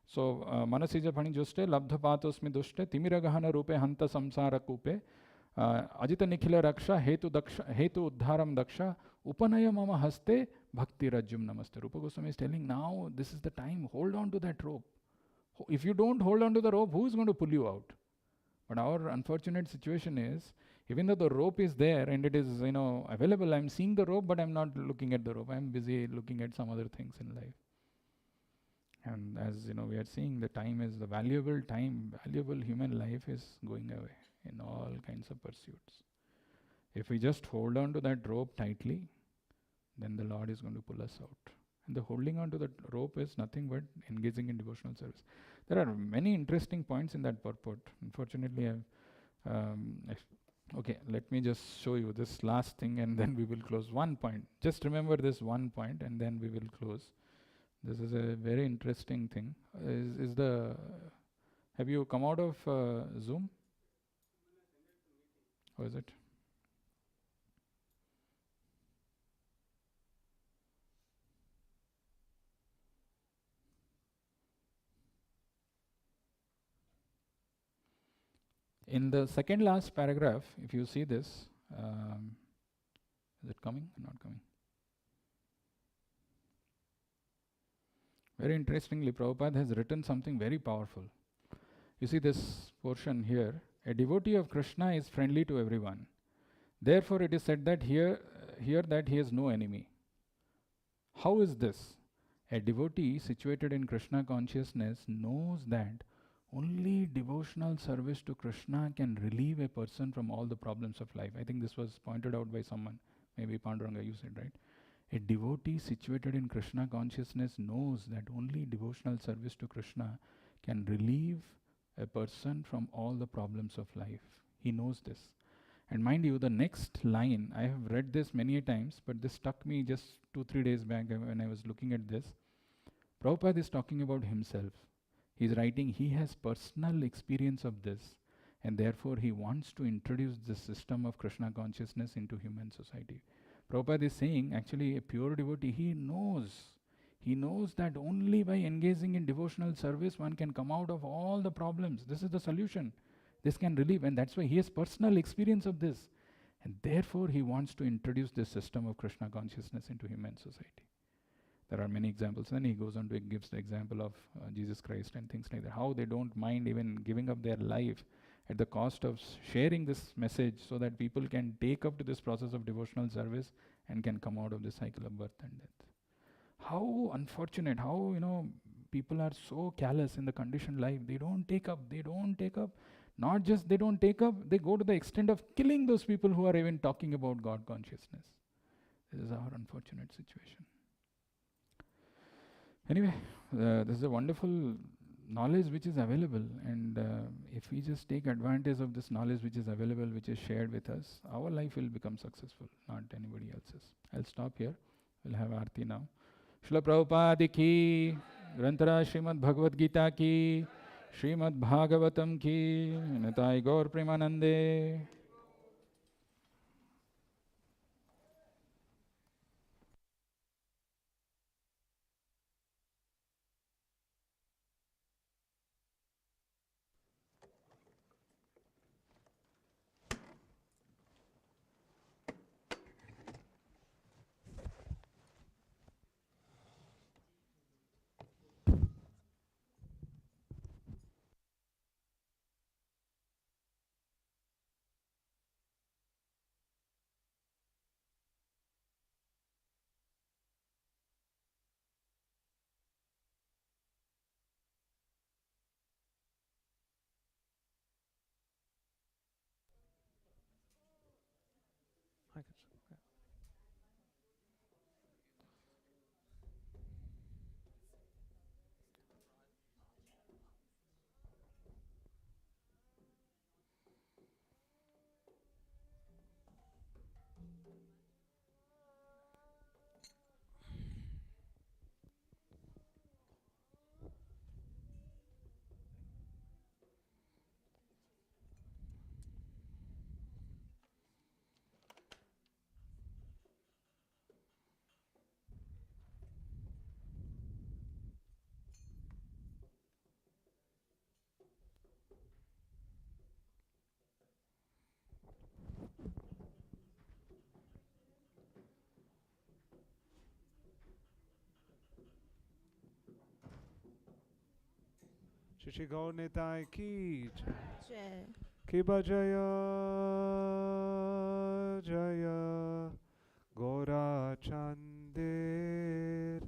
Speaker 1: So, Manasija Pani Juste, Labdhapatosmi Dushte, Timiragahana Rupe, Hanta Samsara Kupe, Ajita Nikhila Raksha, Hetu Uddharam Daksha, Upanaya Mama Haste, Bhakti Rajyum Namaste. Rupa Goswami is telling, now this is the time, hold on to that rope. If you don't hold on to the rope, who is going to pull you out? But our unfortunate situation is, even though the rope is there and it is available, I'm seeing the rope, but I'm not looking at the rope. I'm busy looking at some other things in life. And as we are seeing, the time is the valuable time, valuable human life is going away in all kinds of pursuits. If we just hold on to that rope tightly, then the Lord is going to pull us out. And the holding on to the rope is nothing but engaging in devotional service. There are many interesting points in that purport. Unfortunately, okay, let me just show you this last thing and then we will close. One point. Just remember this one point and then we will close. This is a very interesting thing. Have you come out of Zoom? Or is it? In the second last paragraph, if you see this, is it coming? Not coming. Very interestingly, Prabhupada has written something very powerful. You see this portion here, a devotee of Krishna is friendly to everyone. Therefore, it is said that here that he has no enemy. How is this? A devotee situated in Krishna consciousness knows that only devotional service to Krishna can relieve a person from all the problems of life. I think this was pointed out by someone, maybe Panduranga, you said, right? A devotee situated in Krishna consciousness knows that only devotional service to Krishna can relieve a person from all the problems of life. He knows this. And mind you, the next line, I have read this many times, but this struck me just 2-3 days back when I was looking at this. Prabhupada is talking about himself. He is writing, he has personal experience of this, and therefore he wants to introduce this system of Krishna consciousness into human society. Prabhupada is saying, actually a pure devotee, he knows that only by engaging in devotional service one can come out of all the problems. This is the solution. This can relieve, and that's why he has personal experience of this. And therefore he wants to introduce this system of Krishna consciousness into human society. There are many examples. Then he goes on to gives the example of Jesus Christ and things like that. How they don't mind even giving up their life at the cost of sharing this message so that people can take up to this process of devotional service and can come out of the cycle of birth and death. How unfortunate, how people are so callous in the conditioned life. They don't take up. Not just they don't take up, they go to the extent of killing those people who are even talking about God consciousness. This is our unfortunate situation. Anyway, this is a wonderful knowledge which is available, and if we just take advantage of this knowledge which is available, which is shared with us, our life will become successful, not anybody else's. I'll stop here. We'll have Arati now. Srila Prabhupada ki, Grantara Srimad Bhagavad Gita ki, Srimad Bhagavatam ki, Nitai Gaur Premanande.
Speaker 7: Shri Gaur Nitai ki
Speaker 15: Jai.
Speaker 7: Kiba Jaya Jaya Gora Chandir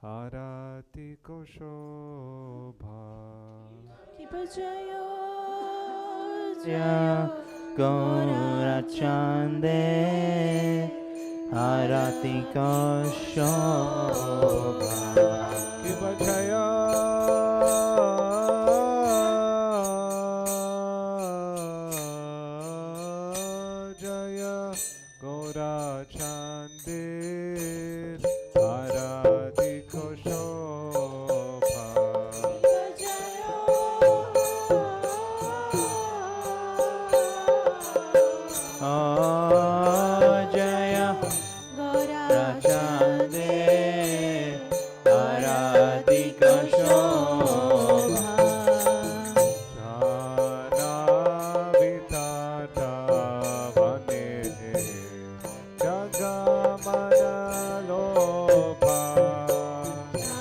Speaker 7: Arati Koshobha
Speaker 15: Kiba Jaya
Speaker 3: Jaya Gaura Chande Arati Koshobha
Speaker 7: Kiba Jaya Jaya Gaura Chandir Arati Koshobha
Speaker 3: Jaya Gaura Chandir Arati Koshobha
Speaker 7: Jana Vitata Vane Jagamana Lobha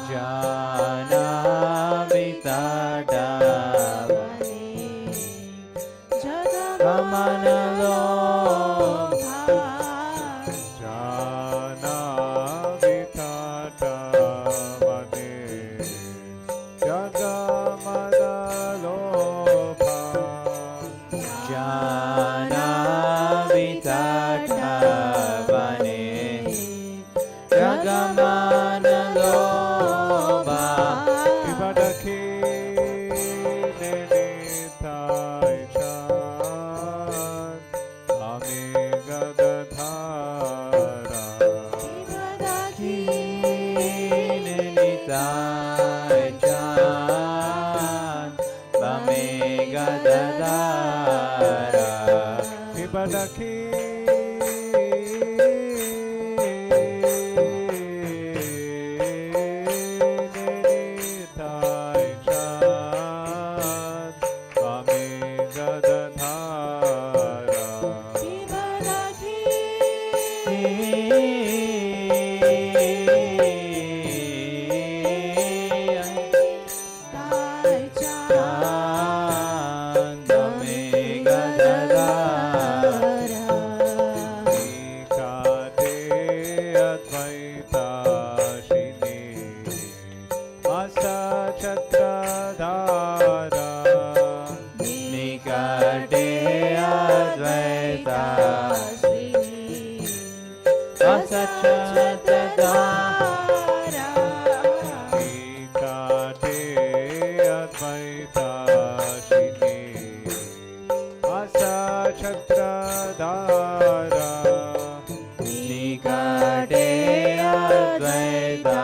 Speaker 3: Jana Vitata Jagamana Lobha
Speaker 7: Jana Vitata Vane Jagamana Lobha
Speaker 3: Jana Vitata Vane Jagamana Lobha
Speaker 7: Ibadaki Nenitai Chan Ame Gadadhara
Speaker 3: Nenitai Chan Vame Gadadhara
Speaker 7: Ibadaki Nenitai Chan Ame Gadadhara Nikate Advaita Shini Asa Chatradhara
Speaker 3: Nikate Advaita Asachatadhara
Speaker 7: Nikate Advaita Shini Asa Chatradhara
Speaker 3: Nikate Advaita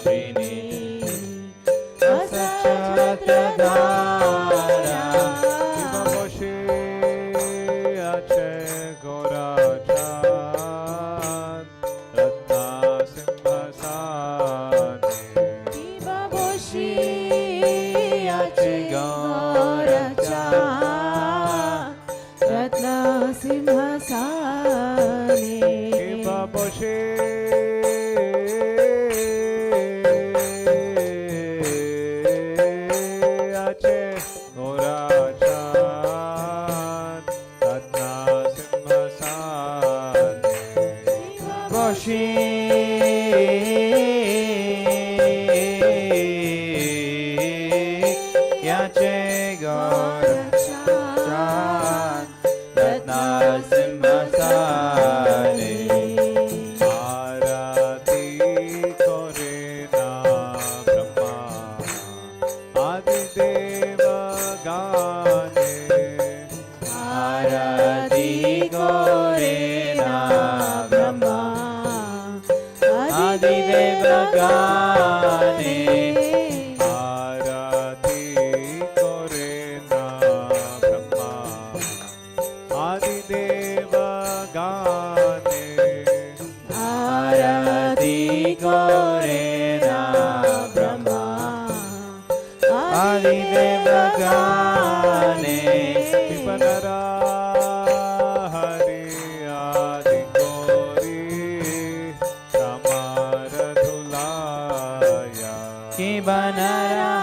Speaker 3: Srini Asachatadhara
Speaker 7: Kiba Moshe Ache Gora Chan Ratna Simhasane
Speaker 3: Ache Gaura Chan Ratna Simhasane
Speaker 7: Kiba Moshe Ache Gora Chan Ratna Simhasane
Speaker 3: Boshi Yache Gaura Chan Ratna Simhasane
Speaker 7: Arati Kore Na Brahma Adideva Gane
Speaker 3: Arati Kore Na Brahma Adideva Gane
Speaker 7: Arati Kore Na Brahma Adideva Gane
Speaker 3: Arati Kore Na Brahma Adideva Gane
Speaker 7: Pipanara Hari Adi Kori Samaradhulaya
Speaker 3: Kibanara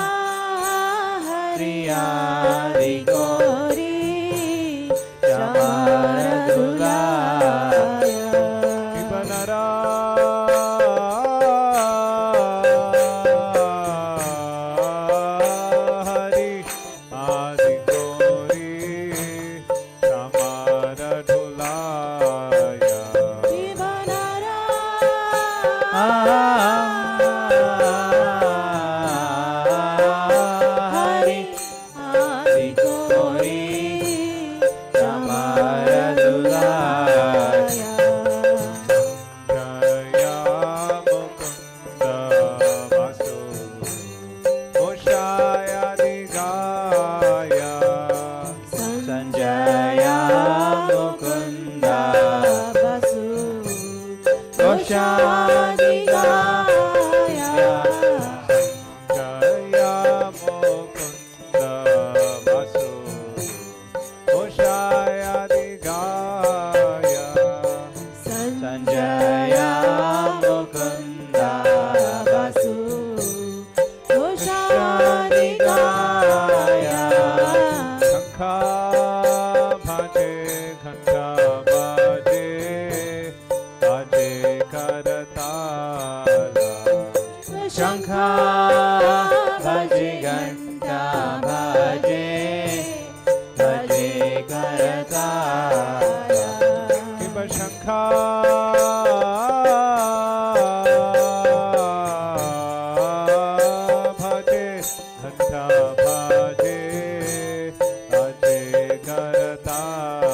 Speaker 3: किब शंखा भजे घंटा भजे भजे करताला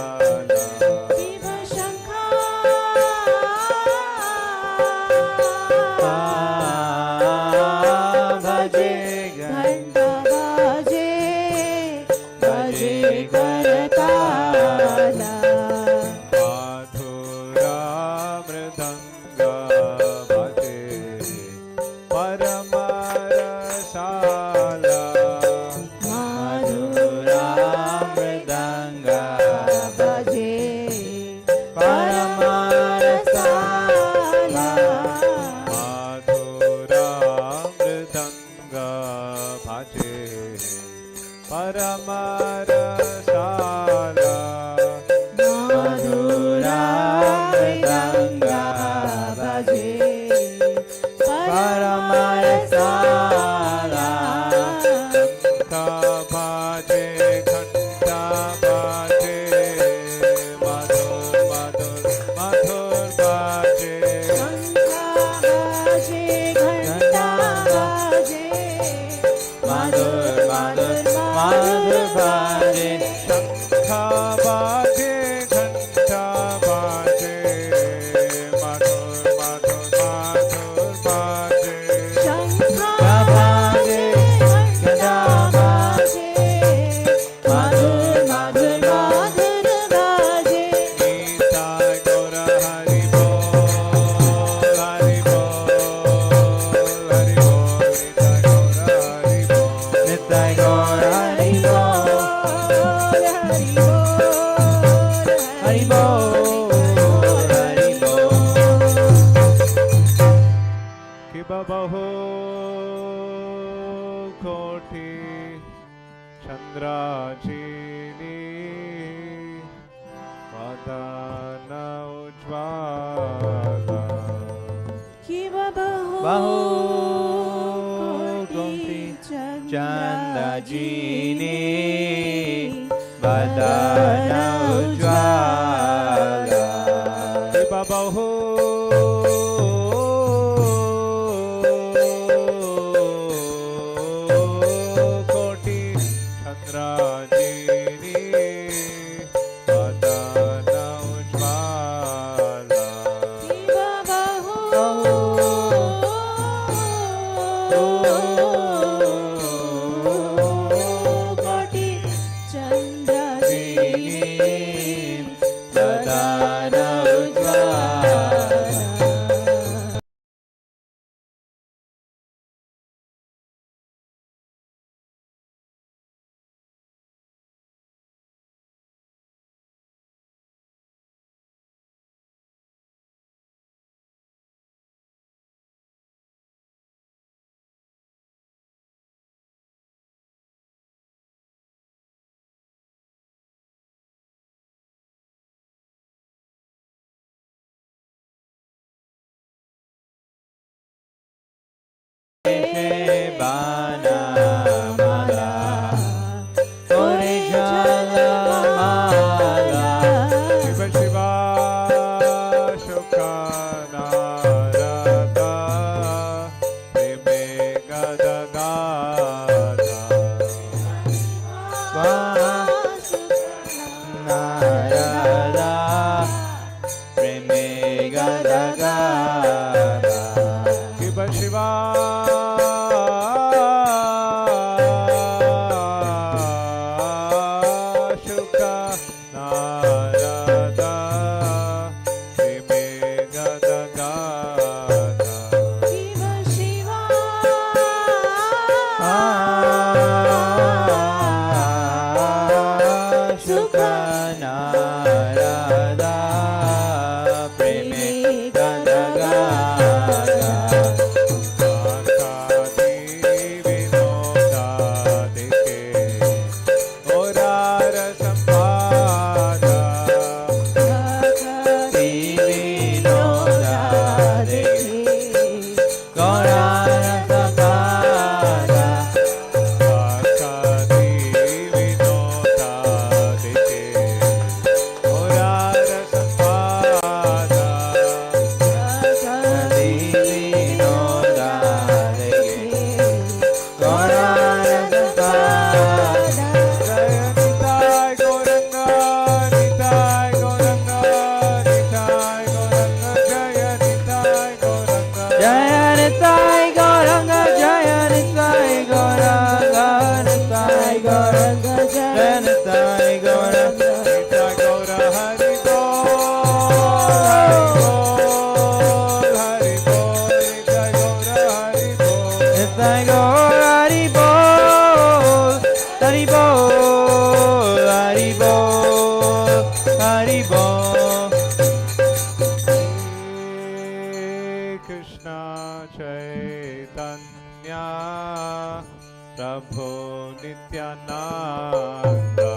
Speaker 15: किब शंखा भजे घंटा भजे भजे करताला
Speaker 3: माधुरा मृदंग भजे परम रसाला
Speaker 15: माधुरा मृदंग भजे परम रसाला
Speaker 3: माधुरा मृदंग भजे परम रसाला
Speaker 15: माधुरा मृदंग भजे परम रसाला
Speaker 3: घंटा बाजे घंटा बाजे मधुर मधुर मधुर बाजे
Speaker 15: घंटा बाजे घंटा बाजे मधुर मधुर मधुर बाजे
Speaker 3: शंखा बाजे घंटा बाजे मधुर मधुर मधुर बाजे
Speaker 15: शंखा बाजे घंटा बाजे मधुर मधुर मधुर बाजे
Speaker 3: गीता गौर हरि बोल हरि बोल हरि बोल गीता गौर हरि बोल
Speaker 15: नित्य गौर हरि बोल हरि बोल
Speaker 3: किब बहु कोटि चंद्राजीनी वदन उज्ज्वला
Speaker 15: किब बहु कोटि चंद्राजीनी वदन उज्ज्वला
Speaker 3: किब बहु कोटि चंद्राजीनी वदन उज्ज्वला
Speaker 15: किब बहु कोटि चंद्राजीनी
Speaker 3: Krishna Chaitanya Prabhu Nityananda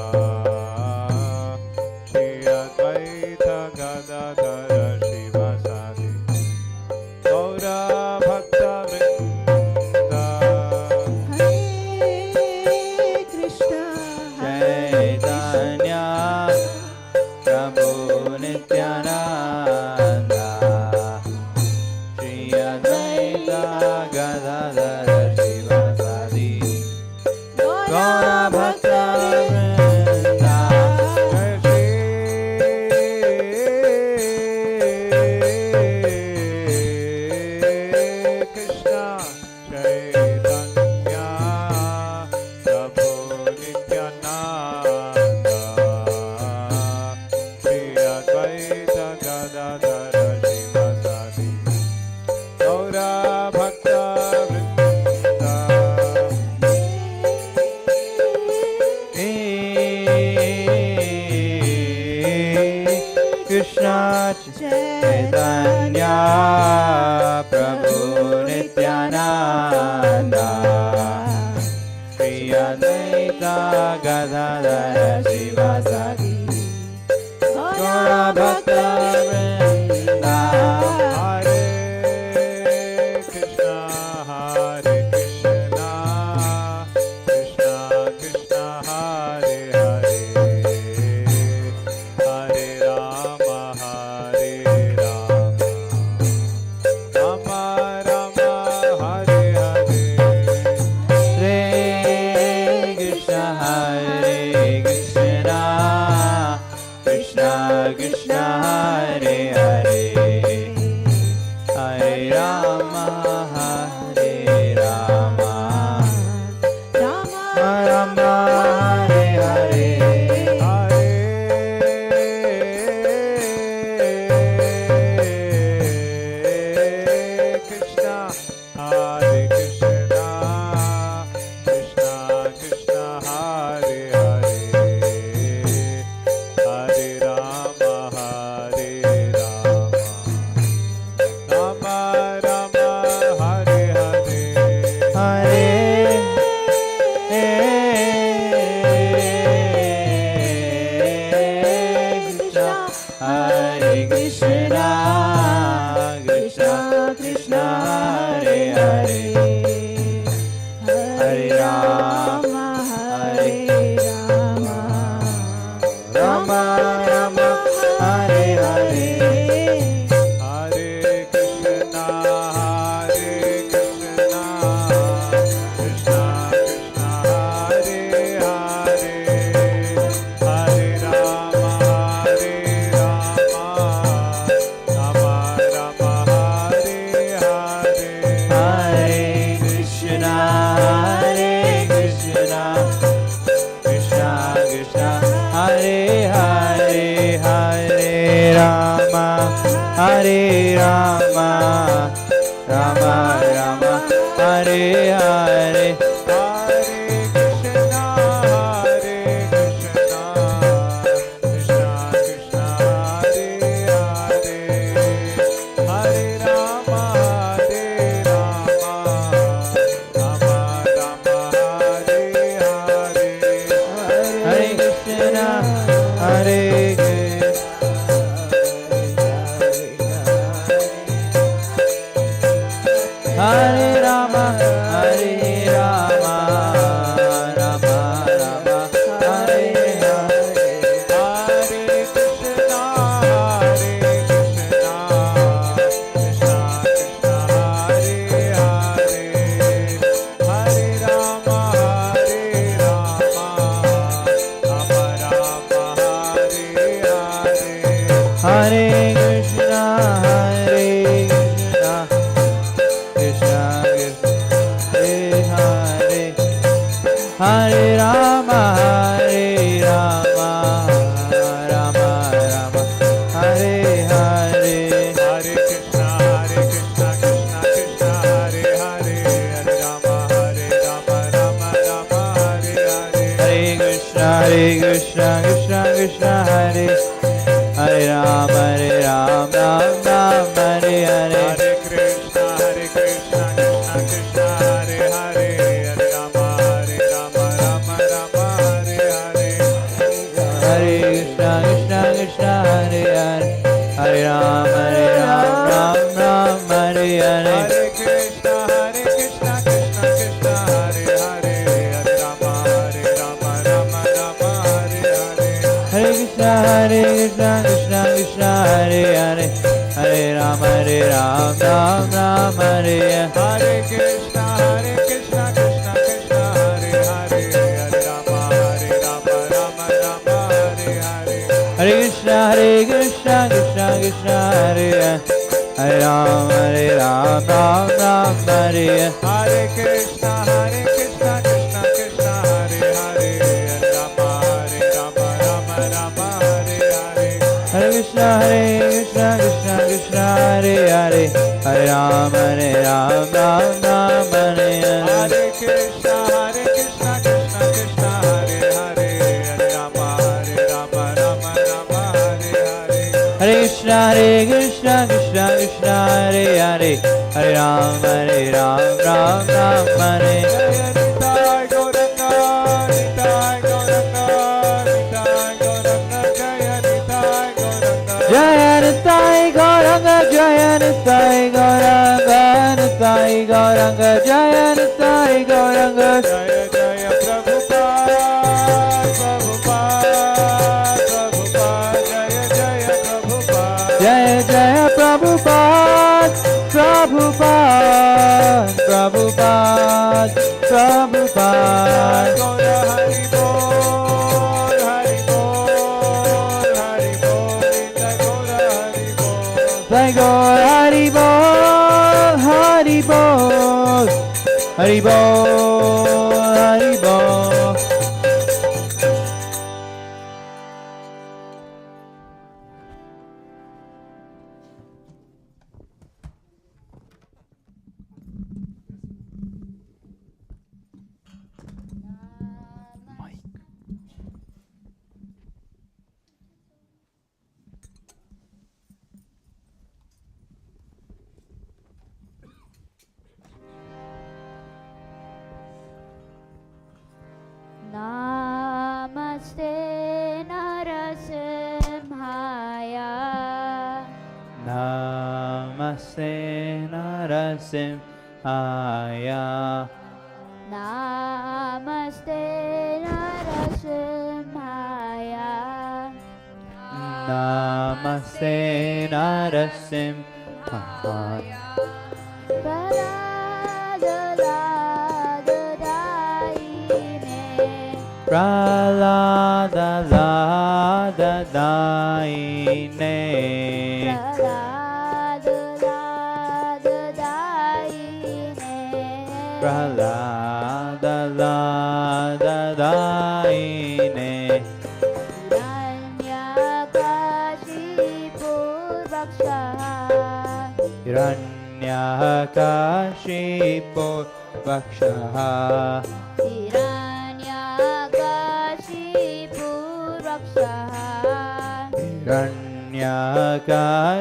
Speaker 3: Shri Advaita Gadadhara Shivasadi Gaura Bhakta Vrinda
Speaker 15: Hare Krishna
Speaker 3: Chaitanya Prabhu Nityananda Shri Advaita Gadadhara Shivasadi Gaura Bhakta Vrinda Shri Krishna Chaitanya Prabhu Nityananda Shri Advaita Gadadhara Shivasadi Gaura Bhakta Vrinda Krishna Chaitanya Prabhu Nityananda Shri Advaita Gadadhara Shivasadi Gaura Bhakta Vrinda Hare Krishna Krishna Krishna Hare Hare Hare Rama Hare Rama Rama Rama Hare Hare Hare Krishna Krishna Krishna Krishna Hare Hare Hare Rama Hare Rama Rama Rama Hare Hare Hare Krishna Krishna Krishna Krishna Hare Hare Hare Rama Hare Rama Rama Rama Hare Hare Hare Krishna Hare Krishna Krishna Krishna Hare Hare Hare Rama Hare Rama Rama Rama Hare Hare Hare Krishna Krishna Krishna Hare Hare Hare Rama Hare Rama Rama Rama Hare Hare Hare Krishna Krishna Krishna Krishna Hare Hare Hare Rama Hare Rama Rama Rama Hare Hare Hare Krishna Krishna Krishna Krishna Hare Hare Hare Rama Hare Rama Rama Rama Hare Hare Hare Krishna Hare Hare Rama Hare Rama Rama Rama Hare Hare Hare Krishna Krishna Krishna Krishna Hare Hare Hare Rama Hare Rama Rama Rama Hare Hare Hare Krishna Hare Krishna Krishna Krishna Hare Hare Rama Hare Rama Rama Rama Hare Hare Hare Krishna Krishna Krishna Hare Hare Hare Rama Rama Rama Hare Hare Hare Krishna Krishna Krishna Hare Hare Ram Ram Ram Hare Hare Hare Krishna Krishna Hare Hare Hare Ram Ram Ram Hare Hare
Speaker 16: Hare Krishna Krishna Krishna Hare Hare Hare Rama Rama Rama Hare Hare
Speaker 3: Hare Krishna Krishna Krishna Hare Hare Hare Ram Ram Ram Hare Hare
Speaker 16: Hare Krishna Krishna Krishna Hare Hare Hare Rama Rama Rama Hare Hare
Speaker 3: Hare Krishna Krishna Krishna Hare Hare Hare Ram Ram Ram Hare Hare
Speaker 16: Hare Krishna Krishna Krishna Hare Hare Hare Rama Rama Rama Hare Hare
Speaker 3: Hare Krishna Krishna Krishna Hare Hare Hare Ram Ram Ram Hare Hare
Speaker 16: Hare Krishna Krishna Krishna Hare Hare Hare Rama Rama Rama Hare Hare
Speaker 3: Hare Krishna Krishna Krishna Hare Hare Hare Ram Ram Hare Hare
Speaker 16: Nitai Gauranga Nitai Gauranga Nitai Gauranga Jaya Nitai Gauranga
Speaker 3: Jaya Nitai Gauranga Jaya Nitai Gauranga Nitai Gauranga Jaya Nitai Gauranga
Speaker 16: Jaya Jaya Prabhupada Prabhupada Jaya Jaya Prabhupada
Speaker 3: Jaya Jaya Prabhupada Prabhupada Prabhupada Prabhupada
Speaker 16: Gaura Hari Bol Hari Bol Hari Bol Nitya Gaura Hari Bol
Speaker 3: Jai Gaur Hari Bol Hari Bol Hari Bol Hari Bol
Speaker 11: Namaste Narasimhaya.
Speaker 3: Namaste Narasimhaya
Speaker 11: Namaste Narasimhaya.
Speaker 3: Namaste Narasimhaya Pralada Lada Daine Pralada Lada Daine Hiranyakashipu Vakshaha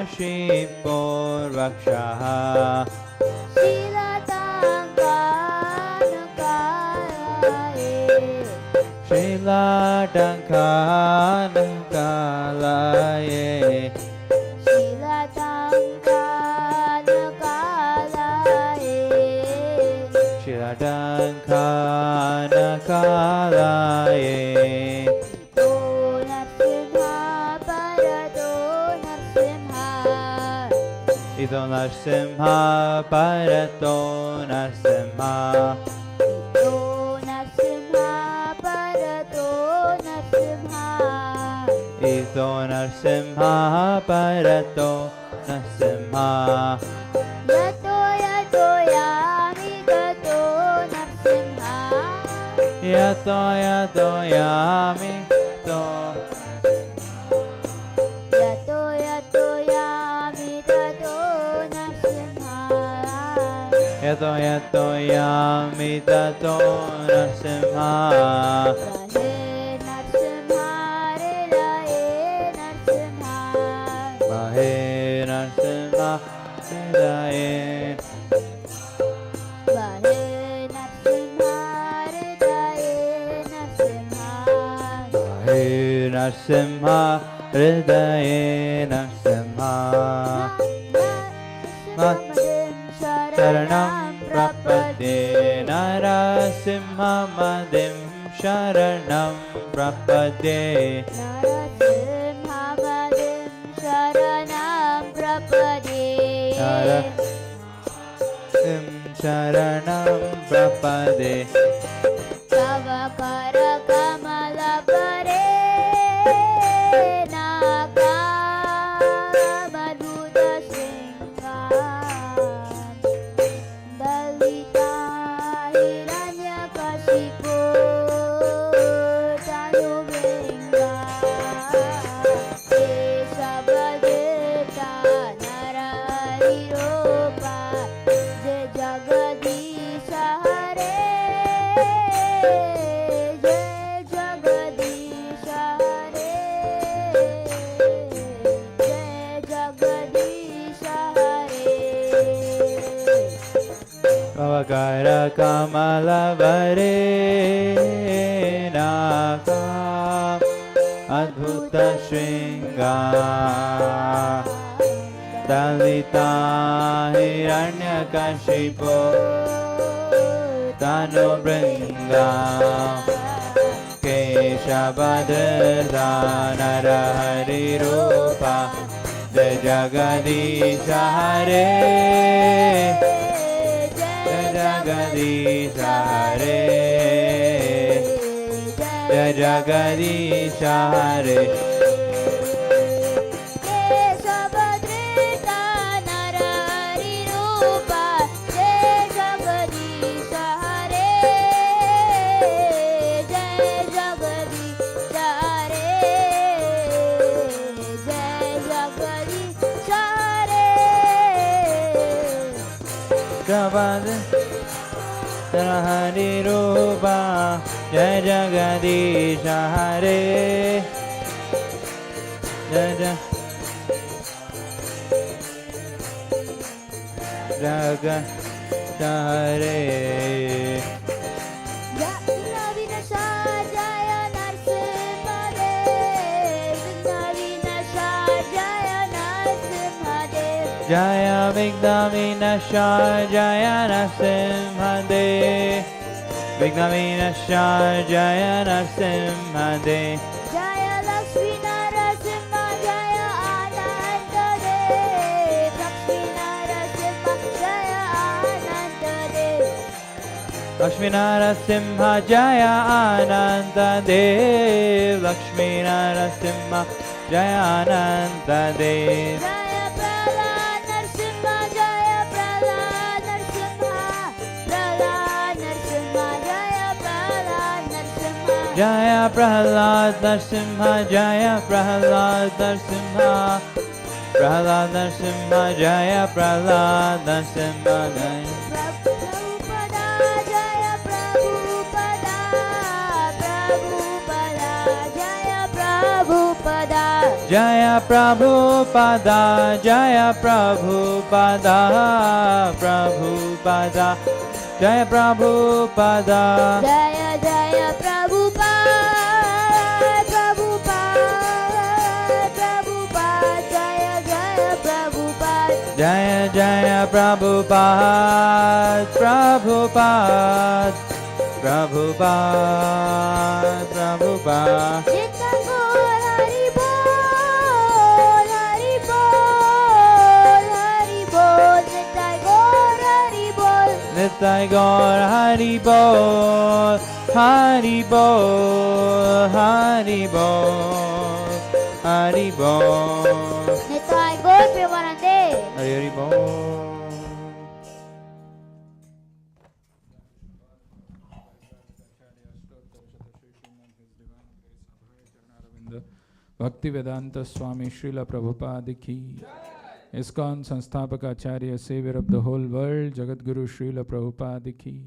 Speaker 3: Hiranyakashipu Vakshaha Shilatankanakalaye Shilatankanakalaye Ito Narsimha Parato Narsimha Ito Narsimha Parato Narsimha Yato Yato Yami To Yato Yato Yami Tato Narsimha Mahe Narsimha Hridaye Mahe Narsimha हृदयेन Sinha शरणं प्रपद्ये नरसिंहमदिं शरणं प्रपद्ये शरणं प्रपदे
Speaker 11: तव कर कमल परे नागामधुत शृङ्गार दलिता हिरण्यकशिपो तनुभृङ्गा केशवदेता नरहरिरूपा जय जगदीश हरे जय जगदीश हरे जय जगदीश हरे
Speaker 3: पवकर कमलवरे नागा अद्भुत शृङ्गार दलिता हिरण्यकशिपो तनुभृङ्गा केशवधृता नरहरिरूपा जय जगदीश हरे जय जगदीश हरे जय जगदीश हरे
Speaker 11: केशवधृता नरहरिरूपा जय जगदीश हरे जय जगदीश हरे जय जगदीश हरे
Speaker 3: हरिरूपा जय जगदीश हरे जय जगदीश हरे जय विघ्नविनाशाय जय नरसिंहदेव विघ्नविनाशाय जय नरसिंहदेव
Speaker 11: जय लक्ष्मी नरसिंह जय आनंद देव लक्ष्मी नरसिंह जय आनंद देव
Speaker 3: लक्ष्मी नरसिंह जय आनंद देव लक्ष्मी नरसिंह जय आनंद देव जय प्रहलाद नरसिंह जय प्रहलाद नरसिंह प्रहलाद नरसिंह जय प्रहलाद नरसिंह
Speaker 11: जय
Speaker 3: जय प्रभुपदा जय प्रभुपदा प्रभुपदा जय प्रभुपदा
Speaker 11: जय जय प्रभुपाद प्रभुपाद प्रभुपाद जय जय प्रभुपाद
Speaker 3: जय जय Prabhupada Prabhupada Prabhupada Prabhupada Nitai Gaur Hari Bol Hari Bol Hari Bol Hari Bol
Speaker 11: Nitai Gaur Premanande
Speaker 3: Hari Bol
Speaker 1: Bhakti Vedanta Swami Srila Prabhupada ki ISKCON संस्थापक आचार्य savior of the whole world Jagadguru Srila Prabhupada ki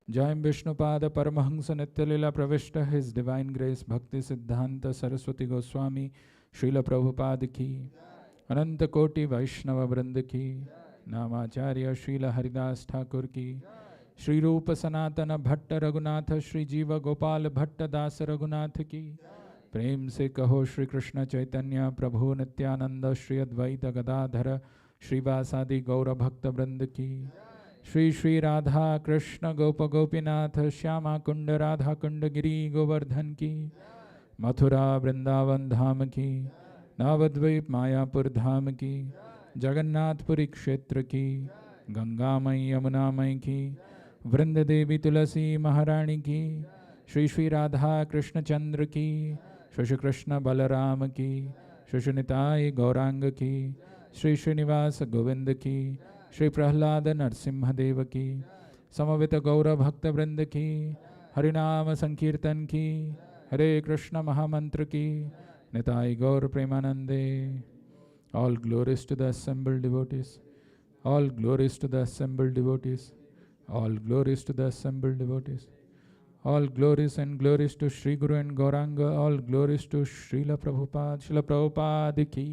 Speaker 1: Jai Vishnupada Paramahansa Nityalila Pravishta His Divine Grace Bhakti Siddhanta Saraswati Goswami Srila Prabhupada ki Ananta Koti Vaishnava Vrinda ki Namacharya Srila Haridas Thakur ki Shri Rupa Sanatana Bhatta Raghunatha Shri Jiva Gopal Bhatta Das Raghunath ki प्रेम से कहो श्री कृष्ण चैतन्य प्रभु नित्यानंद श्री अद्वैत गदाधर श्रीवासादि गौर भक्त वृंद की। श्री श्री राधा कृष्ण गोप गोपीनाथ श्यामा कुंड राधा कुंड गिरी गोवर्धन की। मथुरा वृंदावन धाम की, नवद्वीप मायापुर धाम की, जगन्नाथपुरी क्षेत्र की, गंगामयी यमुनामयी की, वृंद देवी तुलसी महारानी की। श्री श्री राधा कृष्णचंद्र की, श्री कृष्ण बलराम की, श्री निताई गौरांग की, श्री श्रीनिवास गोविंद की, श्री प्रहलाद नरसिम्हदेव की, समवेत गौर भक्त वृंद की, हरिनाम संकीर्तन की, हरे कृष्ण महामंत्र की, निताई गौर प्रेमानंदे। All glories to the assembled devotees. All glories to the assembled devotees. All glories to the assembled devotees. All glories and glories to Sri Guru and Gauranga. All glories to Srila Prabhupada. Srila Prabhupada ki.